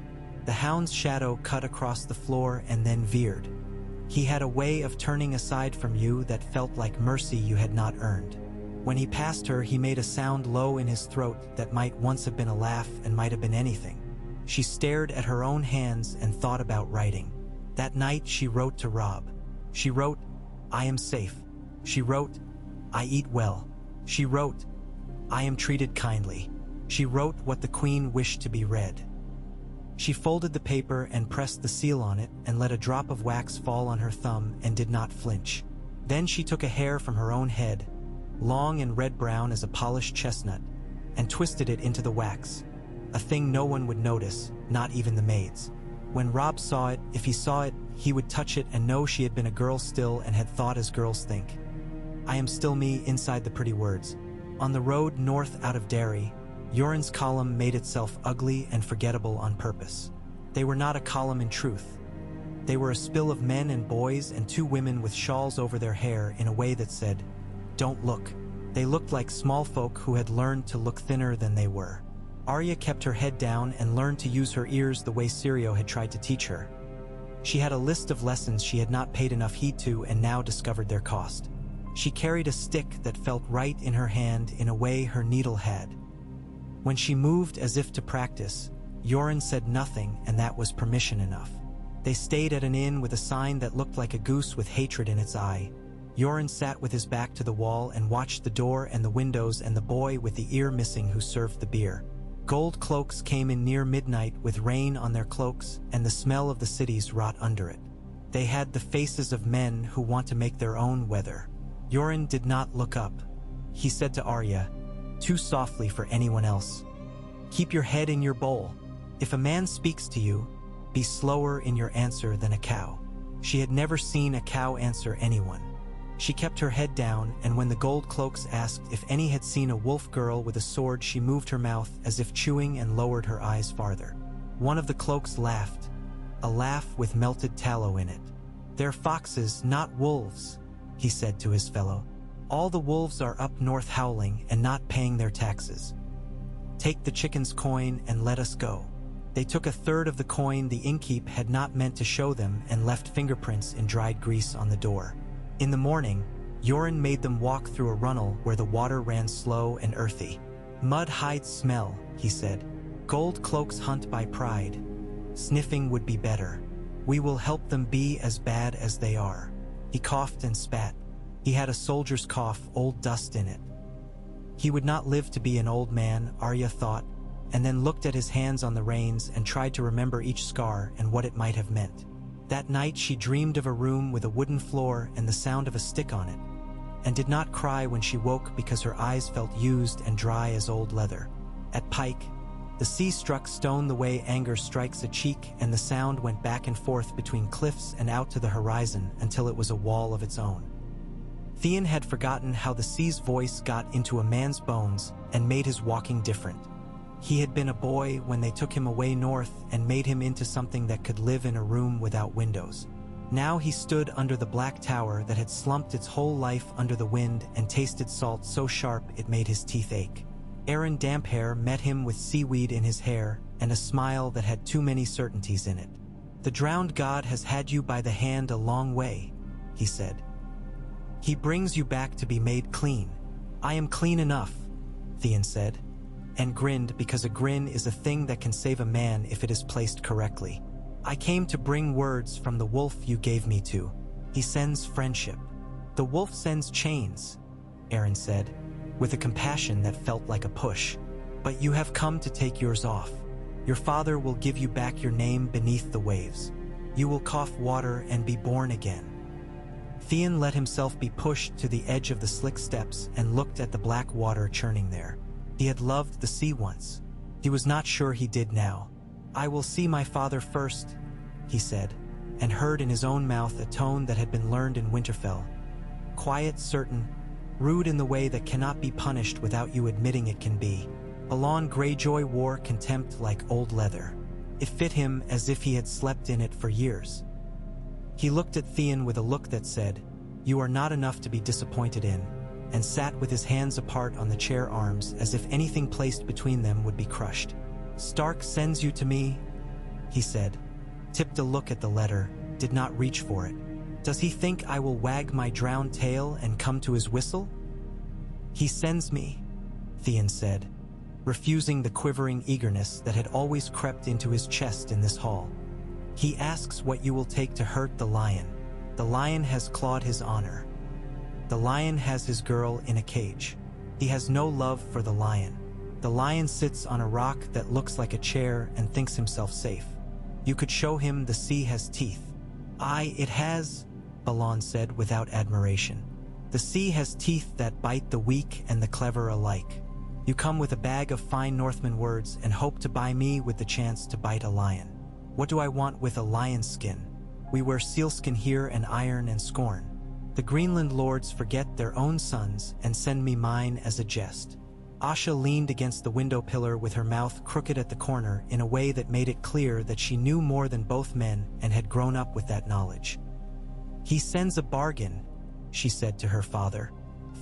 Speaker 1: The hound's shadow cut across the floor and then veered. He had a way of turning aside from you that felt like mercy you had not earned. When he passed her, he made a sound low in his throat that might once have been a laugh and might have been anything. She stared at her own hands and thought about writing. That night she wrote to Robb. She wrote, I am safe. She wrote, I eat well. She wrote, I am treated kindly. She wrote what the Queen wished to be read. She folded the paper and pressed the seal on it and let a drop of wax fall on her thumb and did not flinch. Then she took a hair from her own head, long and red-brown as a polished chestnut, and twisted it into the wax, a thing no one would notice, not even the maids. When Robb saw it, if he saw it, he would touch it and know she had been a girl still and had thought as girls think. I am still me inside the pretty words. On the road north out of Derry, Yoren's column made itself ugly and forgettable on purpose. They were not a column in truth. They were a spill of men and boys and two women with shawls over their hair in a way that said, don't look. They looked like small folk who had learned to look thinner than they were. Arya kept her head down and learned to use her ears the way Syrio had tried to teach her. She had a list of lessons she had not paid enough heed to and now discovered their cost. She carried a stick that felt right in her hand in a way her needle had. When she moved as if to practice, Yoren said nothing, and that was permission enough. They stayed at an inn with a sign that looked like a goose with hatred in its eye. Yoren sat with his back to the wall and watched the door and the windows and the boy with the ear missing who served the beer. Gold cloaks came in near midnight with rain on their cloaks and the smell of the cities rot under it. They had the faces of men who want to make their own weather. Yoren did not look up. He said to Arya, too softly for anyone else, keep your head in your bowl. If a man speaks to you, be slower in your answer than a cow. She had never seen a cow answer anyone. She kept her head down, and when the gold cloaks asked if any had seen a wolf girl with a sword, she moved her mouth as if chewing and lowered her eyes farther. One of the cloaks laughed, a laugh with melted tallow in it. They're foxes, not wolves, he said to his fellow. All the wolves are up north howling and not paying their taxes. Take the chicken's coin and let us go. They took a third of the coin the innkeep had not meant to show them and left fingerprints in dried grease on the door. In the morning, Yoren made them walk through a runnel where the water ran slow and earthy. Mud hides smell, he said. Gold cloaks hunt by pride. Sniffing would be better. We will help them be as bad as they are. He coughed and spat. He had a soldier's cough, old dust in it. He would not live to be an old man, Arya thought, and then looked at his hands on the reins and tried to remember each scar and what it might have meant. That night she dreamed of a room with a wooden floor and the sound of a stick on it, and did not cry when she woke because her eyes felt used and dry as old leather. At Pike, the sea struck stone the way anger strikes a cheek, and the sound went back and forth between cliffs and out to the horizon until it was a wall of its own. Theon had forgotten how the sea's voice got into a man's bones and made his walking different. He had been a boy when they took him away north and made him into something that could live in a room without windows. Now he stood under the black tower that had slumped its whole life under the wind and tasted salt so sharp it made his teeth ache. Aaron Damphair met him with seaweed in his hair and a smile that had too many certainties in it. The drowned god has had you by the hand a long way, he said. He brings you back to be made clean. I am clean enough, Theon said, and grinned because a grin is a thing that can save a man if it is placed correctly. I came to bring words from the wolf you gave me to. He sends friendship. The wolf sends chains, Aaron said, with a compassion that felt like a push. But you have come to take yours off. Your father will give you back your name beneath the waves. You will cough water and be born again. Theon let himself be pushed to the edge of the slick steps and looked at the black water churning there. He had loved the sea once. He was not sure he did now. I will see my father first, he said, and heard in his own mouth a tone that had been learned in Winterfell. Quiet, certain, rude in the way that cannot be punished without you admitting it can be. Balon Greyjoy wore contempt like old leather. It fit him as if he had slept in it for years. He looked at Theon with a look that said, "You are not enough to be disappointed in," and sat with his hands apart on the chair arms as if anything placed between them would be crushed. "Stark sends you to me," he said, tipped a look at the letter, did not reach for it. "Does he think I will wag my drowned tail and come to his whistle?" "He sends me," Theon said, refusing the quivering eagerness that had always crept into his chest in this hall. "He asks what you will take to hurt the lion. The lion has clawed his honor. The lion has his girl in a cage. He has no love for the lion. The lion sits on a rock that looks like a chair and thinks himself safe. You could show him the sea has teeth." "Aye, it has," Balon said without admiration. "The sea has teeth that bite the weak and the clever alike. You come with a bag of fine Northman words and hope to buy me with the chance to bite a lion. What do I want with a lion's skin? We wear sealskin here and iron and scorn. The Greenland lords forget their own sons and send me mine as a jest." Asha leaned against the window pillar with her mouth crooked at the corner in a way that made it clear that she knew more than both men and had grown up with that knowledge. "He sends a bargain," she said to her father.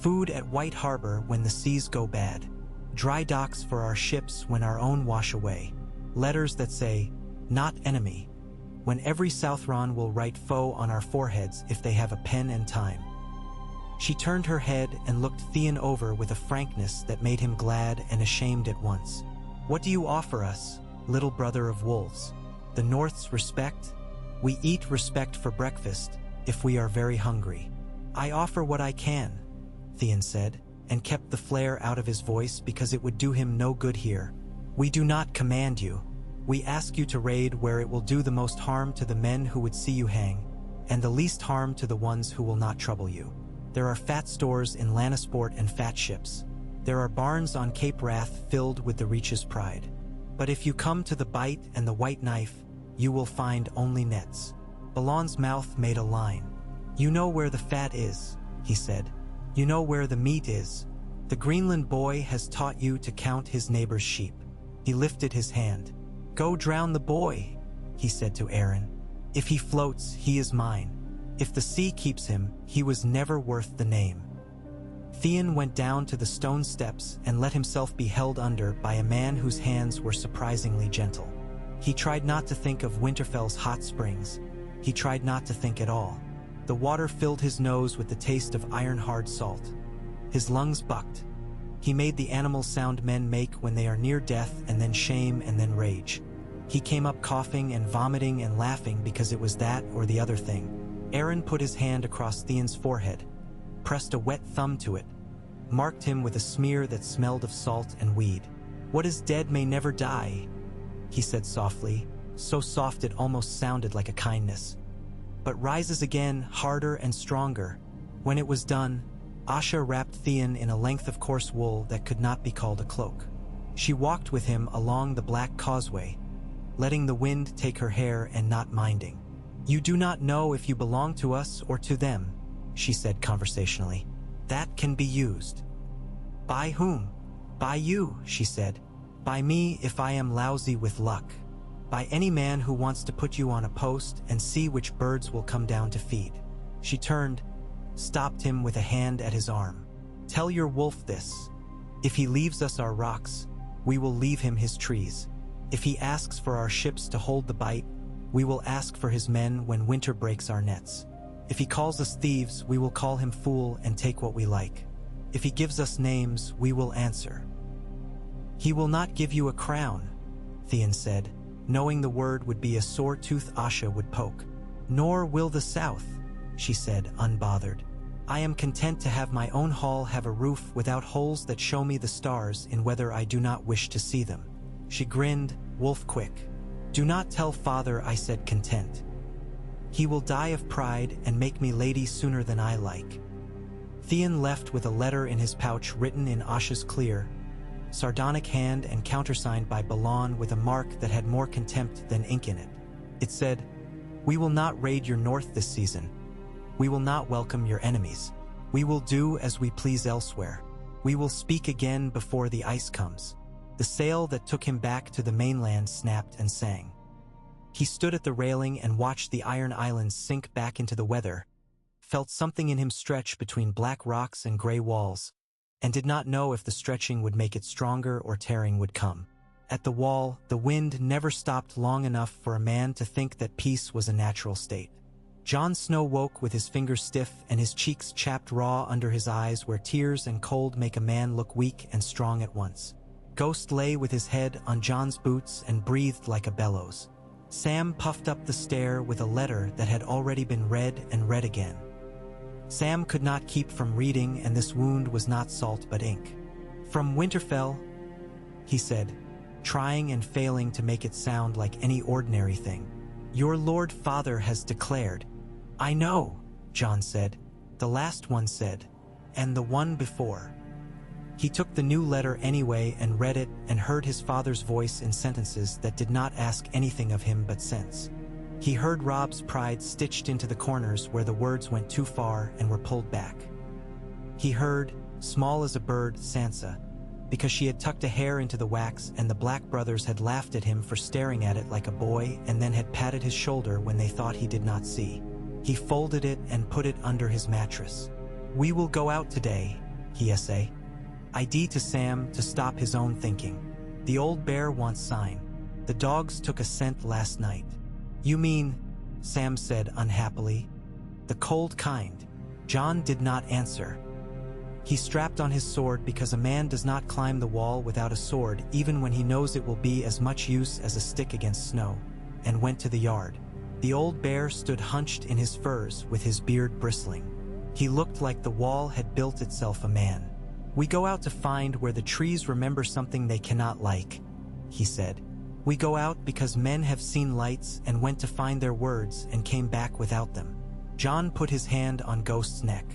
Speaker 1: "Food at White Harbor when the seas go bad. Dry docks for our ships when our own wash away. Letters that say, 'Not enemy,' when every Southron will write foe on our foreheads if they have a pen and time." She turned her head and looked Theon over with a frankness that made him glad and ashamed at once. "What do you offer us, little brother of wolves? The North's respect? We eat respect for breakfast, if we are very hungry." "I offer what I can," Theon said, and kept the flair out of his voice because it would do him no good here. "We do not command you. We ask you to raid where it will do the most harm to the men who would see you hang, and the least harm to the ones who will not trouble you. There are fat stores in Lannisport and fat ships. There are barns on Cape Wrath filled with the Reach's pride. But if you come to the bite and the white knife, you will find only nets." Balon's mouth made a line. "You know where the fat is," he said. "You know where the meat is. The Greenland boy has taught you to count his neighbor's sheep." He lifted his hand. "Go drown the boy," he said to Aaron. "If he floats, he is mine. If the sea keeps him, he was never worth the name." Theon went down to the stone steps and let himself be held under by a man whose hands were surprisingly gentle. He tried not to think of Winterfell's hot springs. He tried not to think at all. The water filled his nose with the taste of iron-hard salt. His lungs bucked. He made the animal sound men make when they are near death, and then shame and then rage. He came up coughing and vomiting and laughing because it was that or the other thing. Aaron put his hand across Theon's forehead, pressed a wet thumb to it, marked him with a smear that smelled of salt and weed. "What is dead may never die," he said softly, so soft it almost sounded like a kindness. "But rises again, harder and stronger." When it was done, Asha wrapped Theon in a length of coarse wool that could not be called a cloak. She walked with him along the black causeway, letting the wind take her hair and not minding. "You do not know if you belong to us or to them," she said conversationally. "That can be used." "By whom?" "By you," she said. "By me if I am lousy with luck. By any man who wants to put you on a post and see which birds will come down to feed." She turned, stopped him with a hand at his arm. "Tell your wolf this. If he leaves us our rocks, we will leave him his trees. If he asks for our ships to hold the bite, we will ask for his men when winter breaks our nets. If he calls us thieves, we will call him fool and take what we like. If he gives us names, we will answer." "He will not give you a crown," Theon said, knowing the word would be a sore tooth Asha would poke. "Nor will the South," she said, unbothered. "I am content to have my own hall have a roof without holes that show me the stars in weather I do not wish to see them." She grinned, wolf quick. "Do not tell father I said content. He will die of pride and make me lady sooner than I like." Theon left with a letter in his pouch written in Asha's clear, sardonic hand and countersigned by Balan with a mark that had more contempt than ink in it. It said, "We will not raid your north this season. We will not welcome your enemies. We will do as we please elsewhere. We will speak again before the ice comes." The sail that took him back to the mainland snapped and sang. He stood at the railing and watched the iron islands sink back into the weather, felt something in him stretch between black rocks and gray walls, and did not know if the stretching would make it stronger or tearing would come. At the wall, the wind never stopped long enough for a man to think that peace was a natural state. Jon Snow woke with his fingers stiff and his cheeks chapped raw under his eyes where tears and cold make a man look weak and strong at once. Ghost lay with his head on Jon's boots and breathed like a bellows. Sam puffed up the stair with a letter that had already been read and read again. Sam could not keep from reading, and this wound was not salt but ink. "From Winterfell," he said, trying and failing to make it sound like any ordinary thing. "Your Lord Father has declared." "I know," Jon said. "The last one said, and the one before." He took the new letter anyway and read it and heard his father's voice in sentences that did not ask anything of him but sense. He heard Robb's pride stitched into the corners where the words went too far and were pulled back. He heard, small as a bird, Sansa, because she had tucked a hair into the wax and the Black brothers had laughed at him for staring at it like a boy and then had patted his shoulder when they thought he did not see. He folded it and put it under his mattress. "We will go out today," he essayed. ID to Sam to stop his own thinking. "The old bear wants sign. The dogs took a scent last night." "You mean," Sam said unhappily, "the cold kind?" Jon did not answer. He strapped on his sword because a man does not climb the wall without a sword even when he knows it will be as much use as a stick against snow, and went to the yard. The old bear stood hunched in his furs with his beard bristling. He looked like the wall had built itself a man. "We go out to find where the trees remember something they cannot like," he said. "We go out because men have seen lights and went to find their words and came back without them." Jon put his hand on Ghost's neck.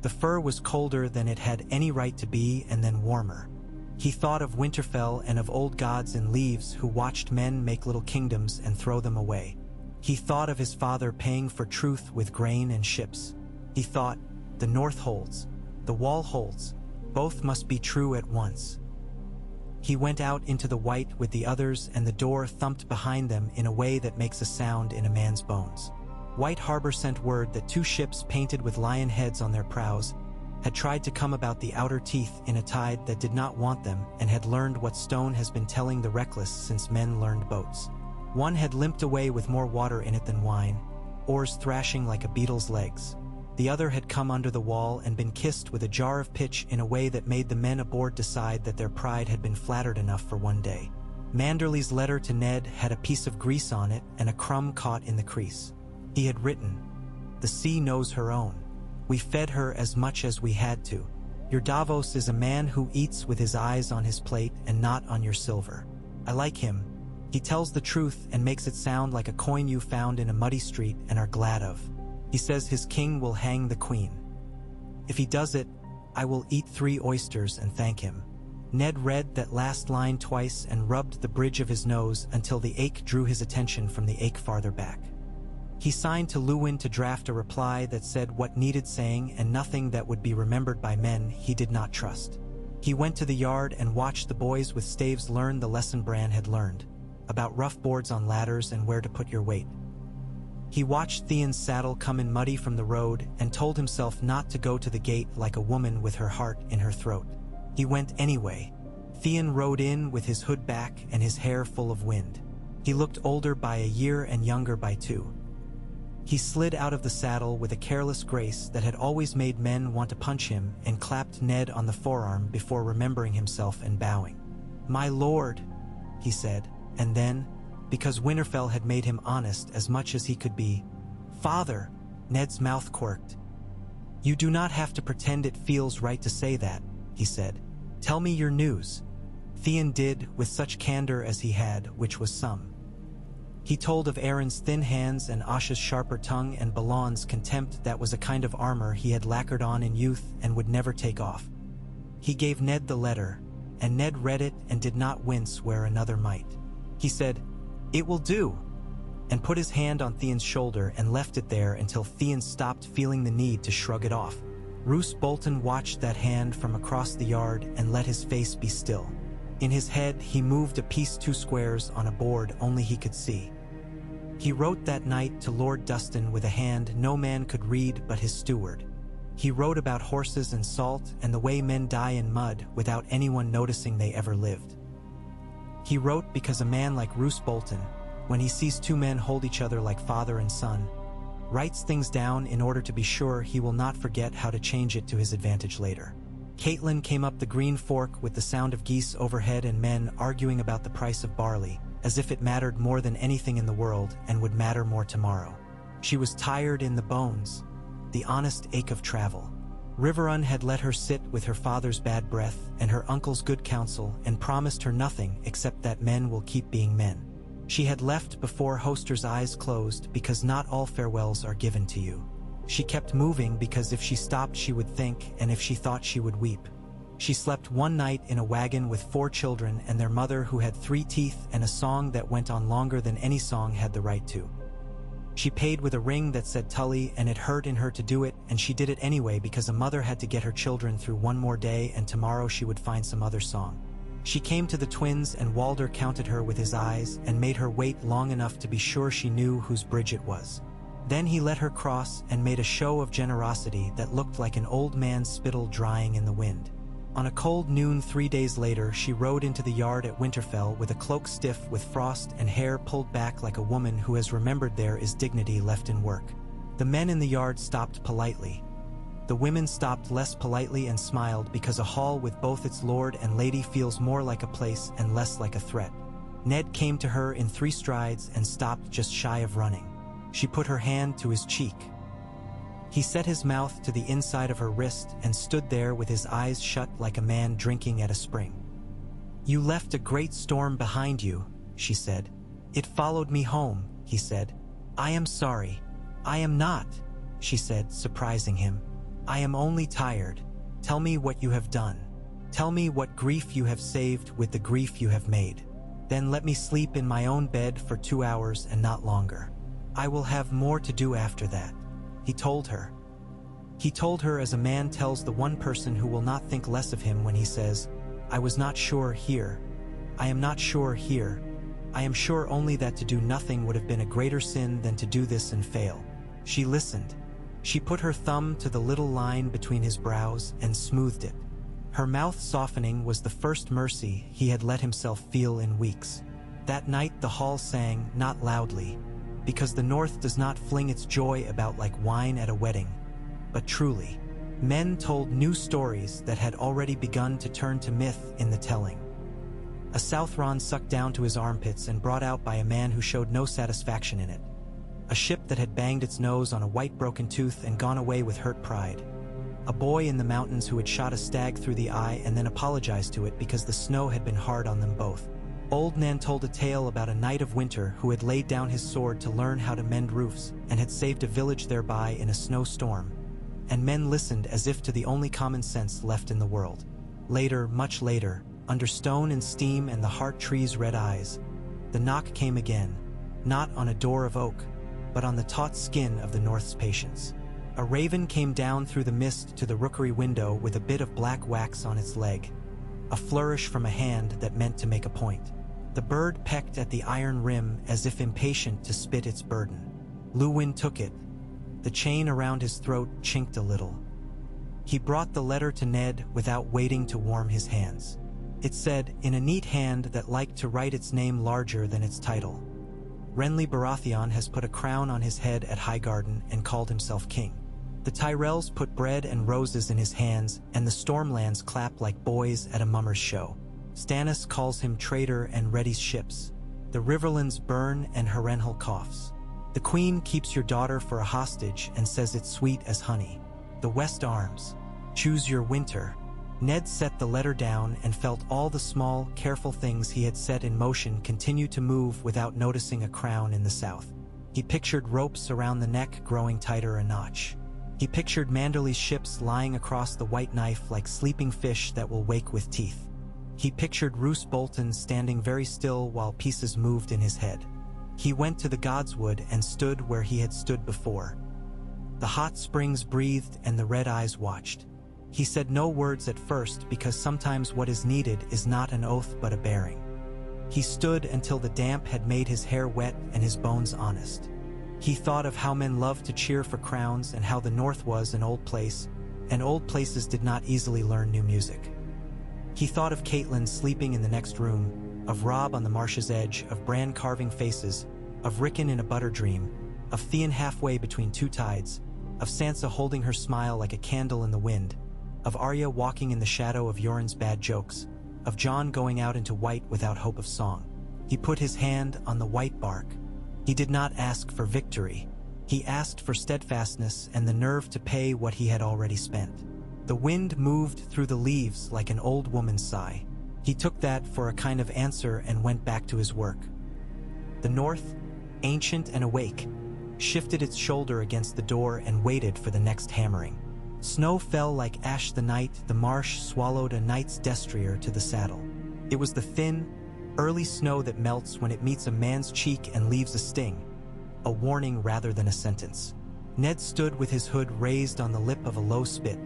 Speaker 1: The fur was colder than it had any right to be and then warmer. He thought of Winterfell and of old gods in leaves who watched men make little kingdoms and throw them away. He thought of his father paying for truth with grain and ships. He thought, the North holds, the Wall holds, both must be true at once. He went out into the white with the others and the door thumped behind them in a way that makes a sound in a man's bones. White Harbor sent word that 2 ships painted with lion heads on their prows had tried to come about the outer teeth in a tide that did not want them and had learned what Stone has been telling the reckless since men learned boats. One had limped away with more water in it than wine, oars thrashing like a beetle's legs. The other had come under the wall and been kissed with a jar of pitch in a way that made the men aboard decide that their pride had been flattered enough for one day. Manderley's letter to Ned had a piece of grease on it and a crumb caught in the crease. He had written, "The sea knows her own. We fed her as much as we had to. Your Davos is a man who eats with his eyes on his plate and not on your silver. I like him. He tells the truth and makes it sound like a coin you found in a muddy street and are glad of. He says his king will hang the queen. If he does it, I will eat 3 oysters and thank him." Ned read that last line twice and rubbed the bridge of his nose until the ache drew his attention from the ache farther back. He signed to Luwin to draft a reply that said what needed saying and nothing that would be remembered by men he did not trust. He went to the yard and watched the boys with staves learn the lesson Bran had learned, about rough boards on ladders and where to put your weight. He watched Theon's saddle come in muddy from the road and told himself not to go to the gate like a woman with her heart in her throat. He went anyway. Theon rode in with his hood back and his hair full of wind. He looked older by a year and younger by 2. He slid out of the saddle with a careless grace that had always made men want to punch him and clapped Ned on the forearm before remembering himself and bowing. "My lord," he said, and then, because Winterfell had made him honest as much as he could be. "Father," Ned's mouth quirked. "You do not have to pretend it feels right to say that," he said. "Tell me your news." Theon did, with such candor as he had, which was some. He told of Aaron's thin hands and Asha's sharper tongue and Balon's contempt that was a kind of armor he had lacquered on in youth and would never take off. He gave Ned the letter, and Ned read it and did not wince where another might. He said, "It will do," and put his hand on Theon's shoulder and left it there until Theon stopped feeling the need to shrug it off. Roose Bolton watched that hand from across the yard and let his face be still. In his head, he moved a piece 2 squares on a board only he could see. He wrote that night to Lord Dustin with a hand no man could read but his steward. He wrote about horses and salt and the way men die in mud without anyone noticing they ever lived. He wrote because a man like Roose Bolton, when he sees 2 men hold each other like father and son, writes things down in order to be sure he will not forget how to change it to his advantage later. Caitlin came up the Green Fork with the sound of geese overhead and men arguing about the price of barley, as if it mattered more than anything in the world and would matter more tomorrow. She was tired in the bones, the honest ache of travel. Riverrun had let her sit with her father's bad breath and her uncle's good counsel and promised her nothing except that men will keep being men. She had left before Hoster's eyes closed because not all farewells are given to you. She kept moving because if she stopped she would think, and if she thought she would weep. She slept one night in a wagon with 4 children and their mother who had 3 teeth and a song that went on longer than any song had the right to. She paid with a ring that said Tully, and it hurt in her to do it, and she did it anyway because a mother had to get her children through one more day and tomorrow she would find some other song. She came to the twins and Walder counted her with his eyes and made her wait long enough to be sure she knew whose bridge it was. Then he let her cross and made a show of generosity that looked like an old man's spittle drying in the wind. On a cold noon 3 days later, she rode into the yard at Winterfell with a cloak stiff with frost and hair pulled back like a woman who has remembered there is dignity left in work. The men in the yard stopped politely. The women stopped less politely and smiled because a hall with both its lord and lady feels more like a place and less like a threat. Ned came to her in 3 strides and stopped just shy of running. She put her hand to his cheek. He set his mouth to the inside of her wrist and stood there with his eyes shut like a man drinking at a spring. "You left a great storm behind you," she said. "It followed me home," he said. "I am sorry." "I am not," she said, surprising him. "I am only tired. Tell me what you have done. Tell me what grief you have saved with the grief you have made. Then let me sleep in my own bed for 2 hours and not longer. I will have more to do after that," he told her. He told her as a man tells the one person who will not think less of him when he says, "I was not sure here. I am not sure here. I am sure only that to do nothing would have been a greater sin than to do this and fail." She listened. She put her thumb to the little line between his brows and smoothed it. Her mouth softening was the first mercy he had let himself feel in weeks. That night the hall sang, not loudly, because the North does not fling its joy about like wine at a wedding, but truly. Men told new stories that had already begun to turn to myth in the telling. A Southron sucked down to his armpits and brought out by a man who showed no satisfaction in it. A ship that had banged its nose on a white broken tooth and gone away with hurt pride. A boy in the mountains who had shot a stag through the eye and then apologized to it because the snow had been hard on them both. Old Nan told a tale about a knight of winter who had laid down his sword to learn how to mend roofs and had saved a village thereby in a snowstorm, and men listened as if to the only common sense left in the world. Later, much later, under stone and steam and the heart tree's red eyes, the knock came again, not on a door of oak, but on the taut skin of the North's patience. A raven came down through the mist to the rookery window with a bit of black wax on its leg, a flourish from a hand that meant to make a point. The bird pecked at the iron rim as if impatient to spit its burden. Luwin took it. The chain around his throat chinked a little. He brought the letter to Ned without waiting to warm his hands. It said, in a neat hand that liked to write its name larger than its title, "Renly Baratheon has put a crown on his head at Highgarden and called himself king. The Tyrells put bread and roses in his hands, and the Stormlands clap like boys at a mummer's show. Stannis calls him traitor and readies ships. The riverlands burn and Harrenhal coughs. The queen keeps your daughter for a hostage and says it's sweet as honey. The West Arms. Choose your winter. Ned set the letter down and felt all the small, careful things he had set in motion continue to move without noticing a crown in the south. He pictured ropes around the neck growing tighter a notch. He pictured Manderley's ships lying across the white knife like sleeping fish that will wake with teeth. He pictured Roose Bolton standing very still while pieces moved in his head. He went to the Godswood and stood where he had stood before. The hot springs breathed and the red eyes watched. He said no words at first because sometimes what is needed is not an oath but a bearing. He stood until the damp had made his hair wet and his bones honest. He thought of how men loved to cheer for crowns and how the North was an old place, and old places did not easily learn new music. He thought of Caitlin sleeping in the next room, of Rob on the marsh's edge, of Bran carving faces, of Rickon in a butter dream, of Theon halfway between two tides, of Sansa holding her smile like a candle in the wind, of Arya walking in the shadow of Yoren's bad jokes, of Jon going out into white without hope of song. He put his hand on the white bark. He did not ask for victory. He asked for steadfastness and the nerve to pay what he had already spent. The wind moved through the leaves like an old woman's sigh. He took that for a kind of answer and went back to his work. The North, ancient and awake, shifted its shoulder against the door and waited for the next hammering. Snow fell like ash the night the marsh swallowed a knight's destrier to the saddle. It was the thin, early snow that melts when it meets a man's cheek and leaves a sting, a warning rather than a sentence. Ned stood with his hood raised on the lip of a low spit,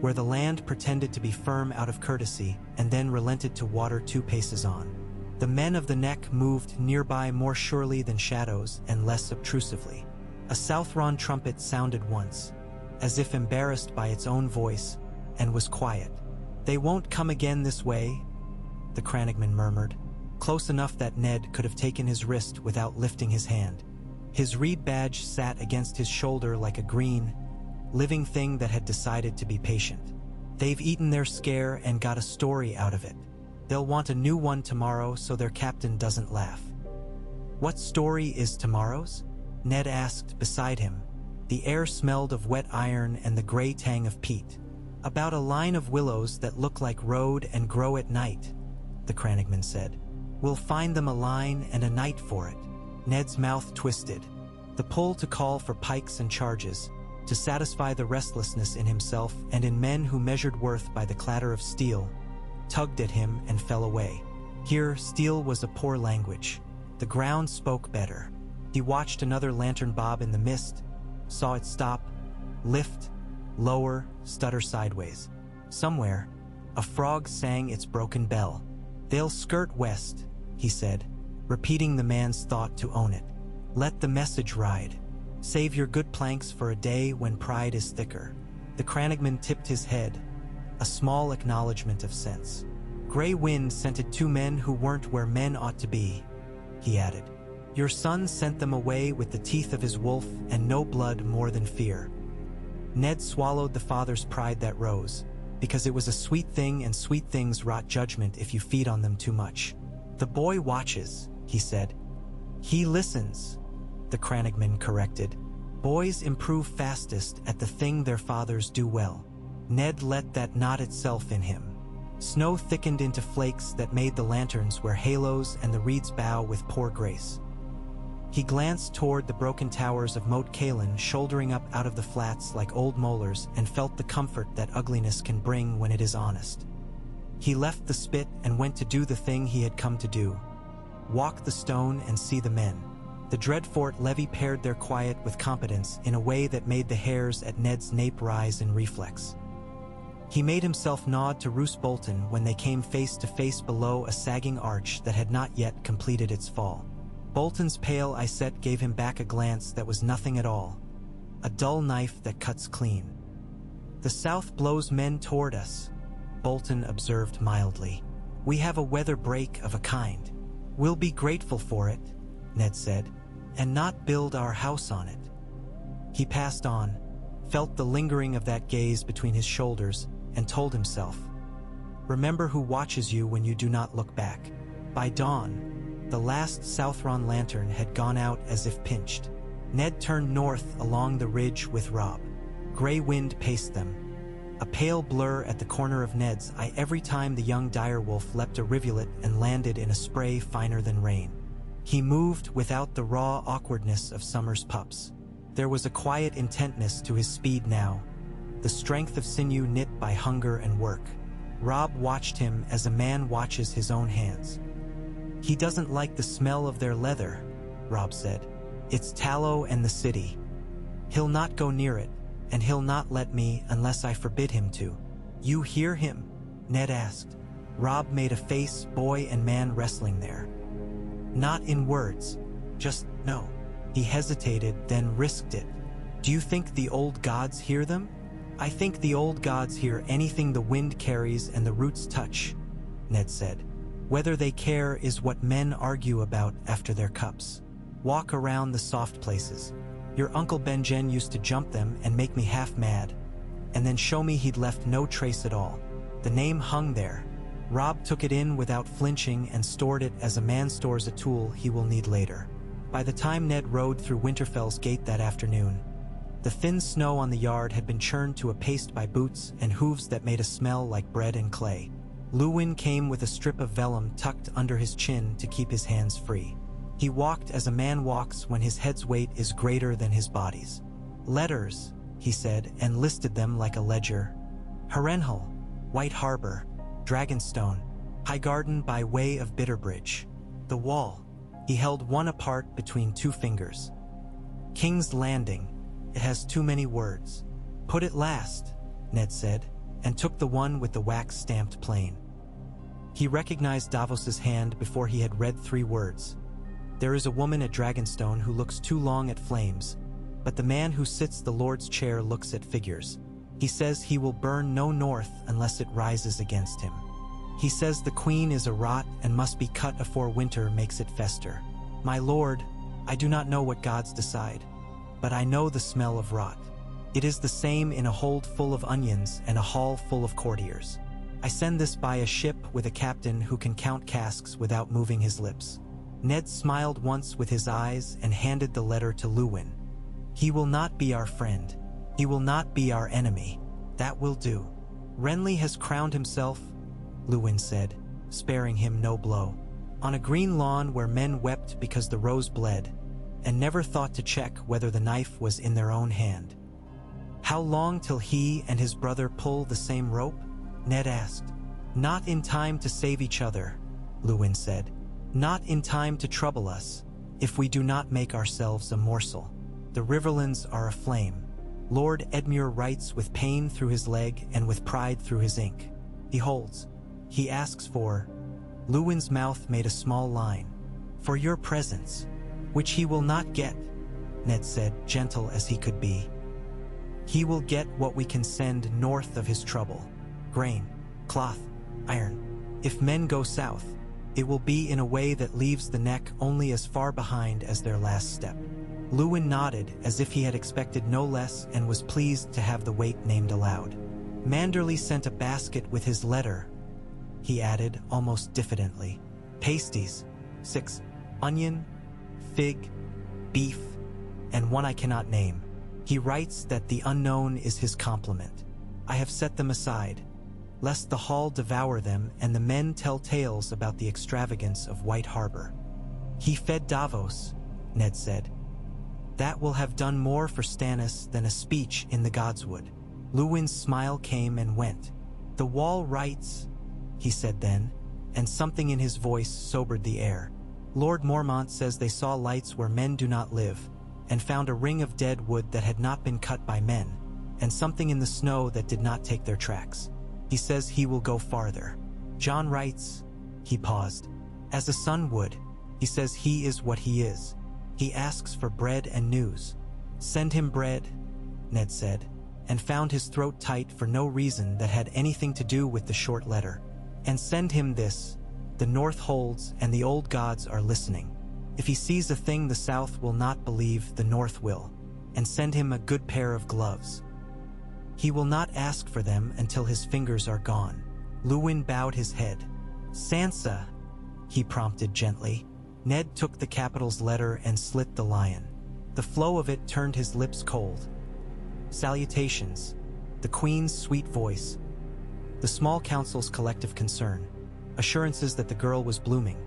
Speaker 1: where the land pretended to be firm out of courtesy and then relented to water 2 paces on. The men of the neck moved nearby more surely than shadows and less obtrusively. A Southron trumpet sounded once, as if embarrassed by its own voice, and was quiet. "They won't come again this way," the Crannogman murmured, close enough that Ned could have taken his wrist without lifting his hand. His reed badge sat against his shoulder like a green, living thing that had decided to be patient. "They've eaten their scare and got a story out of it. They'll want a new one tomorrow so their captain doesn't laugh." "What story is tomorrow's?" Ned asked beside him. The air smelled of wet iron and the gray tang of peat. "About a line of willows that look like road and grow at night," the Crannogman said. "We'll find them a line and a night for it." Ned's mouth twisted. The pull to call for pikes and charges, to satisfy the restlessness in himself and in men who measured worth by the clatter of steel, tugged at him and fell away. Here, steel was a poor language. The ground spoke better. He watched another lantern bob in the mist, saw it stop, lift, lower, stutter sideways. Somewhere, a frog sang its broken bell. "They'll skirt west," he said, repeating the man's thought to own it. "Let the message ride. Save your good planks for a day when pride is thicker." The Crannogman tipped his head, a small acknowledgement of sense. "Gray wind scented 2 men who weren't where men ought to be," he added. "Your son sent them away with the teeth of his wolf and no blood more than fear." Ned swallowed the father's pride that rose, because it was a sweet thing and sweet things rot judgment if you feed on them too much. "The boy watches," he said. "He listens," the Crannogman corrected. "Boys improve fastest at the thing their fathers do well." Ned let that knot itself in him. Snow thickened into flakes that made the lanterns wear halos and the reeds bow with poor grace. He glanced toward the broken towers of Moat Cailin shouldering up out of the flats like old molars and felt the comfort that ugliness can bring when it is honest. He left the spit and went to do the thing he had come to do. Walk the stone and see the men. The Dreadfort levy paired their quiet with competence in a way that made the hairs at Ned's nape rise in reflex. He made himself nod to Roose Bolton when they came face to face below a sagging arch that had not yet completed its fall. Bolton's pale eyesight gave him back a glance that was nothing at all, a dull knife that cuts clean. "The South blows men toward us," Bolton observed mildly. "We have a weather break of a kind. We'll be grateful for it," Ned said, "and not build our house on it." He passed on, felt the lingering of that gaze between his shoulders, and told himself, "Remember who watches you when you do not look back." By dawn, The last Southron lantern had gone out as if pinched. Ned turned north along the ridge with Rob. Gray wind paced them, a pale blur at the corner of Ned's eye every time the young direwolf leapt a rivulet and landed in a spray finer than rain. He moved without the raw awkwardness of summer's pups. There was a quiet intentness to his speed now, the strength of sinew knit by hunger and work. Rob watched him as a man watches his own hands. "He doesn't like the smell of their leather," Rob said. "It's tallow and the city. He'll not go near it, and he'll not let me unless I forbid him to." "You hear him?" Ned asked. Rob made a face, boy and man wrestling there. "Not in words, just no." He hesitated, then risked it. "Do you think the old gods hear them?" "I think the old gods hear anything the wind carries and the roots touch," Ned said. "Whether they care is what men argue about after their cups. Walk around the soft places. Your Uncle Benjen used to jump them and make me half mad, and then show me he'd left no trace at all. The name hung there." Rob took it in without flinching and stored it as a man stores a tool he will need later. By the time Ned rode through Winterfell's gate that afternoon, the thin snow on the yard had been churned to a paste by boots and hooves that made a smell like bread and clay. Luwin came with a strip of vellum tucked under his chin to keep his hands free. He walked as a man walks when his head's weight is greater than his body's. "Letters," he said, and listed them like a ledger. "Harrenhal, White Harbor, Dragonstone, Highgarden by way of Bitterbridge. The Wall." He held one apart between two fingers. "King's Landing. It has too many words." "Put it last," Ned said, and took the one with the wax-stamped plane. He recognized Davos's hand before he had read 3 words. "There is a woman at Dragonstone who looks too long at flames, but the man who sits the Lord's chair looks at figures. He says he will burn no north unless it rises against him. He says the queen is a rot and must be cut afore winter makes it fester. My lord, I do not know what gods decide, but I know the smell of rot. It is the same in a hold full of onions and a hall full of courtiers. I send this by a ship with a captain who can count casks without moving his lips." Ned smiled once with his eyes and handed the letter to Luwin. "He will not be our friend. He will not be our enemy. That will do. Renly has crowned himself," Luwin said, sparing him no blow, "on a green lawn where men wept because the rose bled, and never thought to check whether the knife was in their own hand." "How long till he and his brother pull the same rope?" Ned asked. "Not in time to save each other," Luwin said. "Not in time to trouble us, if we do not make ourselves a morsel. The Riverlands are aflame. Lord Edmure writes with pain through his leg and with pride through his ink. He holds. He asks for—" Luwin's mouth made a small line. "For your presence, which he will not get," Ned said, gentle as he could be. "He will get what we can send north of his trouble. Grain, cloth, iron. If men go south, it will be in a way that leaves the neck only as far behind as their last step." Luwin nodded as if he had expected no less and was pleased to have the weight named aloud. "Manderley sent a basket with his letter," he added almost diffidently. "Pasties, 6, onion, fig, beef, and one I cannot name. He writes that the unknown is his compliment. I have set them aside, lest the hall devour them and the men tell tales about the extravagance of White Harbor." "He fed Davos," Ned said. "That will have done more for Stannis than a speech in the Godswood." Luwin's smile came and went. "The Wall writes," he said then, and something in his voice sobered the air. "Lord Mormont says they saw lights where men do not live, and found a ring of dead wood that had not been cut by men, and something in the snow that did not take their tracks. He says he will go farther. John writes," he paused, "as a son would. He says he is what he is. He asks for bread and news." "Send him bread," Ned said, and found his throat tight for no reason that had anything to do with the short letter. "And send him this. The North holds and the old gods are listening. If he sees a thing the South will not believe, the North will. And send him a good pair of gloves. He will not ask for them until his fingers are gone." Luwin bowed his head. "Sansa," he prompted gently. Ned took the capital's letter and slit the lion. The flow of it turned his lips cold. Salutations. The Queen's sweet voice. The small council's collective concern. Assurances that the girl was blooming.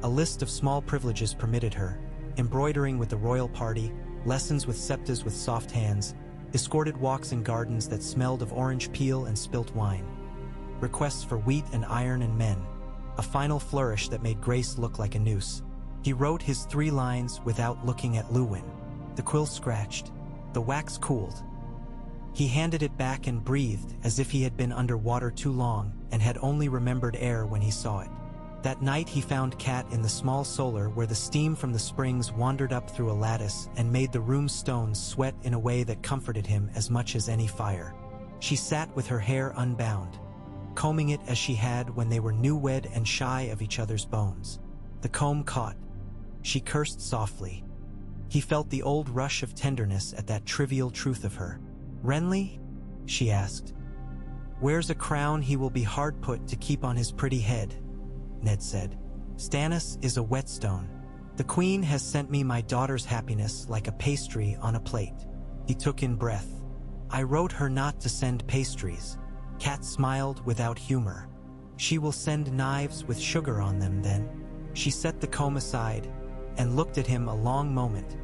Speaker 1: A list of small privileges permitted her. Embroidering with the royal party, lessons with septas with soft hands, escorted walks in gardens that smelled of orange peel and spilt wine. Requests for wheat and iron and men. A final flourish that made Grace look like a noose. He wrote his 3 lines without looking at Luwin. The quill scratched. The wax cooled. He handed it back and breathed as if he had been under water too long and had only remembered air when he saw it. That night he found Kat in the small solar where the steam from the springs wandered up through a lattice and made the room's stones sweat in a way that comforted him as much as any fire. She sat with her hair unbound, combing it as she had when they were newlywed and shy of each other's bones. The comb caught. She cursed softly. He felt the old rush of tenderness at that trivial truth of her. "Renly?" she asked. "Wears a crown he will be hard put to keep on his pretty head," Ned said. "Stannis is a whetstone. The Queen has sent me my daughter's happiness like a pastry on a plate." He took in breath. "I wrote her not to send pastries." Kat smiled without humor. "She will send knives with sugar on them then." She set the comb aside and looked at him a long moment,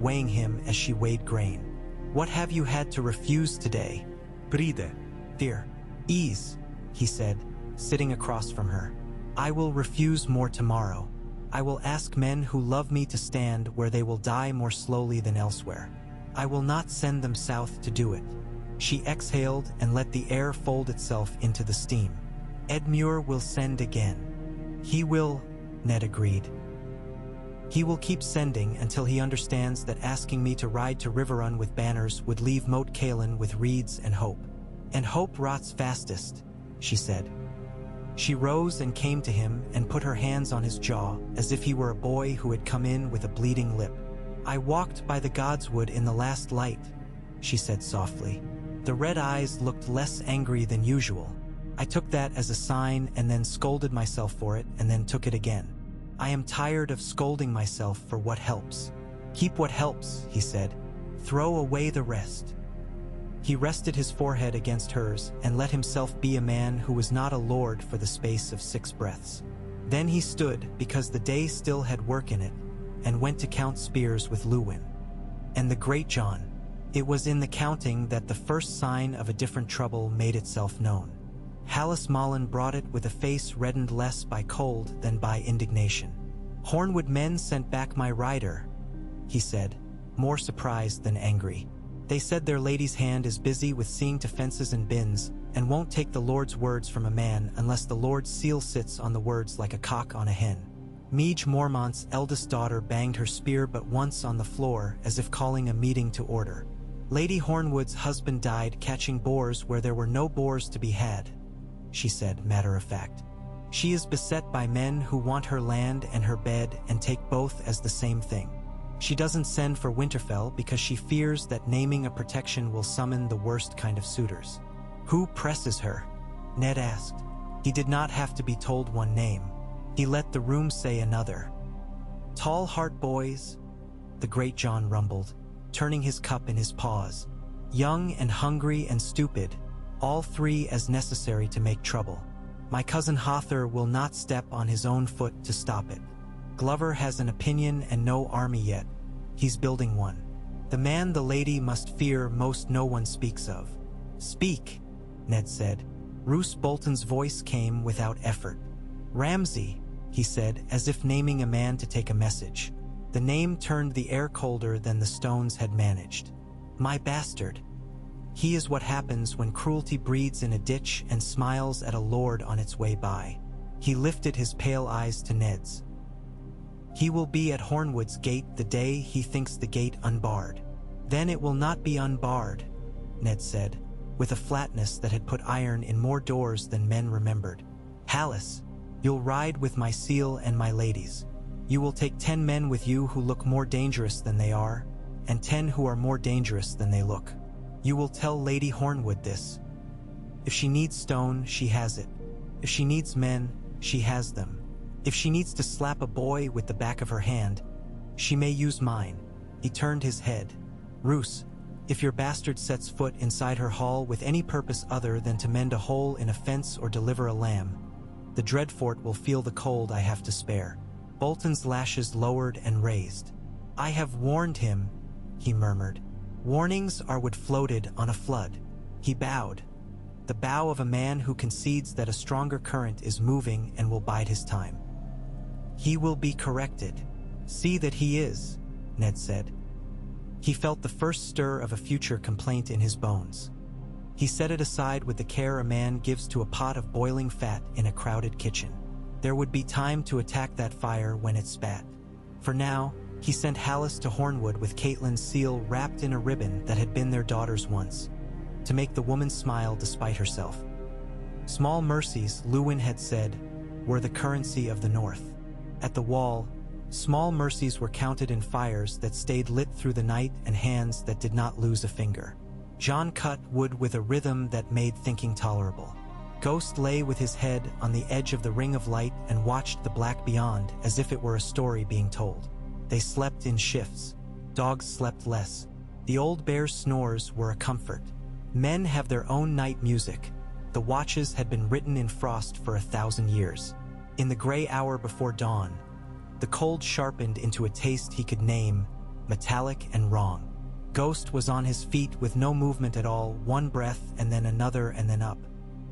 Speaker 1: weighing him as she weighed grain. "What have you had to refuse today?"
Speaker 2: Pride.
Speaker 1: "Fear. Ease," he said, sitting across from her. "I will refuse more tomorrow. I will ask men who love me to stand where they will die more slowly than elsewhere. I will not send them south to do it." She exhaled and let the air fold itself into the steam. "Edmure will send again." "He will," Ned agreed. "He will keep sending until he understands that asking me to ride to Riverrun with banners would leave Moat Cailin with reeds and hope. And hope rots fastest," she said. She rose and came to him and put her hands on his jaw as if he were a boy who had come in with a bleeding lip. "I walked by the Godswood in the last light," she said softly. The red eyes looked less angry than usual. "I took that as a sign and then scolded myself for it and then took it again. I am tired of scolding myself for what helps." "Keep what helps," he said. "Throw away the rest." He rested his forehead against hers and let himself be a man who was not a lord for the space of 6 breaths. Then he stood, because the day still had work in it, and went to count spears with Luwin. And the Great John. It was in the counting that the first sign of a different trouble made itself known. Hallis Malin brought it with a face reddened less by cold than by indignation. "Hornwood men sent back my rider," he said, more surprised than angry. "They said their lady's hand is busy with seeing to fences and bins, and won't take the Lord's words from a man unless the Lord's seal sits on the words like a cock on a hen." Meege Mormont's eldest daughter banged her spear but once on the floor as if calling a meeting to order. "Lady Hornwood's husband died catching boars where there were no boars to be had," she said, matter of fact. "She is beset by men who want her land and her bed and take both as the same thing. She doesn't send for Winterfell because she fears that naming a protection will summon the worst kind of suitors." "Who presses her?" Ned asked. He did not have to be told one name. He let the room say another. "Tall heart boys," the Great John rumbled, turning his cup in his paws. "Young and hungry and stupid, all 3 as necessary to make trouble. My cousin Hother will not step on his own foot to stop it. Glover has an opinion and no army yet. He's building one. The man the lady must fear most no one speaks of." "Speak," Ned said. Roose Bolton's voice came without effort. "Ramsay," he said, as if naming a man to take a message. The name turned the air colder than the stones had managed. "My bastard. He is what happens when cruelty breeds in a ditch and smiles at a lord on its way by." He lifted his pale eyes to Ned's. "He will be at Hornwood's gate the day he thinks the gate unbarred. Then it will not be unbarred," Ned said, with a flatness that had put iron in more doors than men remembered. "Hallis, you'll ride with my seal and my ladies. You will take 10 men with you who look more dangerous than they are, and 10 who are more dangerous than they look. You will tell Lady Hornwood this. If she needs stone, she has it. If she needs men, she has them. If she needs to slap a boy with the back of her hand, she may use mine. He turned his head. Roos, if your bastard sets foot inside her hall with any purpose other than to mend a hole in a fence or deliver a lamb, the Dreadfort will feel the cold I have to spare. Bolton's lashes lowered and raised. I have warned him, he murmured. Warnings are what floated on a flood. He bowed. The bow of a man who concedes that a stronger current is moving and will bide his time. He will be corrected. See that he is, Ned said. He felt the first stir of a future complaint in his bones. He set it aside with the care a man gives to a pot of boiling fat in a crowded kitchen. There would be time to attack that fire when it spat. For now, he sent Hallis to Hornwood with Caitlyn's seal wrapped in a ribbon that had been their daughter's once, to make the woman smile despite herself. Small mercies, Lewin had said, were the currency of the North. At the wall, small mercies were counted in fires that stayed lit through the night and hands that did not lose a finger. John cut wood with a rhythm that made thinking tolerable. Ghost lay with his head on the edge of the ring of light and watched the black beyond as if it were a story being told. They slept in shifts. Dogs slept less. The old bear's snores were a comfort. Men have their own night music. The watches had been written in frost for 1,000 years. In the gray hour before dawn, the cold sharpened into a taste he could name, metallic and wrong. Ghost was on his feet with no movement at all, one breath and then another and then up.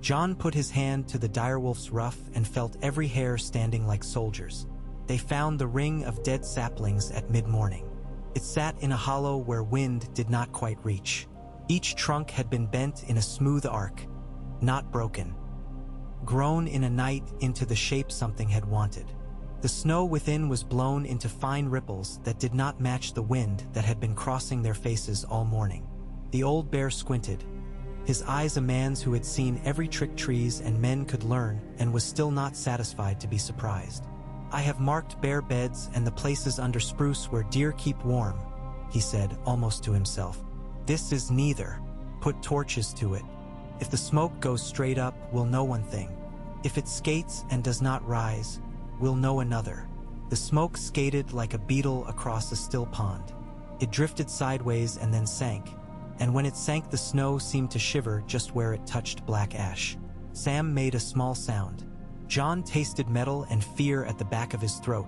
Speaker 1: John put his hand to the direwolf's ruff and felt every hair standing like soldiers. They found the ring of dead saplings at mid-morning. It sat in a hollow where wind did not quite reach. Each trunk had been bent in a smooth arc, not broken. Grown in a night into the shape something had wanted. The snow within was blown into fine ripples that did not match the wind that had been crossing their faces all morning. The old bear squinted, his eyes a man's who had seen every trick trees and men could learn and was still not satisfied to be surprised. I have marked bare beds and the places under spruce where deer keep warm, he said, almost to himself. This is neither. Put torches to it. If the smoke goes straight up, we'll know one thing. If it skates and does not rise, we'll know another. The smoke skated like a beetle across a still pond. It drifted sideways and then sank, and when it sank the snow seemed to shiver just where it touched black ash. Sam made a small sound. John tasted metal and fear at the back of his throat,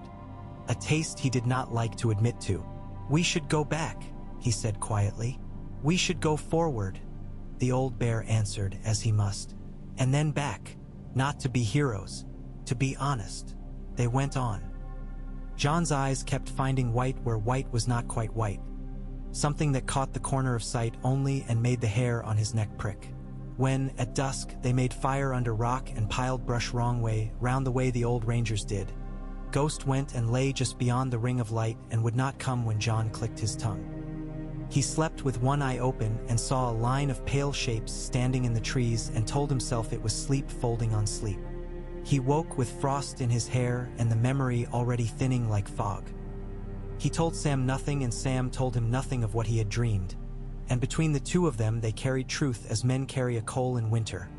Speaker 1: a taste he did not like to admit to. We should go back, he said quietly. We should go forward, the old bear answered as he must. And then back, not to be heroes, to be honest. They went on. John's eyes kept finding white where white was not quite white, something that caught the corner of sight only and made the hair on his neck prick. When, at dusk, they made fire under rock and piled brush round the way the old rangers did, Ghost went and lay just beyond the ring of light and would not come when John clicked his tongue. He slept with one eye open and saw a line of pale shapes standing in the trees and told himself it was sleep folding on sleep. He woke with frost in his hair and the memory already thinning like fog. He told Sam nothing and Sam told him nothing of what he had dreamed, and between the two of them they carried truth as men carry a coal in winter,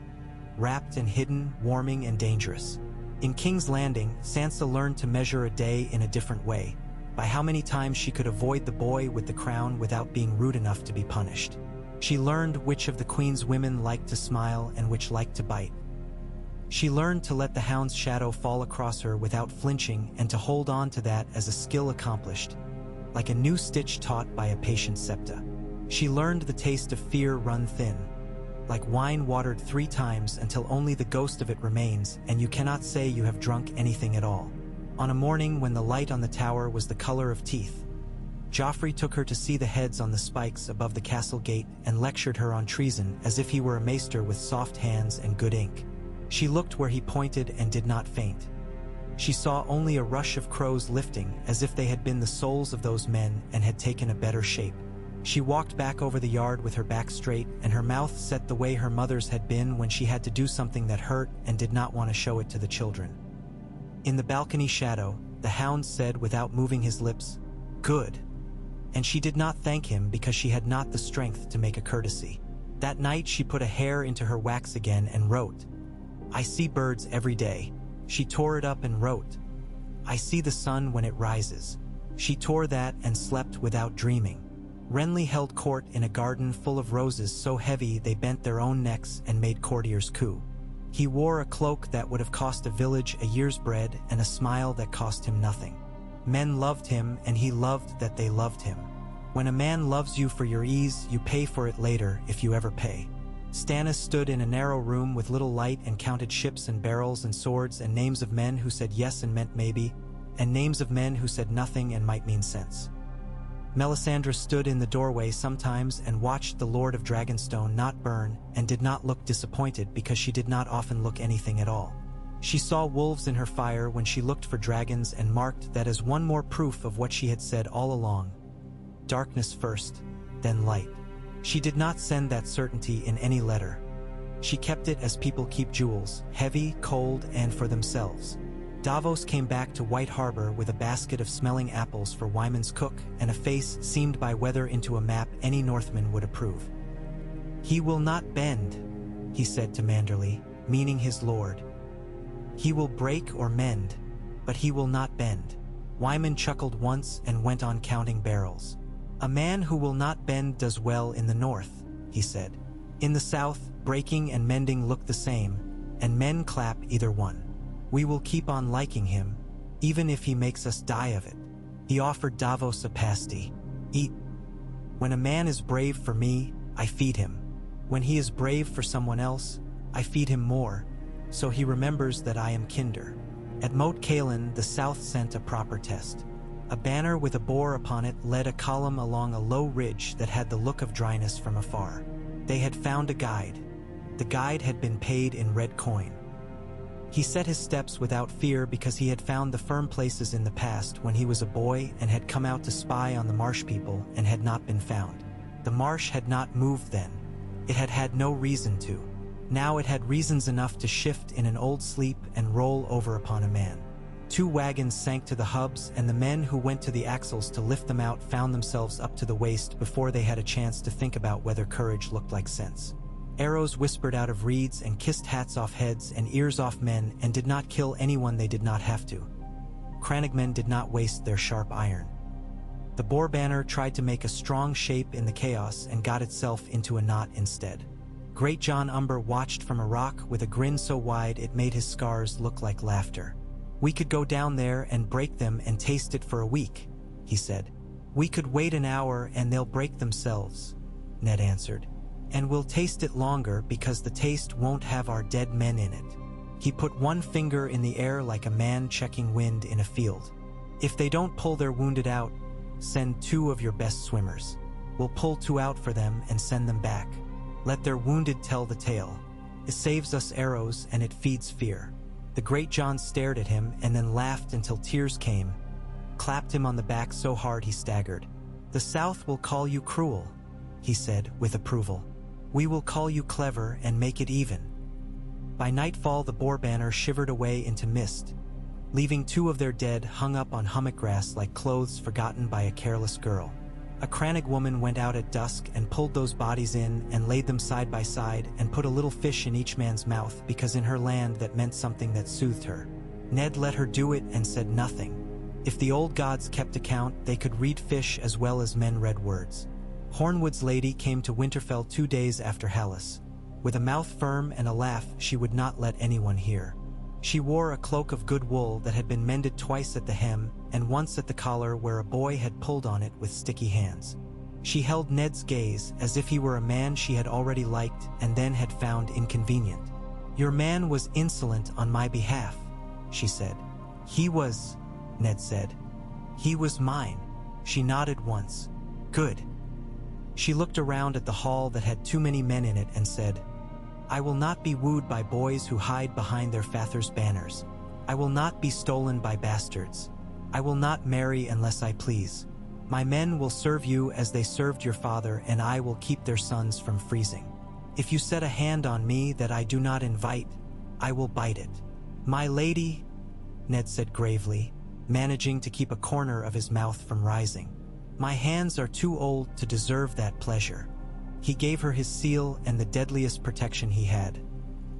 Speaker 1: wrapped and hidden, warming and dangerous. In King's Landing, Sansa learned to measure a day in a different way, by how many times she could avoid the boy with the crown without being rude enough to be punished. She learned which of the Queen's women liked to smile and which liked to bite. She learned to let the hound's shadow fall across her without flinching and to hold on to that as a skill accomplished, like a new stitch taught by a patient septa. She learned the taste of fear run thin, like wine watered 3 times until only the ghost of it remains and you cannot say you have drunk anything at all. On a morning when the light on the tower was the color of teeth, Joffrey took her to see the heads on the spikes above the castle gate and lectured her on treason as if he were a maester with soft hands and good ink. She looked where he pointed and did not faint. She saw only a rush of crows lifting as if they had been the souls of those men and had taken a better shape. She walked back over the yard with her back straight and her mouth set the way her mother's had been when she had to do something that hurt and did not want to show it to the children. In the balcony shadow, the hound said without moving his lips, "Good." And she did not thank him because she had not the strength to make a courtesy. That night she put a hair into her wax again and wrote, "I see birds every day." She tore it up and wrote, I see the sun when it rises. She tore that and slept without dreaming. Renly held court in a garden full of roses so heavy they bent their own necks and made courtiers coo. He wore a cloak that would have cost a village a year's bread and a smile that cost him nothing. Men loved him and he loved that they loved him. When a man loves you for your ease, you pay for it later if you ever pay. Stannis stood in a narrow room with little light and counted ships and barrels and swords and names of men who said yes and meant maybe, and names of men who said nothing and might mean sense. Melisandre stood in the doorway sometimes and watched the Lord of Dragonstone not burn and did not look disappointed because she did not often look anything at all. She saw wolves in her fire when she looked for dragons and marked that as one more proof of what she had said all along. Darkness first, then light. She did not send that certainty in any letter. She kept it as people keep jewels, heavy, cold, and for themselves. Davos came back to White Harbor with a basket of smelling apples for Wyman's cook and a face seamed by weather into a map any Northman would approve. "He will not bend," he said to Manderley, meaning his lord. "He will break or mend, but he will not bend." Wyman chuckled once and went on counting barrels. "A man who will not bend does well in the north," he said. "In the south, breaking and mending look the same, and men clap either one. We will keep on liking him, even if he makes us die of it." He offered Davos a pasty. "Eat. When a man is brave for me, I feed him. When he is brave for someone else, I feed him more, so he remembers that I am kinder." At Moat Cailin, the South sent a proper test. A banner with a boar upon it led a column along a low ridge that had the look of dryness from afar. They had found a guide. The guide had been paid in red coin. He set his steps without fear because he had found the firm places in the past when he was a boy and had come out to spy on the marsh people and had not been found. The marsh had not moved then. It had had no reason to. Now it had reasons enough to shift in an old sleep and roll over upon a man. 2 wagons sank to the hubs, and the men who went to the axles to lift them out found themselves up to the waist before they had a chance to think about whether courage looked like sense. Arrows whispered out of reeds and kissed hats off heads and ears off men and did not kill anyone they did not have to. Crannogmen did not waste their sharp iron. The boar banner tried to make a strong shape in the chaos and got itself into a knot instead. Great John Umber watched from a rock with a grin so wide it made his scars look like laughter. "We could go down there and break them and taste it for a week," he said. "We could wait an hour and they'll break themselves," Ned answered. "And we'll taste it longer because the taste won't have our dead men in it." He put one finger in the air like a man checking wind in a field. "If they don't pull their wounded out, send 2 of your best swimmers. We'll pull 2 out for them and send them back. Let their wounded tell the tale. It saves us arrows and it feeds fear." The Great John stared at him and then laughed until tears came, clapped him on the back so hard he staggered. "The South will call you cruel," he said with approval. "We will call you clever and make it even." By nightfall the boar banner shivered away into mist, leaving 2 of their dead hung up on hummock grass like clothes forgotten by a careless girl. A Crannog woman went out at dusk and pulled those bodies in and laid them side by side and put a little fish in each man's mouth because in her land that meant something that soothed her. Ned let her do it and said nothing. If the old gods kept account, they could read fish as well as men read words. Hornwood's lady came to Winterfell 2 days after Hallis. With a mouth firm and a laugh she would not let anyone hear. She wore a cloak of good wool that had been mended twice at the hem and once at the collar where a boy had pulled on it with sticky hands. She held Ned's gaze as if he were a man she had already liked and then had found inconvenient. "Your man was insolent on my behalf," she said. "He was," Ned said. "He was mine." She nodded once. "Good." She looked around at the hall that had too many men in it and said, "I will not be wooed by boys who hide behind their father's banners. I will not be stolen by bastards. I will not marry unless I please. My men will serve you as they served your father, and I will keep their sons from freezing. If you set a hand on me that I do not invite, I will bite it." "My lady," Ned said gravely, managing to keep a corner of his mouth from rising, "my hands are too old to deserve that pleasure." He gave her his seal and the deadliest protection he had.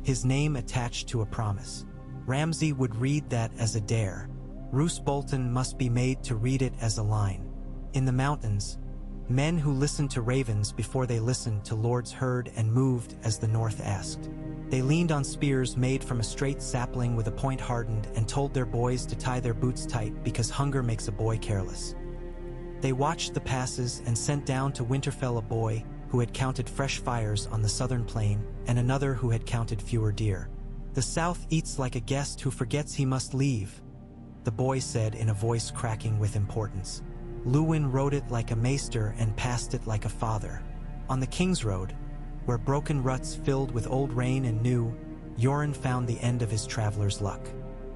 Speaker 1: His name attached to a promise. Ramsay would read that as a dare. Roose Bolton must be made to read it as a line. In the mountains, men who listened to ravens before they listened to lords heard and moved as the north asked. They leaned on spears made from a straight sapling with a point hardened and told their boys to tie their boots tight because hunger makes a boy careless. They watched the passes and sent down to Winterfell a boy who had counted fresh fires on the southern plain and another who had counted fewer deer. The south eats like a guest who forgets he must leave, the boy said in a voice cracking with importance. Luwin rode it like a maester and passed it like a father. On the King's Road, where broken ruts filled with old rain and new, Yoren found the end of his traveler's luck.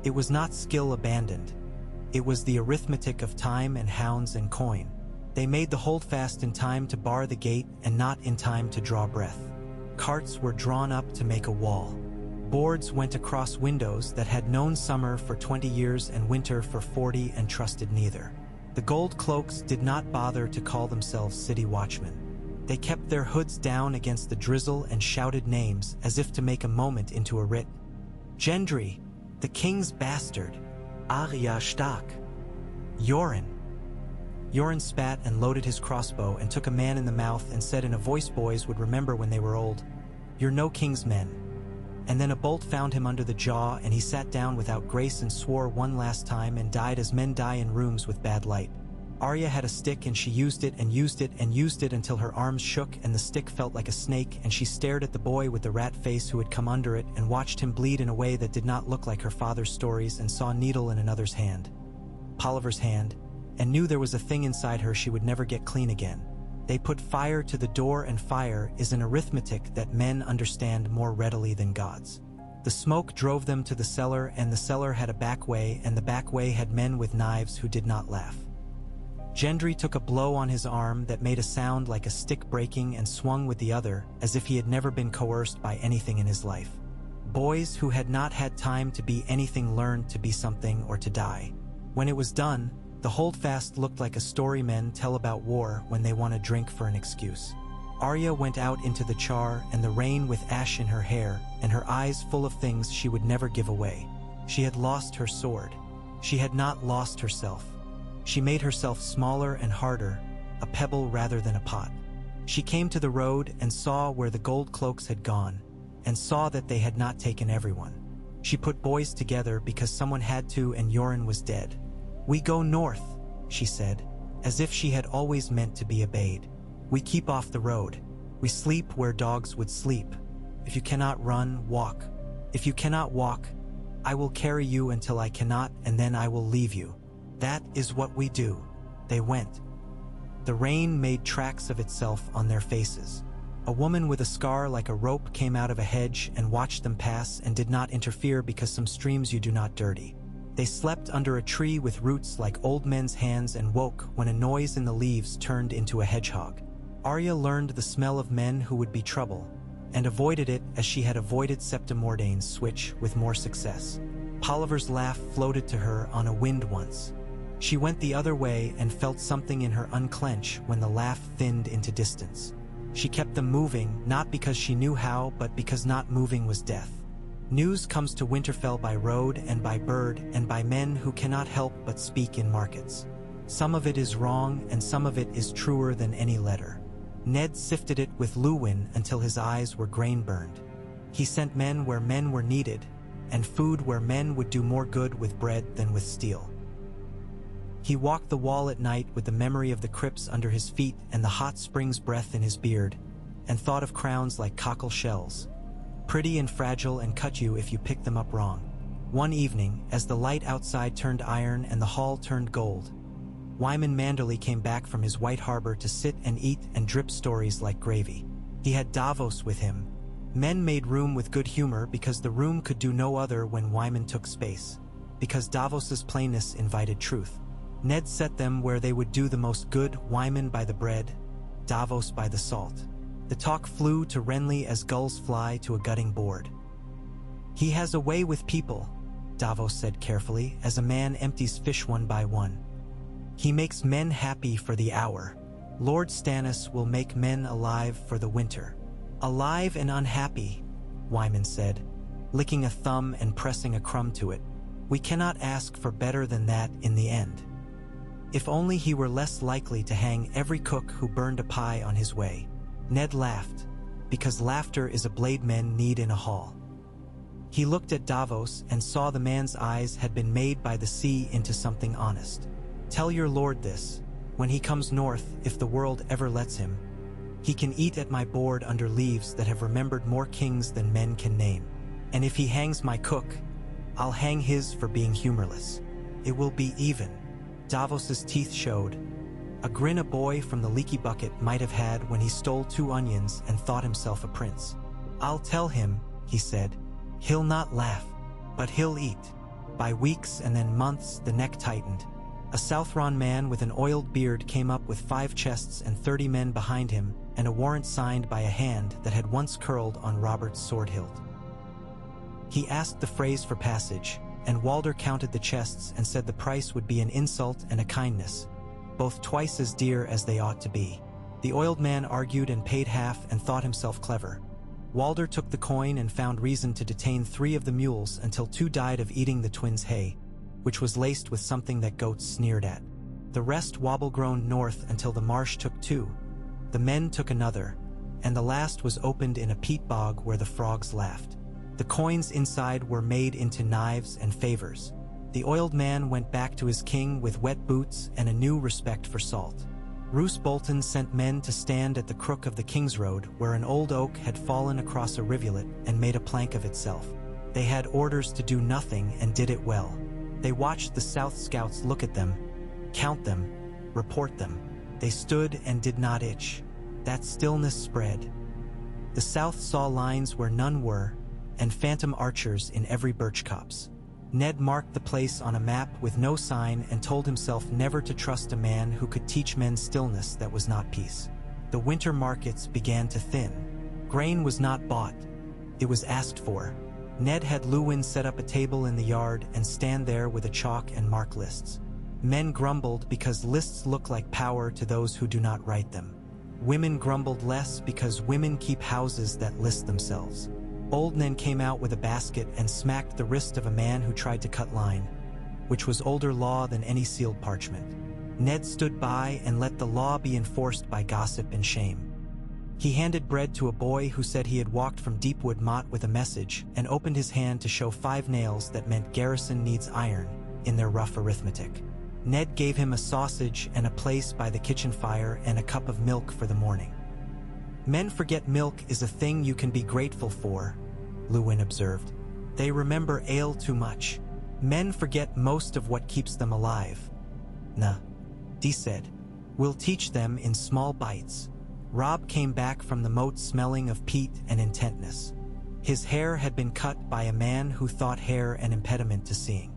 Speaker 1: It was not skill abandoned. It was the arithmetic of time and hounds and coin. They made the holdfast in time to bar the gate and not in time to draw breath. Carts were drawn up to make a wall. Boards went across windows that had known summer for 20 years and winter for 40 and trusted neither. The gold cloaks did not bother to call themselves city watchmen. They kept their hoods down against the drizzle and shouted names as if to make a moment into a writ. Gendry, the king's bastard. Arya Stark. Yoren. Yoren spat and loaded his crossbow and took a man in the mouth and said in a voice boys would remember when they were old, "You're no king's men." And then a bolt found him under the jaw and he sat down without grace and swore one last time and died as men die in rooms with bad light. Arya had a stick and she used it and used it and used it until her arms shook and the stick felt like a snake, and she stared at the boy with the rat face who had come under it and watched him bleed in a way that did not look like her father's stories, and saw a needle in another's hand, Polliver's hand, and knew there was a thing inside her she would never get clean again. They put fire to the door, and fire is an arithmetic that men understand more readily than gods. The smoke drove them to the cellar, and the cellar had a back way, and the back way had men with knives who did not laugh. Gendry took a blow on his arm that made a sound like a stick breaking and swung with the other, as if he had never been coerced by anything in his life. Boys who had not had time to be anything learned to be something or to die. When it was done, the holdfast looked like a story men tell about war when they want a drink for an excuse. Arya went out into the char and the rain with ash in her hair and her eyes full of things she would never give away. She had lost her sword. She had not lost herself. She made herself smaller and harder, a pebble rather than a pot. She came to the road and saw where the gold cloaks had gone, and saw that they had not taken everyone. She put boys together because someone had to, and Yoren was dead. "We go north," she said, as if she had always meant to be obeyed. "We keep off the road. We sleep where dogs would sleep. If you cannot run, walk. If you cannot walk, I will carry you until I cannot, and then I will leave you. That is what we do." They went. The rain made tracks of itself on their faces. A woman with a scar like a rope came out of a hedge and watched them pass and did not interfere because some streams you do not dirty. They slept under a tree with roots like old men's hands and woke when a noise in the leaves turned into a hedgehog. Arya learned the smell of men who would be trouble, and avoided it as she had avoided Septa Mordane's switch with more success. Polliver's laugh floated to her on a wind once. She went the other way and felt something in her unclench when the laugh thinned into distance. She kept them moving, not because she knew how, but because not moving was death. News comes to Winterfell by road and by bird and by men who cannot help but speak in markets. Some of it is wrong and some of it is truer than any letter. Ned sifted it with Luwin until his eyes were grain-burned. He sent men where men were needed, and food where men would do more good with bread than with steel. He walked the wall at night with the memory of the crypts under his feet and the hot spring's breath in his beard, and thought of crowns like cockle shells, pretty and fragile and cut you if you picked them up wrong. One evening, as the light outside turned iron and the hall turned gold, Wyman Manderley came back from his white harbor to sit and eat and drip stories like gravy. He had Davos with him. Men made room with good humor because the room could do no other when Wyman took space, because Davos's plainness invited truth. Ned set them where they would do the most good, Wyman by the bread, Davos by the salt. The talk flew to Renly as gulls fly to a gutting board. "He has a way with people," Davos said carefully, as a man empties fish one by one. "He makes men happy for the hour. Lord Stannis will make men alive for the winter." "Alive and unhappy," Wyman said, licking a thumb and pressing a crumb to it. We cannot ask for better than that in the end. If only he were less likely to hang every cook who burned a pie on his way. Ned laughed, because laughter is a blade men need in a hall. He looked at Davos and saw the man's eyes had been made by the sea into something honest. Tell your lord this, when he comes north, if the world ever lets him. He can eat at my board under leaves that have remembered more kings than men can name. And if he hangs my cook, I'll hang his for being humorless. It will be even. Davos's teeth showed. A grin a boy from the leaky bucket might have had when he stole 2 onions and thought himself a prince. I'll tell him, he said. He'll not laugh, but he'll eat. By weeks and then months the neck tightened. A Southron man with an oiled beard came up with 5 chests and 30 men behind him, and a warrant signed by a hand that had once curled on Robert's sword hilt. He asked the phrase for passage, and Walder counted the chests and said the price would be an insult and a kindness, both twice as dear as they ought to be. The oiled man argued and paid half and thought himself clever. Walder took the coin and found reason to detain 3 of the mules until 2 died of eating the twins' hay, which was laced with something that goats sneered at. The rest wobble-groaned north until the marsh took 2. The men took another, and the last was opened in a peat bog where the frogs laughed. The coins inside were made into knives and favors. The oiled man went back to his king with wet boots and a new respect for salt. Roose Bolton sent men to stand at the crook of the King's Road where an old oak had fallen across a rivulet and made a plank of itself. They had orders to do nothing and did it well. They watched the South scouts look at them, count them, report them. They stood and did not itch. That stillness spread. The South saw lines where none were, and phantom archers in every birch copse. Ned marked the place on a map with no sign and told himself never to trust a man who could teach men stillness that was not peace. The winter markets began to thin. Grain was not bought. It was asked for. Ned had Lewin set up a table in the yard and stand there with a chalk and mark lists. Men grumbled because lists look like power to those who do not write them. Women grumbled less because women keep houses that list themselves. Old Ned came out with a basket and smacked the wrist of a man who tried to cut line, which was older law than any sealed parchment. Ned stood by and let the law be enforced by gossip and shame. He handed bread to a boy who said he had walked from Deepwood Mott with a message and opened his hand to show 5 nails that meant garrison needs iron in their rough arithmetic. Ned gave him a sausage and a place by the kitchen fire and a cup of milk for the morning. Men forget milk is a thing you can be grateful for, Lewin observed. They remember ale too much. Men forget most of what keeps them alive. Nah, Dee said. We'll teach them in small bites. Rob came back from the moat smelling of peat and intentness. His hair had been cut by a man who thought hair an impediment to seeing.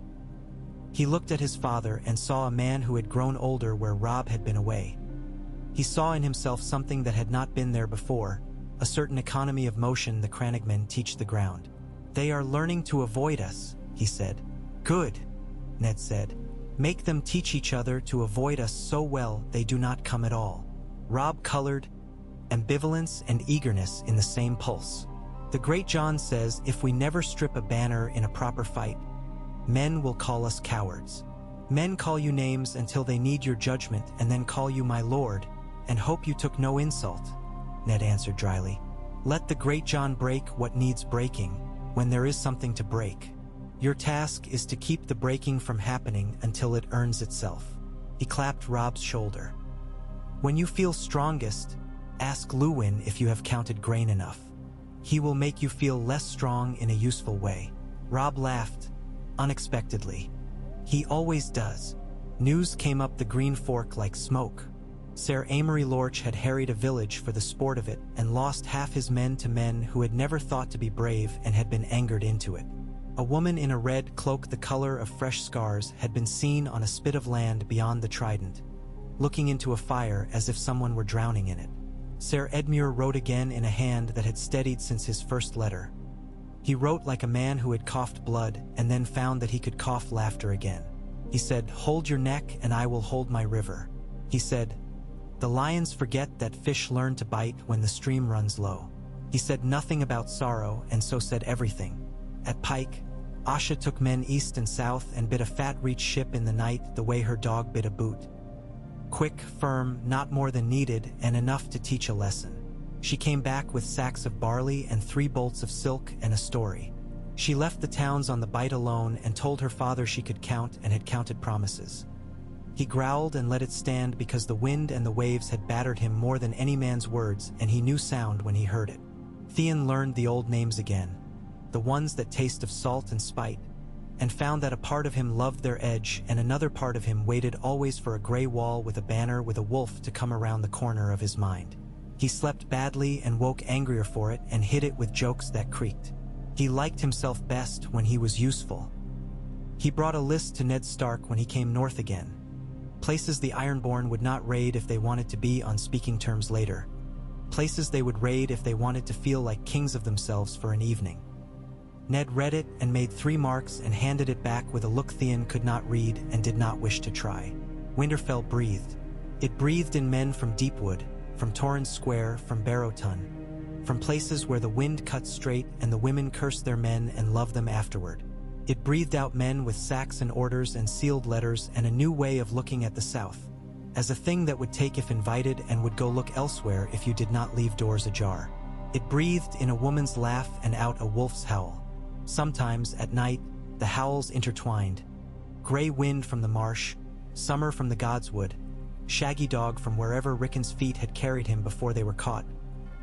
Speaker 1: He looked at his father and saw a man who had grown older where Rob had been away. He saw in himself something that had not been there before, a certain economy of motion the Crannogmen teach the ground. They are learning to avoid us, he said. Good, Ned said. Make them teach each other to avoid us so well they do not come at all. Rob colored, ambivalence and eagerness in the same pulse. The great John says if we never strip a banner in a proper fight, men will call us cowards. Men call you names until they need your judgment and then call you my lord, and hope you took no insult, Ned answered dryly. Let the great John break what needs breaking, when there is something to break. Your task is to keep the breaking from happening until it earns itself. He clapped Rob's shoulder. When you feel strongest, ask Lewin if you have counted grain enough. He will make you feel less strong in a useful way. Rob laughed, unexpectedly. He always does. News came up the Green Fork like smoke. Sir Amory Lorch had harried a village for the sport of it and lost half his men to men who had never thought to be brave and had been angered into it. A woman in a red cloak the color of fresh scars had been seen on a spit of land beyond the Trident, looking into a fire as if someone were drowning in it. Sir Edmure wrote again in a hand that had steadied since his first letter. He wrote like a man who had coughed blood and then found that he could cough laughter again. He said, "Hold your neck and I will hold my river." He said, "The lions forget that fish learn to bite when the stream runs low." He said nothing about sorrow and so said everything. At Pike, Asha took men east and south and bid a fat reach ship in the night the way her dog bit a boot. Quick, firm, not more than needed, and enough to teach a lesson. She came back with sacks of barley and 3 bolts of silk and a story. She left the towns on the bight alone and told her father she could count and had counted promises. He growled and let it stand because the wind and the waves had battered him more than any man's words, and he knew sound when he heard it. Theon learned the old names again, the ones that taste of salt and spite, and found that a part of him loved their edge and another part of him waited always for a gray wall with a banner with a wolf to come around the corner of his mind. He slept badly and woke angrier for it and hid it with jokes that creaked. He liked himself best when he was useful. He brought a list to Ned Stark when he came north again. Places the Ironborn would not raid if they wanted to be on speaking terms later. Places they would raid if they wanted to feel like kings of themselves for an evening. Ned read it and made 3 marks and handed it back with a look Theon could not read and did not wish to try. Winterfell breathed. It breathed in men from Deepwood, from Torrens Square, from Barrowton, from places where the wind cut straight and the women cursed their men and loved them afterward. It breathed out men with sacks and orders and sealed letters and a new way of looking at the South, as a thing that would take if invited and would go look elsewhere if you did not leave doors ajar. It breathed in a woman's laugh and out a wolf's howl. Sometimes, at night, the howls intertwined. Gray wind from the marsh, summer from the godswood, shaggy dog from wherever Rickon's feet had carried him before they were caught,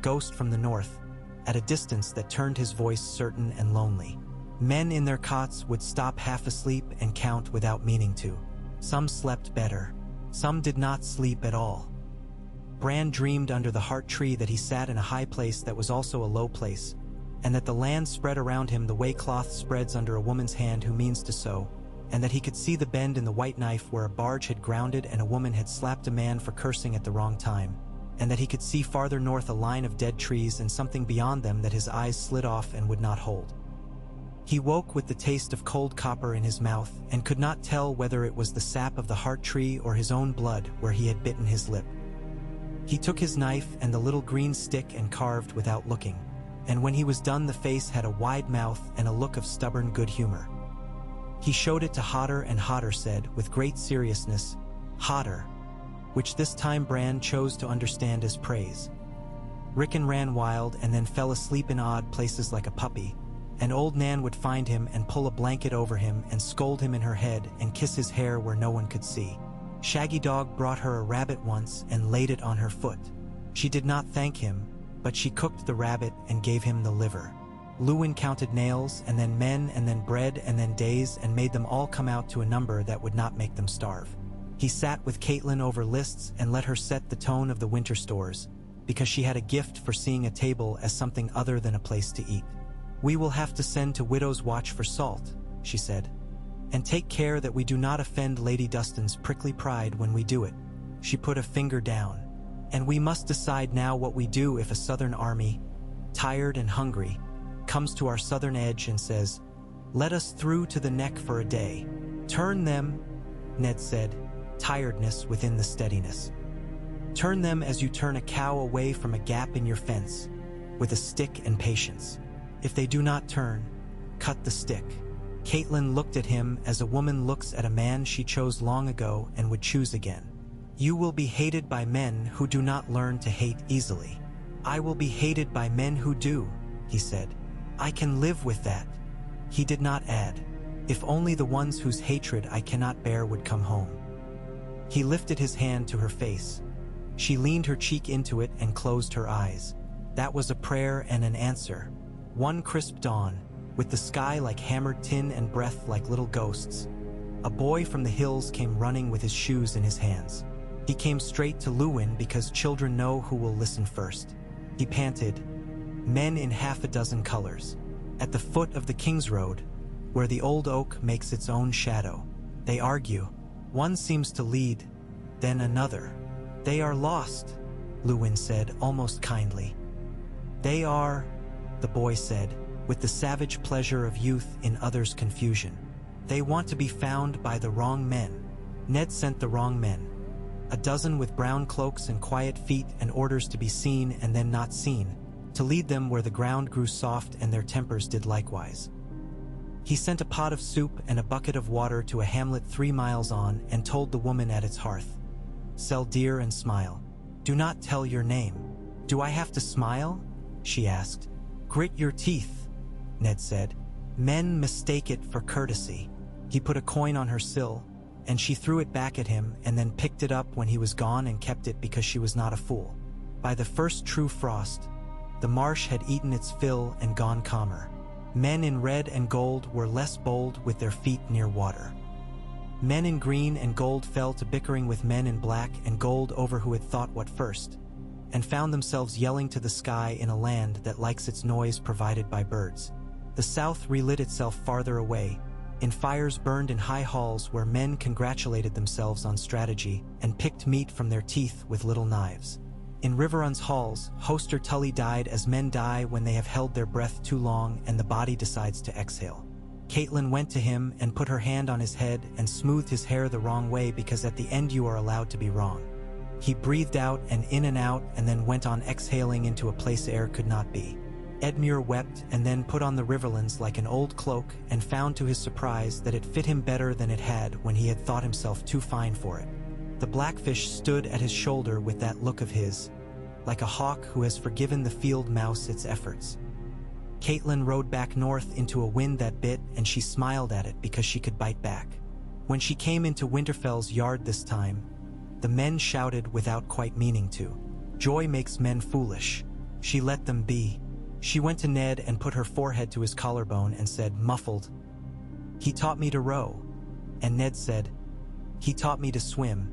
Speaker 1: ghost from the north, at a distance that turned his voice certain and lonely. Men in their cots would stop half asleep and count without meaning to. Some slept better. Some did not sleep at all. Bran dreamed under the heart tree that he sat in a high place that was also a low place, and that the land spread around him the way cloth spreads under a woman's hand who means to sew, and that he could see the bend in the white knife where a barge had grounded and a woman had slapped a man for cursing at the wrong time, and that he could see farther north a line of dead trees and something beyond them that his eyes slid off and would not hold. He woke with the taste of cold copper in his mouth and could not tell whether it was the sap of the heart tree or his own blood where he had bitten his lip. He took his knife and the little green stick and carved without looking, and when he was done the face had a wide mouth and a look of stubborn good humor. He showed it to Hodder, and Hodder said, with great seriousness, "Hodder," which this time Bran chose to understand as praise. Rickon ran wild and then fell asleep in odd places like a puppy, and old Nan would find him and pull a blanket over him and scold him in her head and kiss his hair where no one could see. Shaggy Dog brought her a rabbit once and laid it on her foot. She did not thank him, but she cooked the rabbit and gave him the liver. Luwin counted nails, and then men, and then bread, and then days, and made them all come out to a number that would not make them starve. He sat with Catelyn over lists and let her set the tone of the winter stores, because she had a gift for seeing a table as something other than a place to eat. "We will have to send to Widow's Watch for salt," she said, "and take care that we do not offend Lady Dustin's prickly pride when we do it." She put a finger down. "And we must decide now what we do if a southern army, tired and hungry, comes to our southern edge and says, 'Let us through to the neck for a day.' Turn them," Ned said, tiredness within the steadiness. "Turn them as you turn a cow away from a gap in your fence, with a stick and patience. If they do not turn, cut the stick." Catelyn looked at him as a woman looks at a man she chose long ago and would choose again. "You will be hated by men who do not learn to hate easily. I will be hated by men who do," he said. "I can live with that." He did not add, "If only the ones whose hatred I cannot bear would come home." He lifted his hand to her face. She leaned her cheek into it and closed her eyes. That was a prayer and an answer. One crisp dawn, with the sky like hammered tin and breath like little ghosts, a boy from the hills came running with his shoes in his hands. He came straight to Luwin because children know who will listen first. He panted, "Men in half a dozen colors. At the foot of the King's Road, where the old oak makes its own shadow. They argue. One seems to lead, then another. They are lost," Luwin said, almost kindly. "They are," the boy said, with the savage pleasure of youth in others' confusion. "They want to be found by the wrong men." Ned sent the wrong men. A dozen with brown cloaks and quiet feet and orders to be seen and then not seen, to lead them where the ground grew soft and their tempers did likewise. He sent a pot of soup and a bucket of water to a hamlet 3 miles on and told the woman at its hearth, "Sell deer and smile. Do not tell your name." "Do I have to smile?" she asked. "Grit your teeth," Ned said. "Men mistake it for courtesy." He put a coin on her sill, and she threw it back at him and then picked it up when he was gone and kept it because she was not a fool. By the first true frost, the marsh had eaten its fill and gone calmer. Men in red and gold were less bold with their feet near water. Men in green and gold fell to bickering with men in black and gold over who had thought what first, and found themselves yelling to the sky in a land that likes its noise provided by birds. The south relit itself farther away, in fires burned in high halls where men congratulated themselves on strategy and picked meat from their teeth with little knives. In Riverrun's halls, Hoster Tully died as men die when they have held their breath too long and the body decides to exhale. Caitlin went to him and put her hand on his head and smoothed his hair the wrong way because at the end you are allowed to be wrong. He breathed out and in and out and then went on exhaling into a place air could not be. Edmure wept and then put on the Riverlands like an old cloak and found to his surprise that it fit him better than it had when he had thought himself too fine for it. The blackfish stood at his shoulder with that look of his, like a hawk who has forgiven the field mouse its efforts. Caitlin rode back north into a wind that bit and she smiled at it because she could bite back. When she came into Winterfell's yard this time, the men shouted without quite meaning to. Joy makes men foolish. She let them be. She went to Ned and put her forehead to his collarbone and said, muffled, "He taught me to row." And Ned said, "He taught me to swim."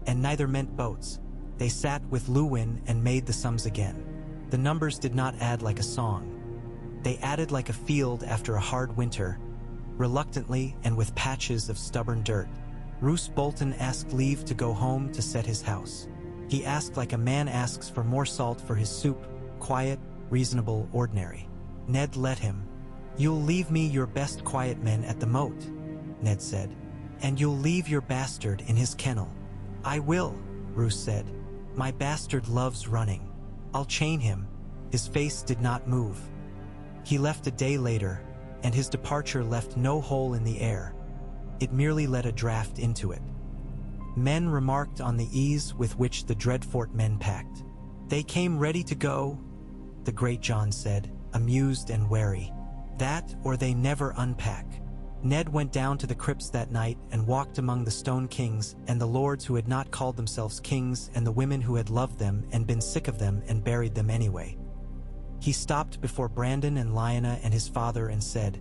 Speaker 1: And neither meant boats. They sat with Luwin and made the sums again. The numbers did not add like a song. They added like a field after a hard winter, reluctantly and with patches of stubborn dirt. Roose Bolton asked leave to go home to set his house. He asked like a man asks for more salt for his soup, quiet, reasonable, ordinary. Ned let him. "You'll leave me your best quiet men at the moat," Ned said. "And you'll leave your bastard in his kennel." "I will," Roose said. "My bastard loves running. I'll chain him." His face did not move. He left a day later, and his departure left no hole in the air. It merely let a draft into it. Men remarked on the ease with which the Dreadfort men packed. "They came ready to go," the great John said, amused and wary. "That or they never unpack." Ned went down to the crypts that night and walked among the stone kings and the lords who had not called themselves kings and the women who had loved them and been sick of them and buried them anyway. He stopped before Brandon and Lyanna and his father and said,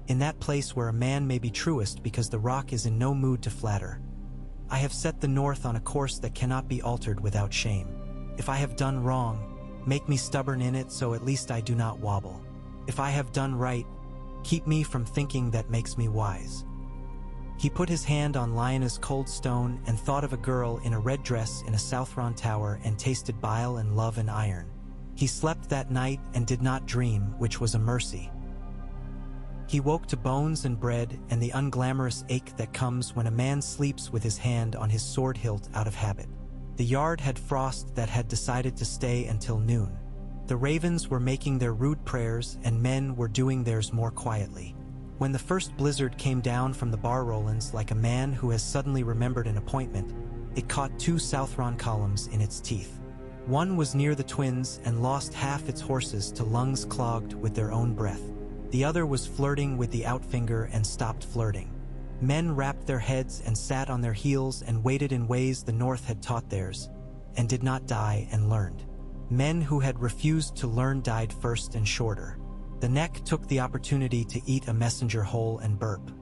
Speaker 1: "In that place where a man may be truest because the rock is in no mood to flatter, I have set the north on a course that cannot be altered without shame. If I have done wrong, make me stubborn in it so at least I do not wobble. If I have done right, keep me from thinking that makes me wise." He put his hand on Lyanna's cold stone and thought of a girl in a red dress in a Southron tower and tasted bile and love and iron. He slept that night and did not dream, which was a mercy. He woke to bones and bread and the unglamorous ache that comes when a man sleeps with his hand on his sword hilt out of habit. The yard had frost that had decided to stay until noon. The ravens were making their rude prayers and men were doing theirs more quietly. When the first blizzard came down from the Bar Rolands like a man who has suddenly remembered an appointment, it caught 2 Southron columns in its teeth. One was near the twins and lost half its horses to lungs clogged with their own breath. The other was flirting with the outfinger and stopped flirting. Men wrapped their heads and sat on their heels and waited in ways the North had taught theirs, and did not die and learned. Men who had refused to learn died first and shorter. The neck took the opportunity to eat a messenger whole and burp.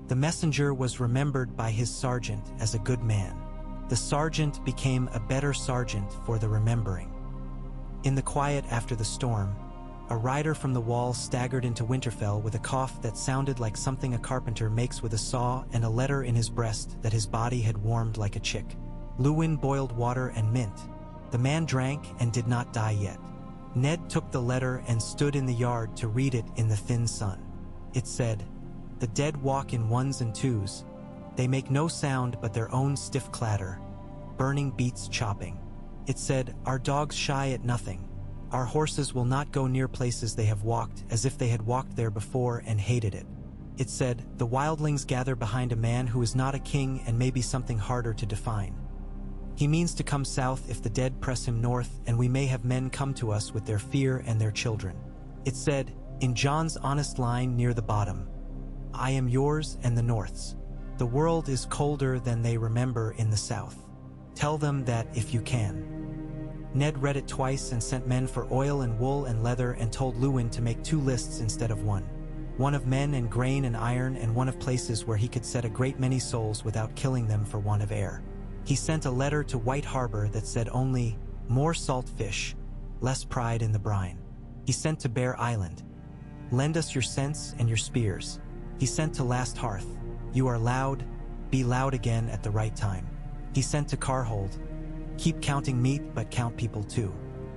Speaker 1: The messenger was remembered by his sergeant as a good man. The sergeant became a better sergeant for the remembering. In the quiet after the storm, a rider from the wall staggered into Winterfell with a cough that sounded like something a carpenter makes with a saw and a letter in his breast that his body had warmed like a chick. Luwin boiled water and mint. The man drank and did not die yet. Ned took the letter and stood in the yard to read it in the thin sun. It said, "The dead walk in ones and twos. They make no sound but their own stiff clatter. Burning beats chopping." It said, "Our dogs shy at nothing. Our horses will not go near places they have walked as if they had walked there before and hated it. It said, "The wildlings gather behind a man who is not a king and may be something harder to define. He means to come south if the dead press him north, and we may have men come to us with their fear and their children." It said, in John's honest line near the bottom, "I am yours and the North's. The world is colder than they remember in the South. Tell them that if you can." Ned read it twice and sent men for oil and wool and leather and told Lewin to make 2 lists instead of 1. One of men and grain and iron and one of places where he could set a great many souls without killing them for want of air. He sent a letter to White Harbor that said only, "More salt fish, less pride in the brine." He sent to Bear Island, "Lend us your scents and your spears." He sent to Last Hearth, "You are loud, be loud again at the right time." He sent to Carhold, "Keep counting meat but count people too."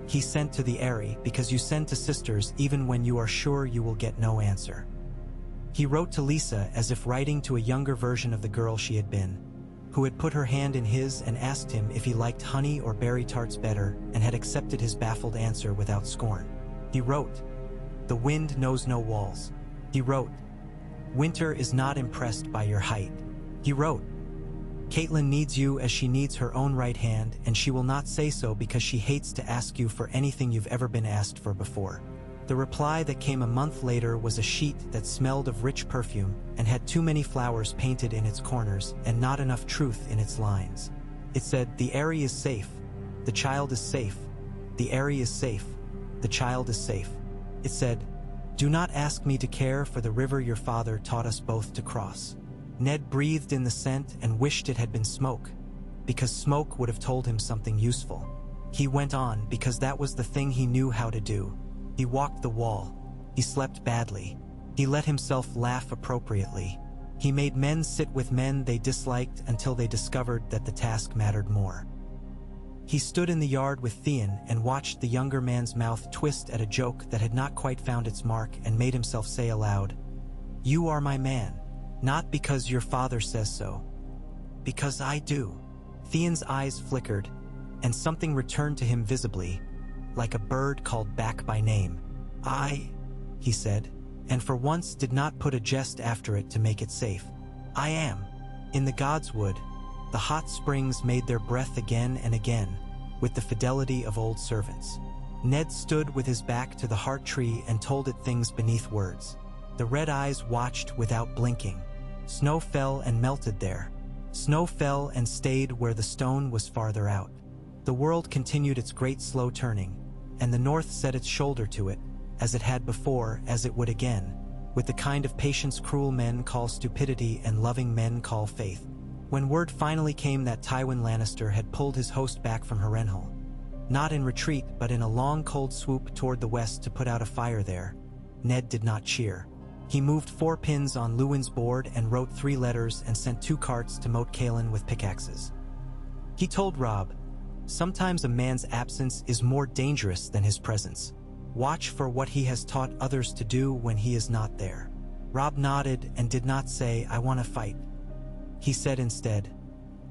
Speaker 1: He sent to the Airy, "Because you send to sisters even when you are sure you will get no answer." He wrote to Lisa as if writing to a younger version of the girl she had been, who had put her hand in his and asked him if he liked honey or berry tarts better and had accepted his baffled answer without scorn. He wrote, "The wind knows no walls." He wrote, "Winter is not impressed by your height." He wrote, "Caitlin needs you as she needs her own right hand, and she will not say so because she hates to ask you for anything you've ever been asked for before." The reply that came a month later was a sheet that smelled of rich perfume and had too many flowers painted in its corners and not enough truth in its lines. It said, "The Airy is safe. The child is safe. The Airy is safe. The child is safe." It said, "Do not ask me to care for the river your father taught us both to cross." Ned breathed in the scent and wished it had been smoke, because smoke would have told him something useful. He went on because that was the thing he knew how to do. He walked the wall. He slept badly. He let himself laugh appropriately. He made men sit with men they disliked until they discovered that the task mattered more. He stood in the yard with Theon and watched the younger man's mouth twist at a joke that had not quite found its mark and made himself say aloud, "You are my man, not because your father says so. Because I do." Theon's eyes flickered, and something returned to him visibly, like a bird called back by name. "I," he said, and for once did not put a jest after it to make it safe. "I am." In the God's Wood, the hot springs made their breath again and again, with the fidelity of old servants. Ned stood with his back to the heart tree and told it things beneath words. The red eyes watched without blinking. Snow fell and melted there. Snow fell and stayed where the stone was farther out. The world continued its great slow turning, and the North set its shoulder to it, as it had before, as it would again, with the kind of patience cruel men call stupidity and loving men call faith. When word finally came that Tywin Lannister had pulled his host back from Harrenhal, not in retreat but in a long cold swoop toward the west to put out a fire there, Ned did not cheer. He moved 4 pins on Lewin's board and wrote 3 letters and sent 2 carts to Moat Cailin with pickaxes. He told Robb, "Sometimes a man's absence is more dangerous than his presence. Watch for what he has taught others to do when he is not there." Robb nodded and did not say, "I want to fight." He said instead,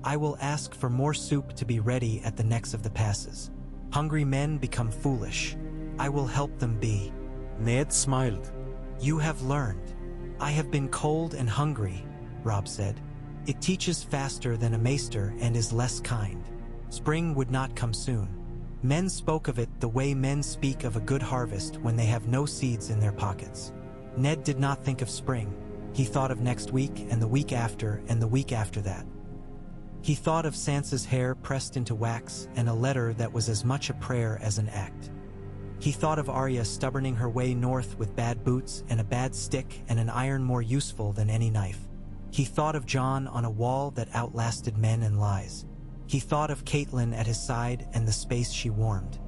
Speaker 1: "I will ask for more soup to be ready at the necks of the passes. Hungry men become foolish. I will help them be."
Speaker 2: Ned smiled.
Speaker 1: "You have learned." "I have been cold and hungry," Robb said. "It teaches faster than a maester and is less kind." Spring would not come soon. Men spoke of it the way men speak of a good harvest when they have no seeds in their pockets. Ned did not think of spring. He thought of next week and the week after and the week after that. He thought of Sansa's hair pressed into wax and a letter that was as much a prayer as an act. He thought of Arya stubborning her way north with bad boots and a bad stick and an iron more useful than any knife. He thought of Jon on a wall that outlasted men and lies. He thought of Caitlin at his side and the space she warmed.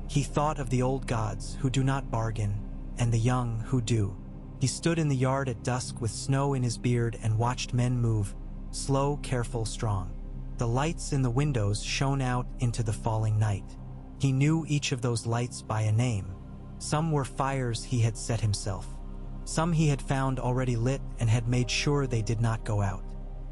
Speaker 1: He thought of the old gods who do not bargain and the young who do. He stood in the yard at dusk with snow in his beard and watched men move, slow, careful, strong. The lights in the windows shone out into the falling night. He knew each of those lights by a name. Some were fires he had set himself. Some he had found already lit and had made sure they did not go out.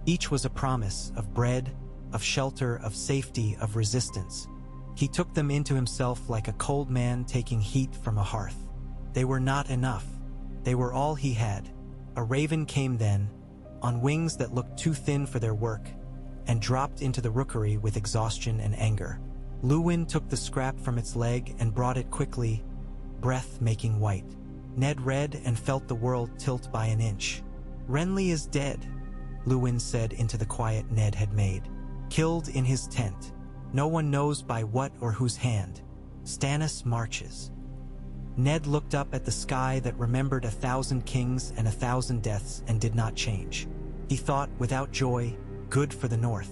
Speaker 1: Each was a promise of bread, of shelter, of safety, of resistance. He took them into himself like a cold man taking heat from a hearth. They were not enough. They were all he had. A raven came then, on wings that looked too thin for their work, and dropped into the rookery with exhaustion and anger. Luwin took the scrap from its leg and brought it quickly, breath making white. Ned read and felt the world tilt by an inch. "Renly is dead," Luwin said into the quiet Ned had made. "Killed in his tent. No one knows by what or whose hand. Stannis marches." Ned looked up at the sky that remembered 1,000 kings and 1,000 deaths and did not change. He thought, without joy, good for the North.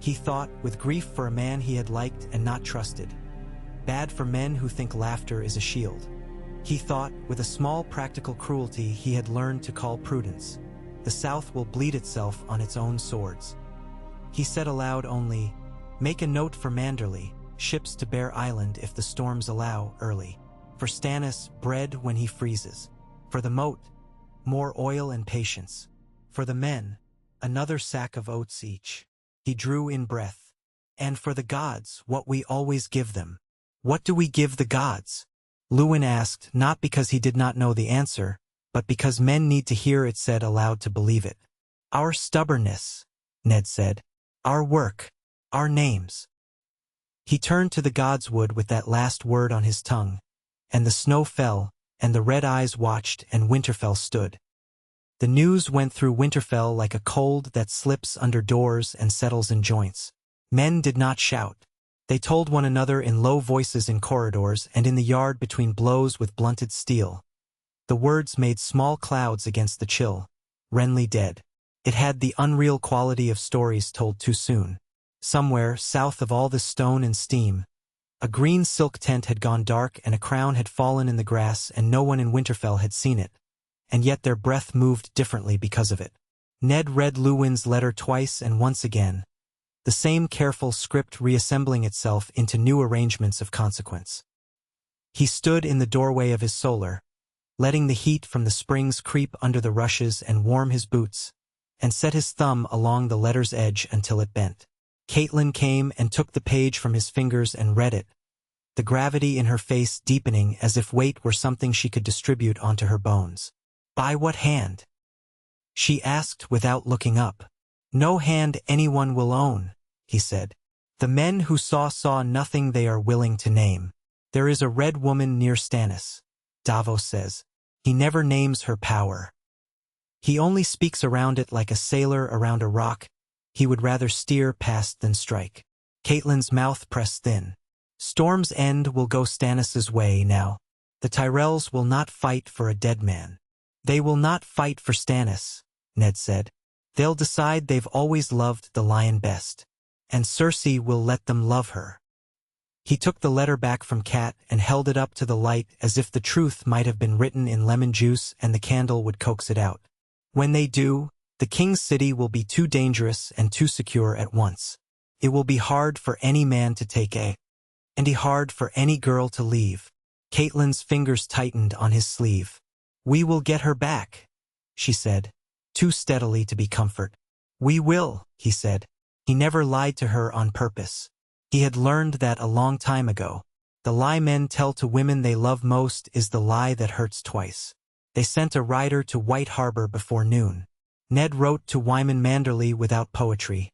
Speaker 1: He thought, with grief for a man he had liked and not trusted. Bad for men who think laughter is a shield. He thought, with a small practical cruelty he had learned to call prudence. The South will bleed itself on its own swords. He said aloud only, "Make a note for Manderley, ships to Bear Island if the storms allow, early. For Stannis, bread when he freezes. For the moat, more oil and patience. For the men, another sack of oats each." He drew in breath. "And for the gods, what we always give them." "What do we give the gods?" Luwin asked, not because he did not know the answer, but because men need to hear it said aloud to believe it. "Our stubbornness," Ned said. "Our work. Our names." He turned to the godswood with that last word on his tongue, and the snow fell, and the red eyes watched, and Winterfell stood. The news went through Winterfell like a cold that slips under doors and settles in joints. Men did not shout. They told one another in low voices in corridors and in the yard between blows with blunted steel. The words made small clouds against the chill. Renly dead. It had the unreal quality of stories told too soon. Somewhere, south of all this stone and steam, a green silk tent had gone dark and a crown had fallen in the grass and no one in Winterfell had seen it. And yet their breath moved differently because of it. Ned read Luwin's letter twice and once again, the same careful script reassembling itself into new arrangements of consequence. He stood in the doorway of his solar, letting the heat from the springs creep under the rushes and warm his boots, and set his thumb along the letter's edge until it bent. Catelyn came and took the page from his fingers and read it, the gravity in her face deepening as if weight were something she could distribute onto her bones. "By what hand?" she asked without looking up. "No hand anyone will own," he said. "The men who saw nothing they are willing to name. There is a red woman near Stannis, Davos says. He never names her power. He only speaks around it like a sailor around a rock. He would rather steer past than strike." Catelyn's mouth pressed thin. "Storm's End will go Stannis's way now. The Tyrells will not fight for a dead man." "They will not fight for Stannis," Ned said. "They'll decide they've always loved the Lion best. And Cersei will let them love her." He took the letter back from Cat and held it up to the light as if the truth might have been written in lemon juice and the candle would coax it out. "When they do, the King's City will be too dangerous and too secure at once. It will be hard for any man to take and hard for any girl to leave." Catelyn's fingers tightened on his sleeve. "We will get her back," she said, too steadily to be comfort. "We will," he said. He never lied to her on purpose. He had learned that a long time ago. The lie men tell to women they love most is the lie that hurts twice. They sent a rider to White Harbor before noon. Ned wrote to Wyman Manderley without poetry.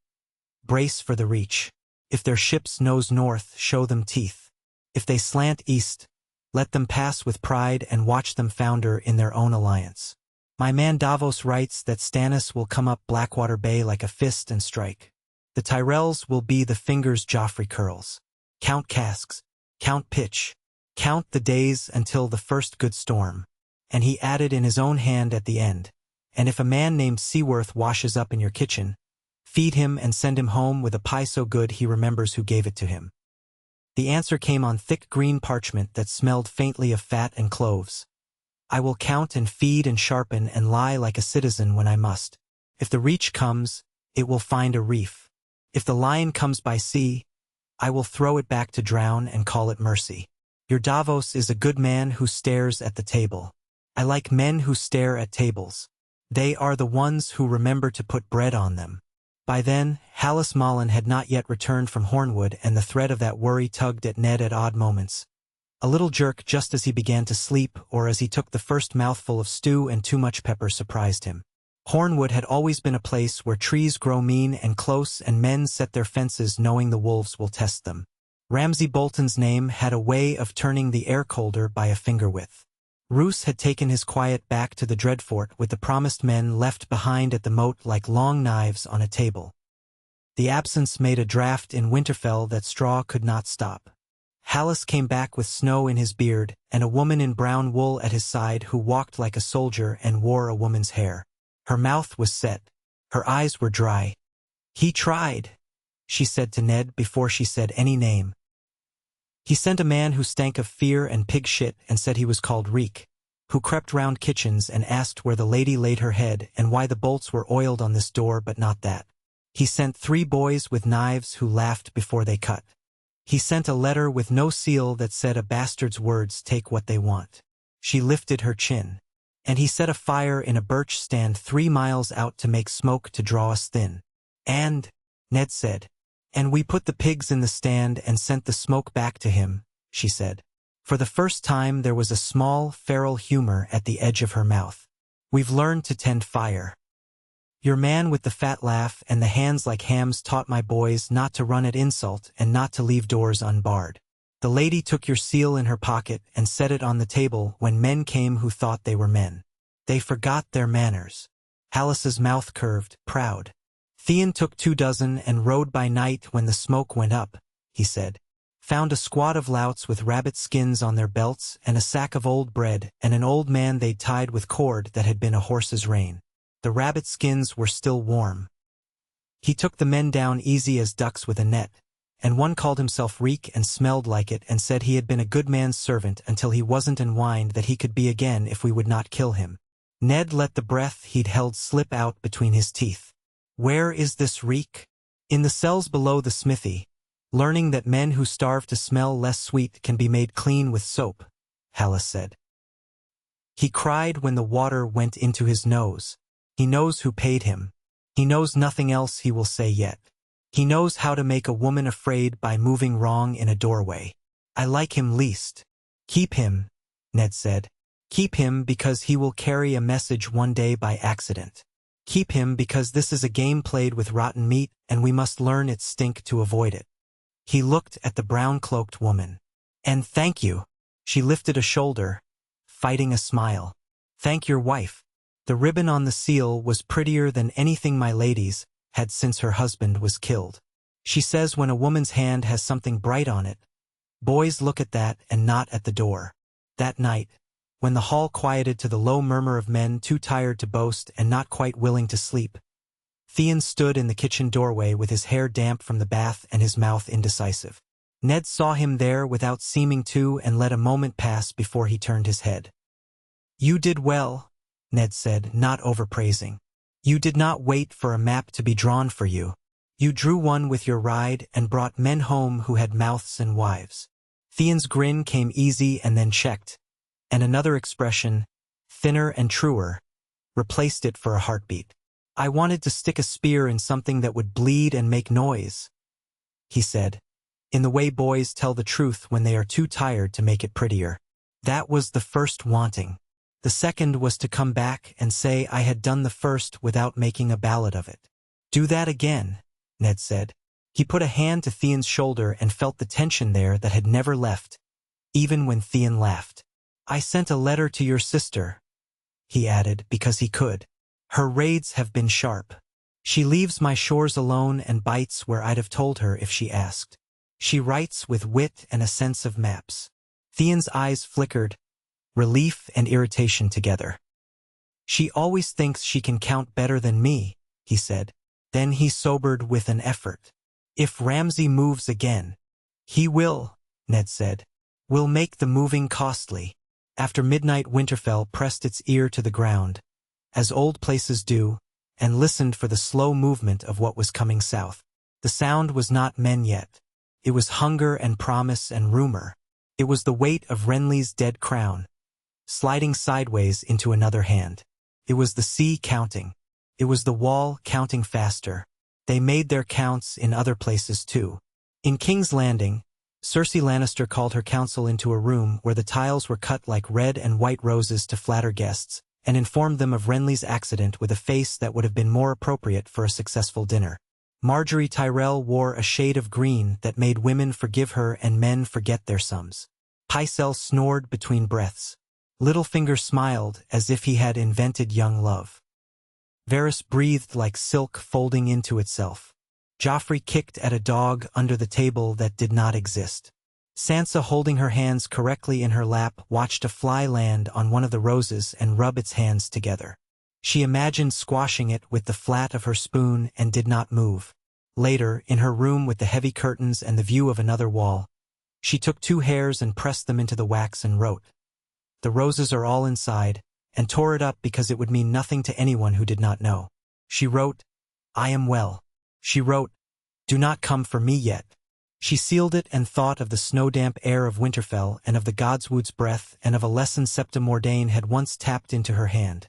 Speaker 1: "Brace for the reach. If their ships nose north, show them teeth. If they slant east, let them pass with pride and watch them founder in their own alliance. My man Davos writes that Stannis will come up Blackwater Bay like a fist and strike. The Tyrells will be the fingers Joffrey curls. Count casks, count pitch, count the days until the first good storm." And he added in his own hand at the end, "And if a man named Seaworth washes up in your kitchen, feed him and send him home with a pie so good he remembers who gave it to him." The answer came on thick green parchment that smelled faintly of fat and cloves. "I will count and feed and sharpen and lie like a citizen when I must. If the reach comes, it will find a reef. If the lion comes by sea, I will throw it back to drown and call it mercy. Your Davos is a good man who stares at the table. I like men who stare at tables. They are the ones who remember to put bread on them." By then, Hallis Mullen had not yet returned from Hornwood and the thread of that worry tugged at Ned at odd moments. A little jerk just as he began to sleep or as he took the first mouthful of stew and too much pepper surprised him. Hornwood had always been a place where trees grow mean and close and men set their fences knowing the wolves will test them. Ramsay Bolton's name had a way of turning the air colder by a finger width. Roose had taken his quiet back to the Dreadfort with the promised men left behind at the moat like long knives on a table. The absence made a draft in Winterfell that straw could not stop. Hallis came back with snow in his beard and a woman in brown wool at his side who walked like a soldier and wore a woman's hair. Her mouth was set. Her eyes were dry. "He tried," she said to Ned before she said any name. He sent a man who stank of fear and pig shit and said he was called Reek, who crept round kitchens and asked where the lady laid her head and why the bolts were oiled on this door but not that. He sent 3 boys with knives who laughed before they cut. He sent a letter with no seal that said a bastard's words take what they want. She lifted her chin. And he set a fire in a birch stand 3 miles out to make smoke to draw us thin. And, Ned said, and we put the pigs in the stand and sent the smoke back to him, she said. For the first time there was a small, feral humor at the edge of her mouth. We've learned to tend fire. Your man with the fat laugh and the hands like hams taught my boys not to run at insult and not to leave doors unbarred. The lady took your seal in her pocket and set it on the table when men came who thought they were men. They forgot their manners. Hallis's mouth curved, proud. Theon took 24 and rode by night when the smoke went up, he said. Found a squad of louts with rabbit skins on their belts and a sack of old bread and an old man they'd tied with cord that had been a horse's rein. The rabbit skins were still warm. He took the men down easy as ducks with a net, and one called himself Reek and smelled like it and said he had been a good man's servant until he wasn't and whined that he could be again if we would not kill him. Ned let the breath he'd held slip out between his teeth. Where is this Reek? In the cells below the smithy, learning that men who starve to smell less sweet can be made clean with soap, Hallis said. He cried when the water went into his nose. He knows who paid him. He knows nothing else he will say yet. He knows how to make a woman afraid by moving wrong in a doorway. I like him least. Keep him, Ned said. Keep him because he will carry a message one day by accident. Keep him because this is a game played with rotten meat and we must learn its stink to avoid it. He looked at the brown-cloaked woman. And thank you. She lifted a shoulder, fighting a smile. Thank your wife. The ribbon on the seal was prettier than anything my lady's had since her husband was killed. She says when a woman's hand has something bright on it, boys look at that and not at the door. That night, when the hall quieted to the low murmur of men too tired to boast and not quite willing to sleep, Theon stood in the kitchen doorway with his hair damp from the bath and his mouth indecisive. Ned saw him there without seeming to and let a moment pass before he turned his head. You did well, Ned said, not overpraising. You did not wait for a map to be drawn for you. You drew one with your ride and brought men home who had mouths and wives. Theon's grin came easy and then checked, and another expression, thinner and truer, replaced it for a heartbeat. I wanted to stick a spear in something that would bleed and make noise, he said, in the way boys tell the truth when they are too tired to make it prettier. That was the first wanting. The second was to come back and say I had done the first without making a ballad of it. Do that again, Ned said. He put a hand to Theon's shoulder and felt the tension there that had never left, even when Theon laughed. I sent a letter to your sister, he added, because he could. Her raids have been sharp. She leaves my shores alone and bites where I'd have told her if she asked. She writes with wit and a sense of maps. Theon's eyes flickered, relief and irritation together. She always thinks she can count better than me, he said. Then he sobered with an effort. If Ramsay moves again, he will, Ned said. We'll make the moving costly. After midnight Winterfell pressed its ear to the ground, as old places do, and listened for the slow movement of what was coming south. The sound was not men yet. It was hunger and promise and rumor. It was the weight of Renly's dead crown, sliding sideways into another hand. It was the sea counting. It was the wall counting faster. They made their counts in other places too. In King's Landing, Cersei Lannister called her council into a room where the tiles were cut like red and white roses to flatter guests, and informed them of Renly's accident with a face that would have been more appropriate for a successful dinner. Marjorie Tyrell wore a shade of green that made women forgive her and men forget their sums. Pycelle snored between breaths. Littlefinger smiled as if he had invented young love. Varys breathed like silk folding into itself. Joffrey kicked at a dog under the table that did not exist. Sansa, holding her hands correctly in her lap, watched a fly land on one of the roses and rub its hands together. She imagined squashing it with the flat of her spoon and did not move. Later, in her room with the heavy curtains and the view of another wall, she took 2 hairs and pressed them into the wax and wrote, "The roses are all inside," and tore it up because it would mean nothing to anyone who did not know. She wrote, "I am well." She wrote, "Do not come for me yet." She sealed it and thought of the snow-damp air of Winterfell and of the Godswood's breath and of a lesson Septa Mordain had once tapped into her hand.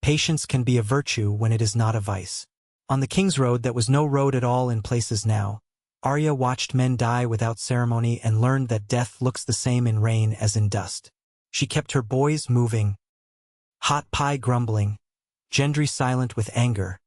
Speaker 1: Patience can be a virtue when it is not a vice. On the King's Road that was no road at all in places now, Arya watched men die without ceremony and learned that death looks the same in rain as in dust. She kept her boys moving, Hot Pie grumbling, Gendry silent with anger,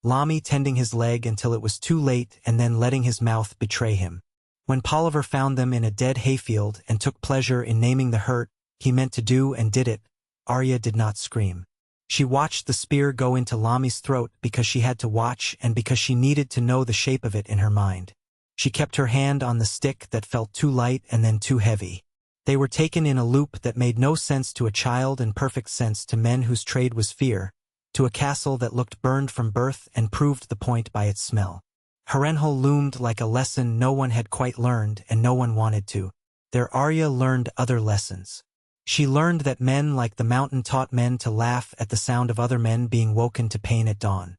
Speaker 1: Lamy tending his leg until it was too late and then letting his mouth betray him. When Polliver found them in a dead hayfield and took pleasure in naming the hurt he meant to do and did it, Arya did not scream. She watched the spear go into Lamy's throat because she had to watch and because she needed to know the shape of it in her mind. She kept her hand on the stick that felt too light and then too heavy. They were taken in a loop that made no sense to a child and perfect sense to men whose trade was fear, to a castle that looked burned from birth and proved the point by its smell. Harrenhal loomed like a lesson no one had quite learned and no one wanted to. There Arya learned other lessons. She learned that men like the mountain taught men to laugh at the sound of other men being woken to pain at dawn.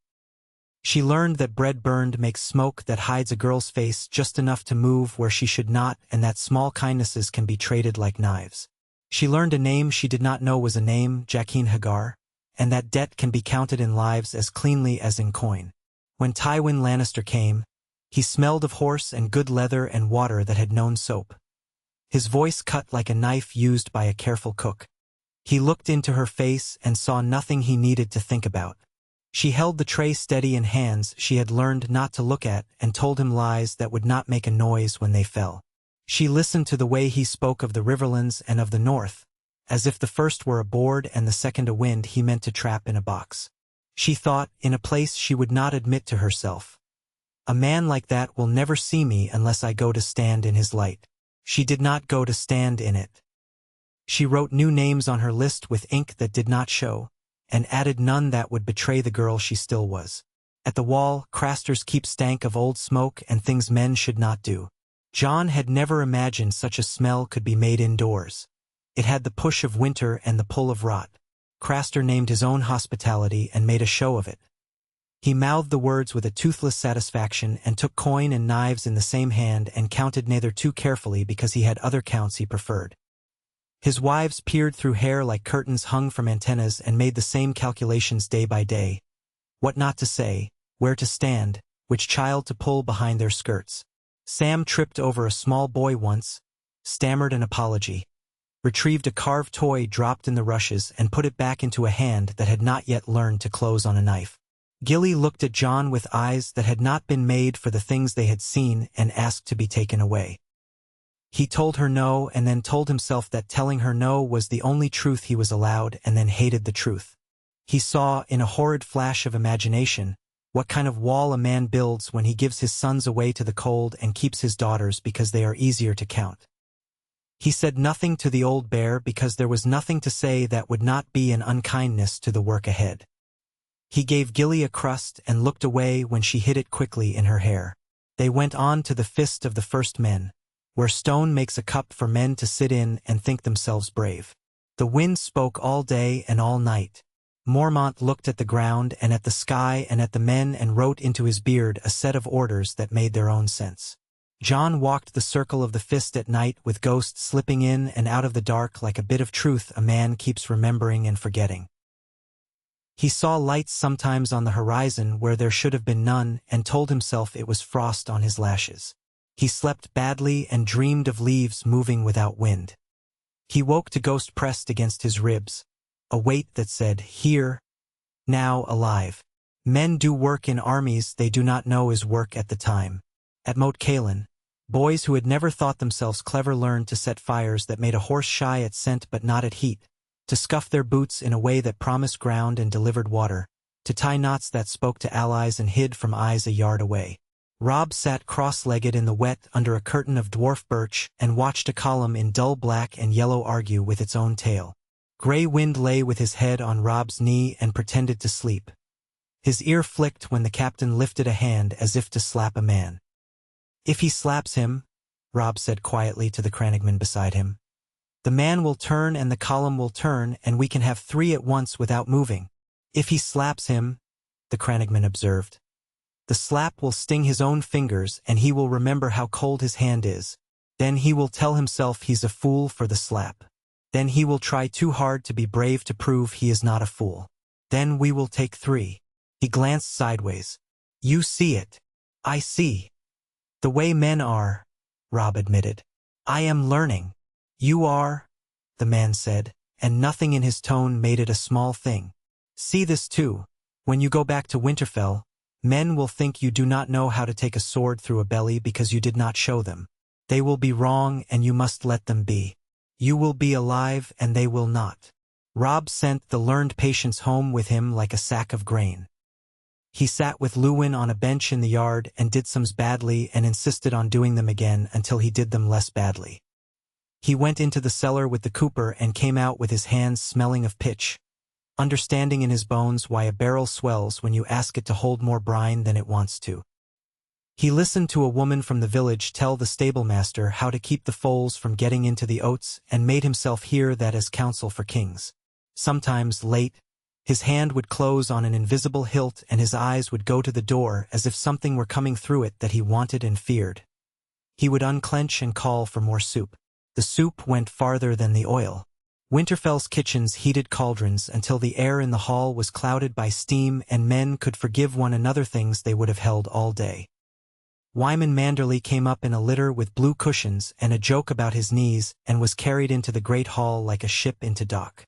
Speaker 1: She learned that bread burned makes smoke that hides a girl's face just enough to move where she should not and that small kindnesses can be traded like knives. She learned a name she did not know was a name, Jaqen Hagar, and that debt can be counted in lives as cleanly as in coin. When Tywin Lannister came, he smelled of horse and good leather and water that had known soap. His voice cut like a knife used by a careful cook. He looked into her face and saw nothing he needed to think about. She held the tray steady in hands she had learned not to look at and told him lies that would not make a noise when they fell. She listened to the way he spoke of the Riverlands and of the North, as if the first were a board and the second a wind he meant to trap in a box. She thought, in a place she would not admit to herself, "A man like that will never see me unless I go to stand in his light." She did not go to stand in it. She wrote new names on her list with ink that did not show, and added none that would betray the girl she still was. At the wall, Craster's Keep stank of old smoke and things men should not do. Jon had never imagined such a smell could be made indoors. It had the push of winter and the pull of rot. Craster named his own hospitality and made a show of it. He mouthed the words with a toothless satisfaction and took coin and knives in the same hand and counted neither too carefully because he had other counts he preferred. His wives peered through hair like curtains hung from antennas and made the same calculations day by day. What not to say, where to stand, which child to pull behind their skirts. Sam tripped over a small boy once, stammered an apology, retrieved a carved toy dropped in the rushes and put it back into a hand that had not yet learned to close on a knife. Gilly looked at Jon with eyes that had not been made for the things they had seen and asked to be taken away. He told her no and then told himself that telling her no was the only truth he was allowed and then hated the truth. He saw, in a horrid flash of imagination, what kind of wall a man builds when he gives his sons away to the cold and keeps his daughters because they are easier to count. He said nothing to the old bear because there was nothing to say that would not be an unkindness to the work ahead. He gave Gilly a crust and looked away when she hid it quickly in her hair. They went on to the Fist of the First Men, where stone makes a cup for men to sit in and think themselves brave. The wind spoke all day and all night. Mormont looked at the ground and at the sky and at the men and wrote into his beard a set of orders that made their own sense. Jon walked the circle of the Fist at night with ghosts slipping in and out of the dark like a bit of truth a man keeps remembering and forgetting. He saw lights sometimes on the horizon where there should have been none and told himself it was frost on his lashes. He slept badly and dreamed of leaves moving without wind. He woke to ghost pressed against his ribs, a weight that said, "Here, now alive." Men do work in armies they do not know is work at the time. At Moat Cailin, boys who had never thought themselves clever learned to set fires that made a horse shy at scent but not at heat, to scuff their boots in a way that promised ground and delivered water, to tie knots that spoke to allies and hid from eyes a yard away. Rob sat cross-legged in the wet under a curtain of dwarf birch and watched a column in dull black and yellow argue with its own tale. Grey Wind lay with his head on Rob's knee and pretended to sleep. His ear flicked when the captain lifted a hand as if to slap a man. "If he slaps him," Rob said quietly to the crannogman beside him, "the man will turn and the column will turn and we can have three at once without moving." "If he slaps him," the crannogman observed, "the slap will sting his own fingers and he will remember how cold his hand is. Then he will tell himself he's a fool for the slap. Then he will try too hard to be brave to prove he is not a fool. Then we will take three." He glanced sideways. "You see it. I see. The way men are," Rob admitted. "I am learning." "You are," the man said, and nothing in his tone made it a small thing. "See this too. When you go back to Winterfell, men will think you do not know how to take a sword through a belly because you did not show them. They will be wrong and you must let them be. You will be alive and they will not." Rob sent the learned patience home with him like a sack of grain. He sat with Luwin on a bench in the yard and did some badly and insisted on doing them again until he did them less badly. He went into the cellar with the cooper and came out with his hands smelling of pitch, understanding in his bones why a barrel swells when you ask it to hold more brine than it wants to. He listened to a woman from the village tell the stablemaster how to keep the foals from getting into the oats and made himself hear that as counsel for kings. Sometimes, late, his hand would close on an invisible hilt and his eyes would go to the door as if something were coming through it that he wanted and feared. He would unclench and call for more soup. The soup went farther than the oil. Winterfell's kitchens heated cauldrons until the air in the hall was clouded by steam and men could forgive one another things they would have held all day. Wyman Manderley came up in a litter with blue cushions and a joke about his knees and was carried into the great hall like a ship into dock.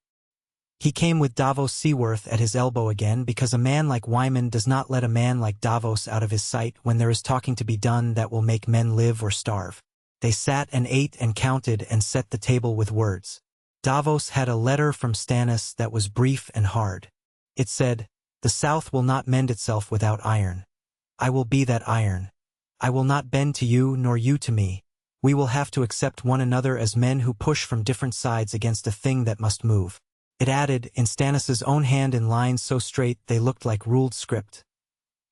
Speaker 1: He came with Davos Seaworth at his elbow again because a man like Wyman does not let a man like Davos out of his sight when there is talking to be done that will make men live or starve. They sat and ate and counted and set the table with words. Davos had a letter from Stannis that was brief and hard. It said, "The South will not mend itself without iron. I will be that iron. I will not bend to you nor you to me. We will have to accept one another as men who push from different sides against a thing that must move." It added, in Stannis's own hand in lines so straight they looked like ruled script,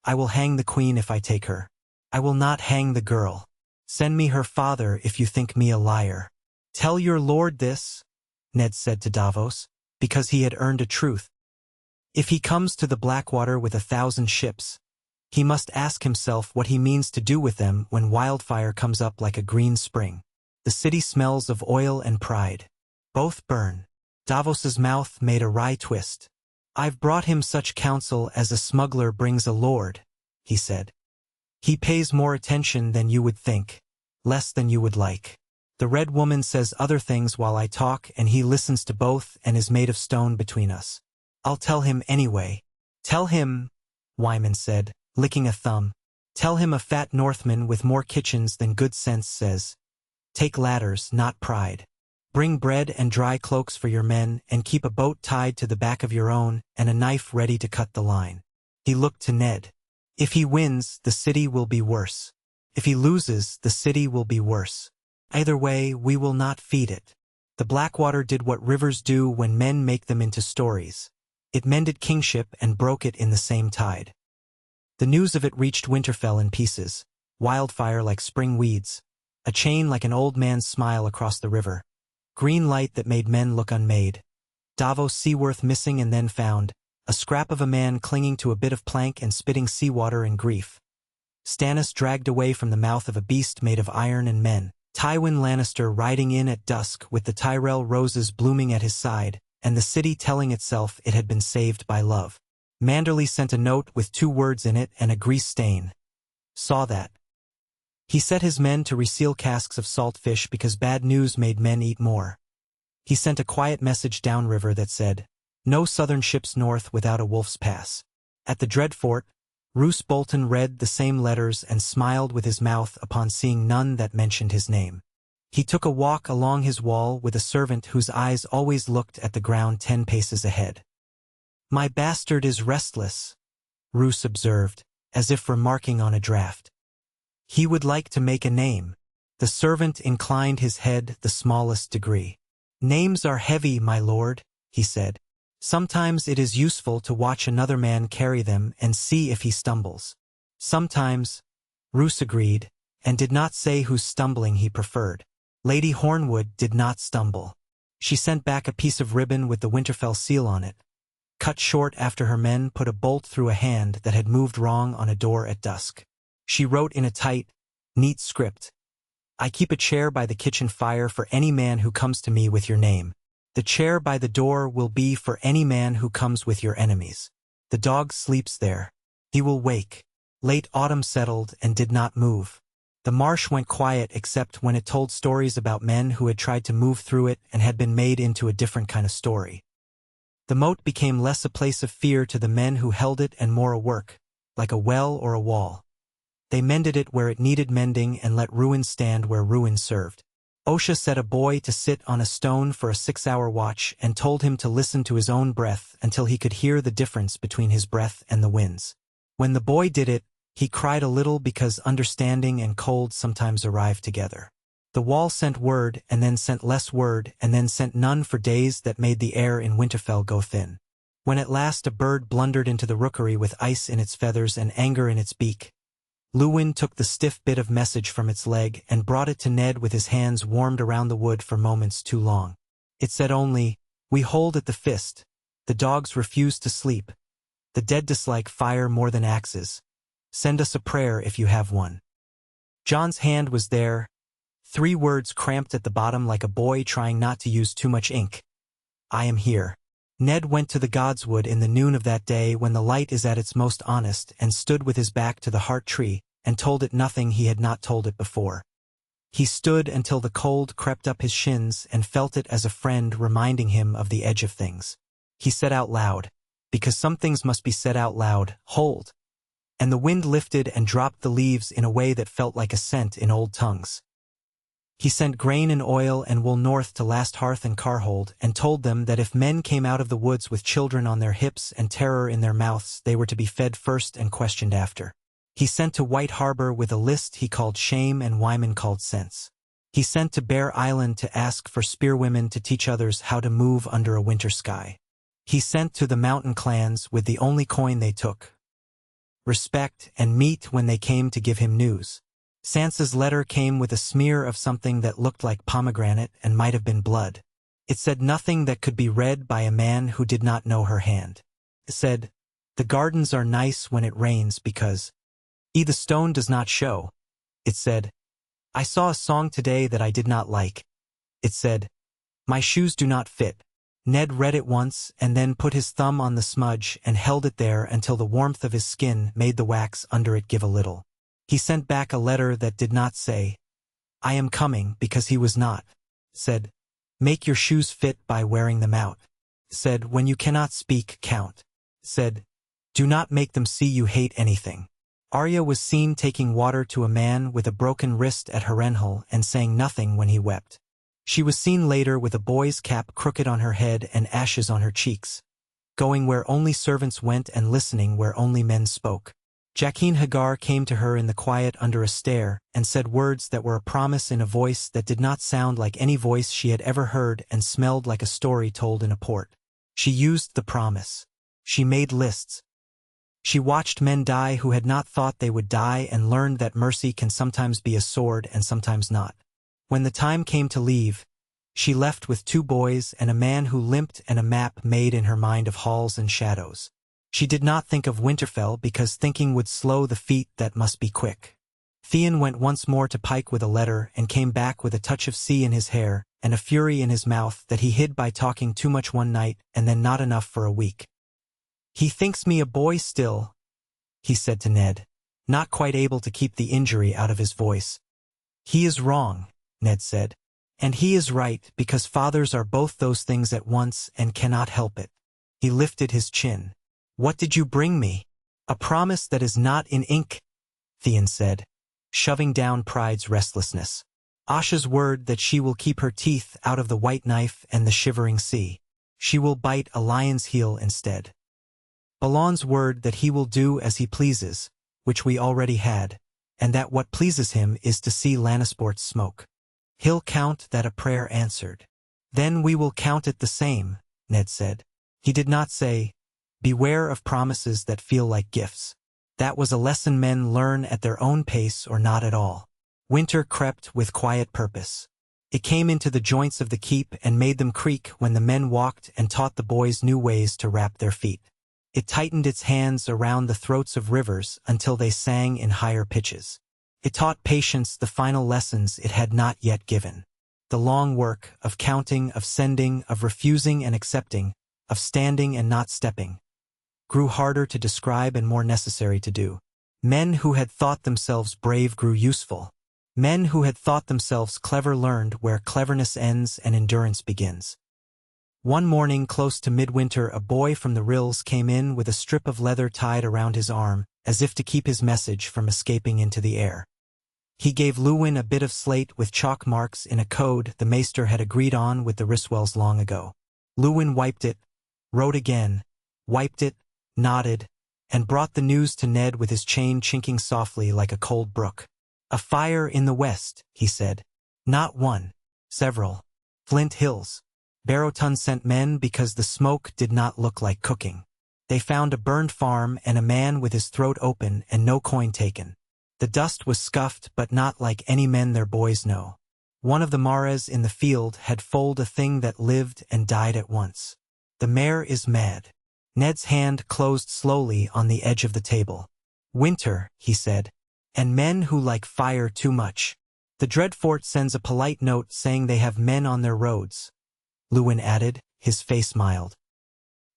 Speaker 1: "I will hang the queen if I take her. I will not hang the girl. Send me her father if you think me a liar." "Tell your lord this," Ned said to Davos, because he had earned a truth. "If he comes to the Blackwater with 1,000 ships, he must ask himself what he means to do with them when wildfire comes up like a green spring. The city smells of oil and pride. Both burn." Davos's mouth made a wry twist. "I've brought him such counsel as a smuggler brings a lord," he said. "He pays more attention than you would think, less than you would like. The Red Woman says other things while I talk and he listens to both and is made of stone between us. I'll tell him anyway." "Tell him," Wyman said, licking a thumb. "Tell him a fat Northman with more kitchens than good sense says. Take ladders, not pride. Bring bread and dry cloaks for your men and keep a boat tied to the back of your own and a knife ready to cut the line." He looked to Ned. "If he wins, the city will be worse. If he loses, the city will be worse. Either way, we will not feed it." The Blackwater did what rivers do when men make them into stories. It mended kingship and broke it in the same tide. The news of it reached Winterfell in pieces, wildfire like spring weeds, a chain like an old man's smile across the river. Green light that made men look unmade. Davos Seaworth missing and then found, a scrap of a man clinging to a bit of plank and spitting seawater in grief. Stannis dragged away from the mouth of a beast made of iron and men. Tywin Lannister riding in at dusk with the Tyrell roses blooming at his side, and the city telling itself it had been saved by love. Manderley sent a note with 2 words in it and a grease stain. "Saw that." He set his men to reseal casks of salt fish because bad news made men eat more. He sent a quiet message downriver that said, "No southern ships north without a Wolf's Pass." At the Dread Fort, Roose Bolton read the same letters and smiled with his mouth upon seeing none that mentioned his name. He took a walk along his wall with a servant whose eyes always looked at the ground 10 paces ahead. "My bastard is restless," Roose observed, as if remarking on a draft. "He would like to make a name." The servant inclined his head the smallest degree. "Names are heavy, my lord," he said. "Sometimes it is useful to watch another man carry them and see if he stumbles." "Sometimes," Roose agreed, and did not say whose stumbling he preferred. Lady Hornwood did not stumble. She sent back a piece of ribbon with the Winterfell seal on it, cut short after her men put a bolt through a hand that had moved wrong on a door at dusk. She wrote in a tight, neat script, "I keep a chair by the kitchen fire for any man who comes to me with your name. The chair by the door will be for any man who comes with your enemies. The dog sleeps there. He will wake." Late autumn settled and did not move. The marsh went quiet except when it told stories about men who had tried to move through it and had been made into a different kind of story. The moat became less a place of fear to the men who held it and more a work, like a well or a wall. They mended it where it needed mending and let ruin stand where ruin served. Osha set a boy to sit on a stone for a 6-hour watch and told him to listen to his own breath until he could hear the difference between his breath and the wind's. When the boy did it, he cried a little because understanding and cold sometimes arrive together. The wall sent word and then sent less word and then sent none for days that made the air in Winterfell go thin. When at last a bird blundered into the rookery with ice in its feathers and anger in its beak, Luwin took the stiff bit of message from its leg and brought it to Ned with his hands warmed around the wood for moments too long. It said only, "We hold at the fist. The dogs refuse to sleep. The dead dislike fire more than axes. Send us a prayer if you have one." John's hand was there, 3 words cramped at the bottom like a boy trying not to use too much ink. "I am here." Ned went to the Godswood in the noon of that day when the light is at its most honest and stood with his back to the heart tree and told it nothing he had not told it before. He stood until the cold crept up his shins and felt it as a friend reminding him of the edge of things. He said out loud, because some things must be said out loud, "Hold." And the wind lifted and dropped the leaves in a way that felt like a scent in old tongues. He sent grain and oil and wool north to Last Hearth and Carhold and told them that if men came out of the woods with children on their hips and terror in their mouths, they were to be fed first and questioned after. He sent to White Harbor with a list he called shame and Wyman called sense. He sent to Bear Island to ask for spearwomen to teach others how to move under a winter sky. He sent to the mountain clans with the only coin they took, respect and meat when they came to give him news. Sansa's letter came with a smear of something that looked like pomegranate and might have been blood. It said nothing that could be read by a man who did not know her hand. It said, "The gardens are nice when it rains because the stone does not show." It said, "I saw a song today that I did not like." It said, "My shoes do not fit." Ned read it once and then put his thumb on the smudge and held it there until the warmth of his skin made the wax under it give a little. He sent back a letter that did not say, "I am coming," because he was not. Said, "Make your shoes fit by wearing them out." Said, "When you cannot speak, count." Said, "Do not make them see you hate anything." Arya was seen taking water to a man with a broken wrist at Harrenhal and saying nothing when he wept. She was seen later with a boy's cap crooked on her head and ashes on her cheeks, going where only servants went and listening where only men spoke. Jaqen Hagar came to her in the quiet under a stair and said words that were a promise in a voice that did not sound like any voice she had ever heard and smelled like a story told in a port. She used the promise. She made lists. She watched men die who had not thought they would die and learned that mercy can sometimes be a sword and sometimes not. When the time came to leave, she left with 2 boys and a man who limped and a map made in her mind of halls and shadows. She did not think of Winterfell because thinking would slow the feet that must be quick. Theon went once more to Pike with a letter and came back with a touch of sea in his hair and a fury in his mouth that he hid by talking too much one night and then not enough for a week. "He thinks me a boy still," he said to Ned. not quite able to keep the injury out of his voice. "He is wrong," Ned said. "And he is right, because fathers are both those things at once and cannot help it." He lifted his chin. "What did you bring me?" "A promise that is not in ink," Theon said, shoving down pride's restlessness. "Asha's word that she will keep her teeth out of the white knife and the shivering sea. She will bite a lion's heel instead. Balan's word that he will do as he pleases, which we already had, and that what pleases him is to see Lannisport's smoke. He'll count that a prayer answered." "Then we will count it the same," Ned said. He did not say, "Beware of promises that feel like gifts." That was a lesson men learn at their own pace or not at all. Winter crept with quiet purpose. It came into the joints of the keep and made them creak when the men walked and taught the boys new ways to wrap their feet. It tightened its hands around the throats of rivers until they sang in higher pitches. It taught patience the final lessons it had not yet given. The long work of counting, of sending, of refusing and accepting, of standing and not stepping, grew harder to describe and more necessary to do. Men who had thought themselves brave grew useful. Men who had thought themselves clever learned where cleverness ends and endurance begins. One morning close to midwinter, a boy from the rills came in with a strip of leather tied around his arm, as if to keep his message from escaping into the air. He gave Lewin a bit of slate with chalk marks in a code the maester had agreed on with the Riswells long ago. Lewin wiped it, wrote again, wiped it, nodded, and brought the news to Ned with his chain chinking softly like a cold brook. "A fire in the west," he said. "Not one. Several. Flint Hills. Barrowton sent men because the smoke did not look like cooking. They found a burned farm and a man with his throat open and no coin taken. The dust was scuffed but not like any men their boys know. One of the mares in the field had foaled a thing that lived and died at once. The mare is mad." Ned's hand closed slowly on the edge of the table. "Winter," he said, "and men who like fire too much. The Dreadfort sends a polite note saying they have men on their roads," Lewin added, his face mild.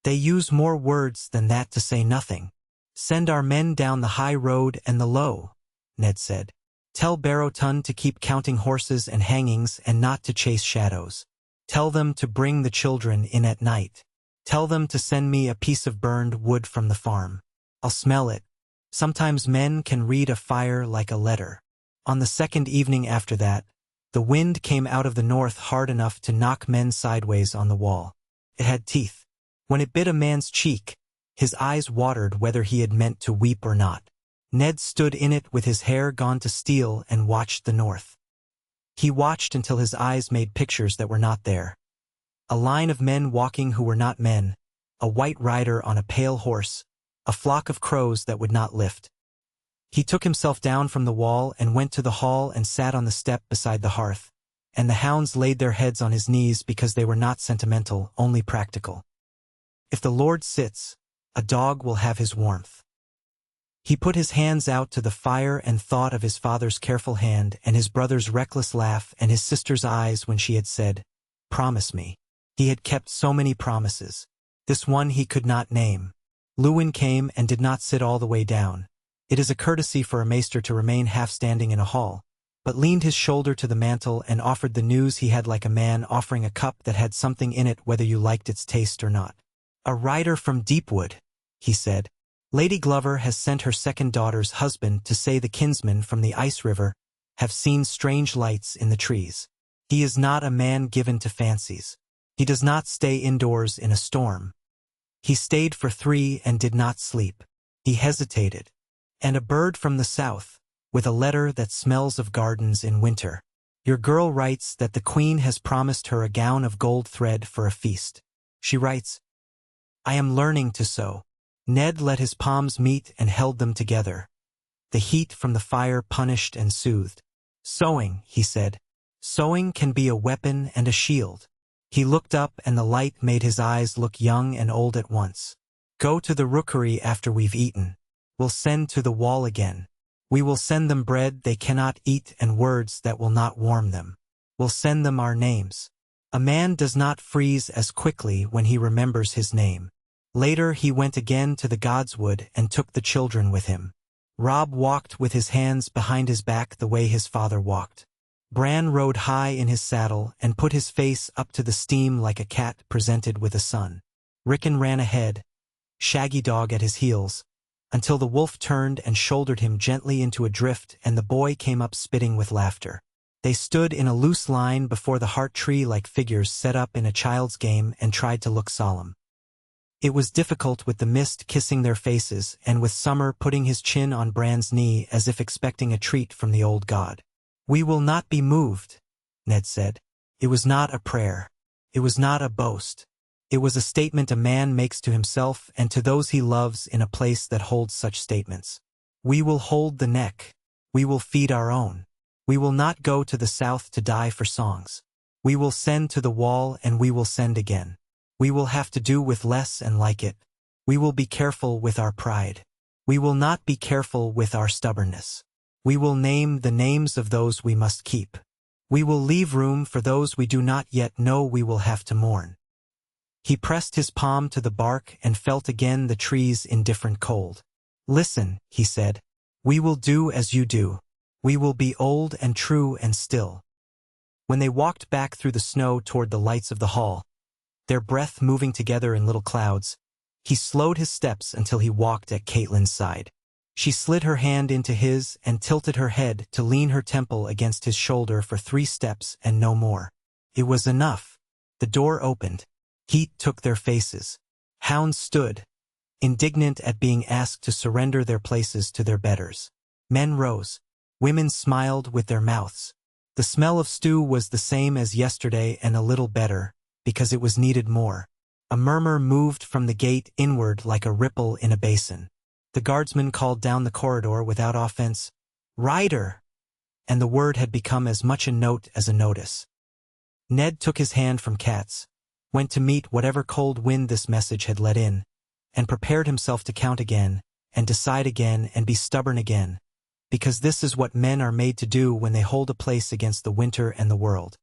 Speaker 1: "They use more words than that to say nothing. Send our men down the high road and the low," Ned said. "Tell Barrowton to keep counting horses and hangings and not to chase shadows. Tell them to bring the children in at night. Tell them to send me a piece of burned wood from the farm. I'll smell it. Sometimes men can read a fire like a letter." On the second evening after that, the wind came out of the north hard enough to knock men sideways on the wall. It had teeth. When it bit a man's cheek, his eyes watered whether he had meant to weep or not. Ned stood in it with his hair gone to steel and watched the north. He watched until his eyes made pictures that were not there. A line of men walking who were not men, a white rider on a pale horse, a flock of crows that would not lift. He took himself down from the wall and went to the hall and sat on the step beside the hearth, and the hounds laid their heads on his knees because they were not sentimental, only practical. If the Lord sits, a dog will have his warmth. He put his hands out to the fire and thought of his father's careful hand and his brother's reckless laugh and his sister's eyes when she had said, "Promise me." He had kept so many promises. This one he could not name. Lewin came and did not sit all the way down. It is a courtesy for a maester to remain half-standing in a hall, but leaned his shoulder to the mantel and offered the news he had like a man offering a cup that had something in it whether you liked its taste or not. "A rider from Deepwood," he said. "Lady Glover has sent her second daughter's husband to say the kinsmen from the Ice River have seen strange lights in the trees. He is not a man given to fancies. He does not stay indoors in a storm. He stayed for 3 and did not sleep. He hesitated. And a bird from the south, with a letter that smells of gardens in winter. Your girl writes that the queen has promised her a gown of gold thread for a feast. She writes, I am learning to sew." Ned let his palms meet and held them together. The heat from the fire punished and soothed. "Sewing," he said. "Sewing can be a weapon and a shield." He looked up and the light made his eyes look young and old at once. "Go to the rookery after we've eaten. We'll send to the wall again. We will send them bread they cannot eat and words that will not warm them. We'll send them our names. A man does not freeze as quickly when he remembers his name." Later he went again to the Godswood and took the children with him. Rob walked with his hands behind his back the way his father walked. Bran rode high in his saddle and put his face up to the steam like a cat presented with a son. Rickon ran ahead, Shaggy Dog at his heels, until the wolf turned and shouldered him gently into a drift and the boy came up spitting with laughter. They stood in a loose line before the heart tree like figures set up in a child's game and tried to look solemn. It was difficult with the mist kissing their faces and with Summer putting his chin on Bran's knee as if expecting a treat from the old god. "We will not be moved," Ned said. It was not a prayer. It was not a boast. It was a statement a man makes to himself and to those he loves in a place that holds such statements. "We will hold the neck. We will feed our own. We will not go to the south to die for songs. We will send to the wall and we will send again. We will have to do with less and like it. We will be careful with our pride. We will not be careful with our stubbornness. We will name the names of those we must keep. We will leave room for those we do not yet know we will have to mourn." He pressed his palm to the bark and felt again the tree's indifferent cold. "Listen," he said. "We will do as you do. We will be old and true and still." When they walked back through the snow toward the lights of the hall, their breath moving together in little clouds, he slowed his steps until he walked at Catelyn's side. She slid her hand into his and tilted her head to lean her temple against his shoulder for 3 steps and no more. It was enough. The door opened. Heat took their faces. Hounds stood, indignant at being asked to surrender their places to their betters. Men rose. Women smiled with their mouths. The smell of stew was the same as yesterday and a little better, because it was needed more. A murmur moved from the gate inward like a ripple in a basin. The guardsman called down the corridor without offense, "Rider!" and the word had become as much a note as a notice. Ned took his hand from Kat's, went to meet whatever cold wind this message had let in, and prepared himself to count again, and decide again and be stubborn again, because this is what men are made to do when they hold a place against the winter and the world.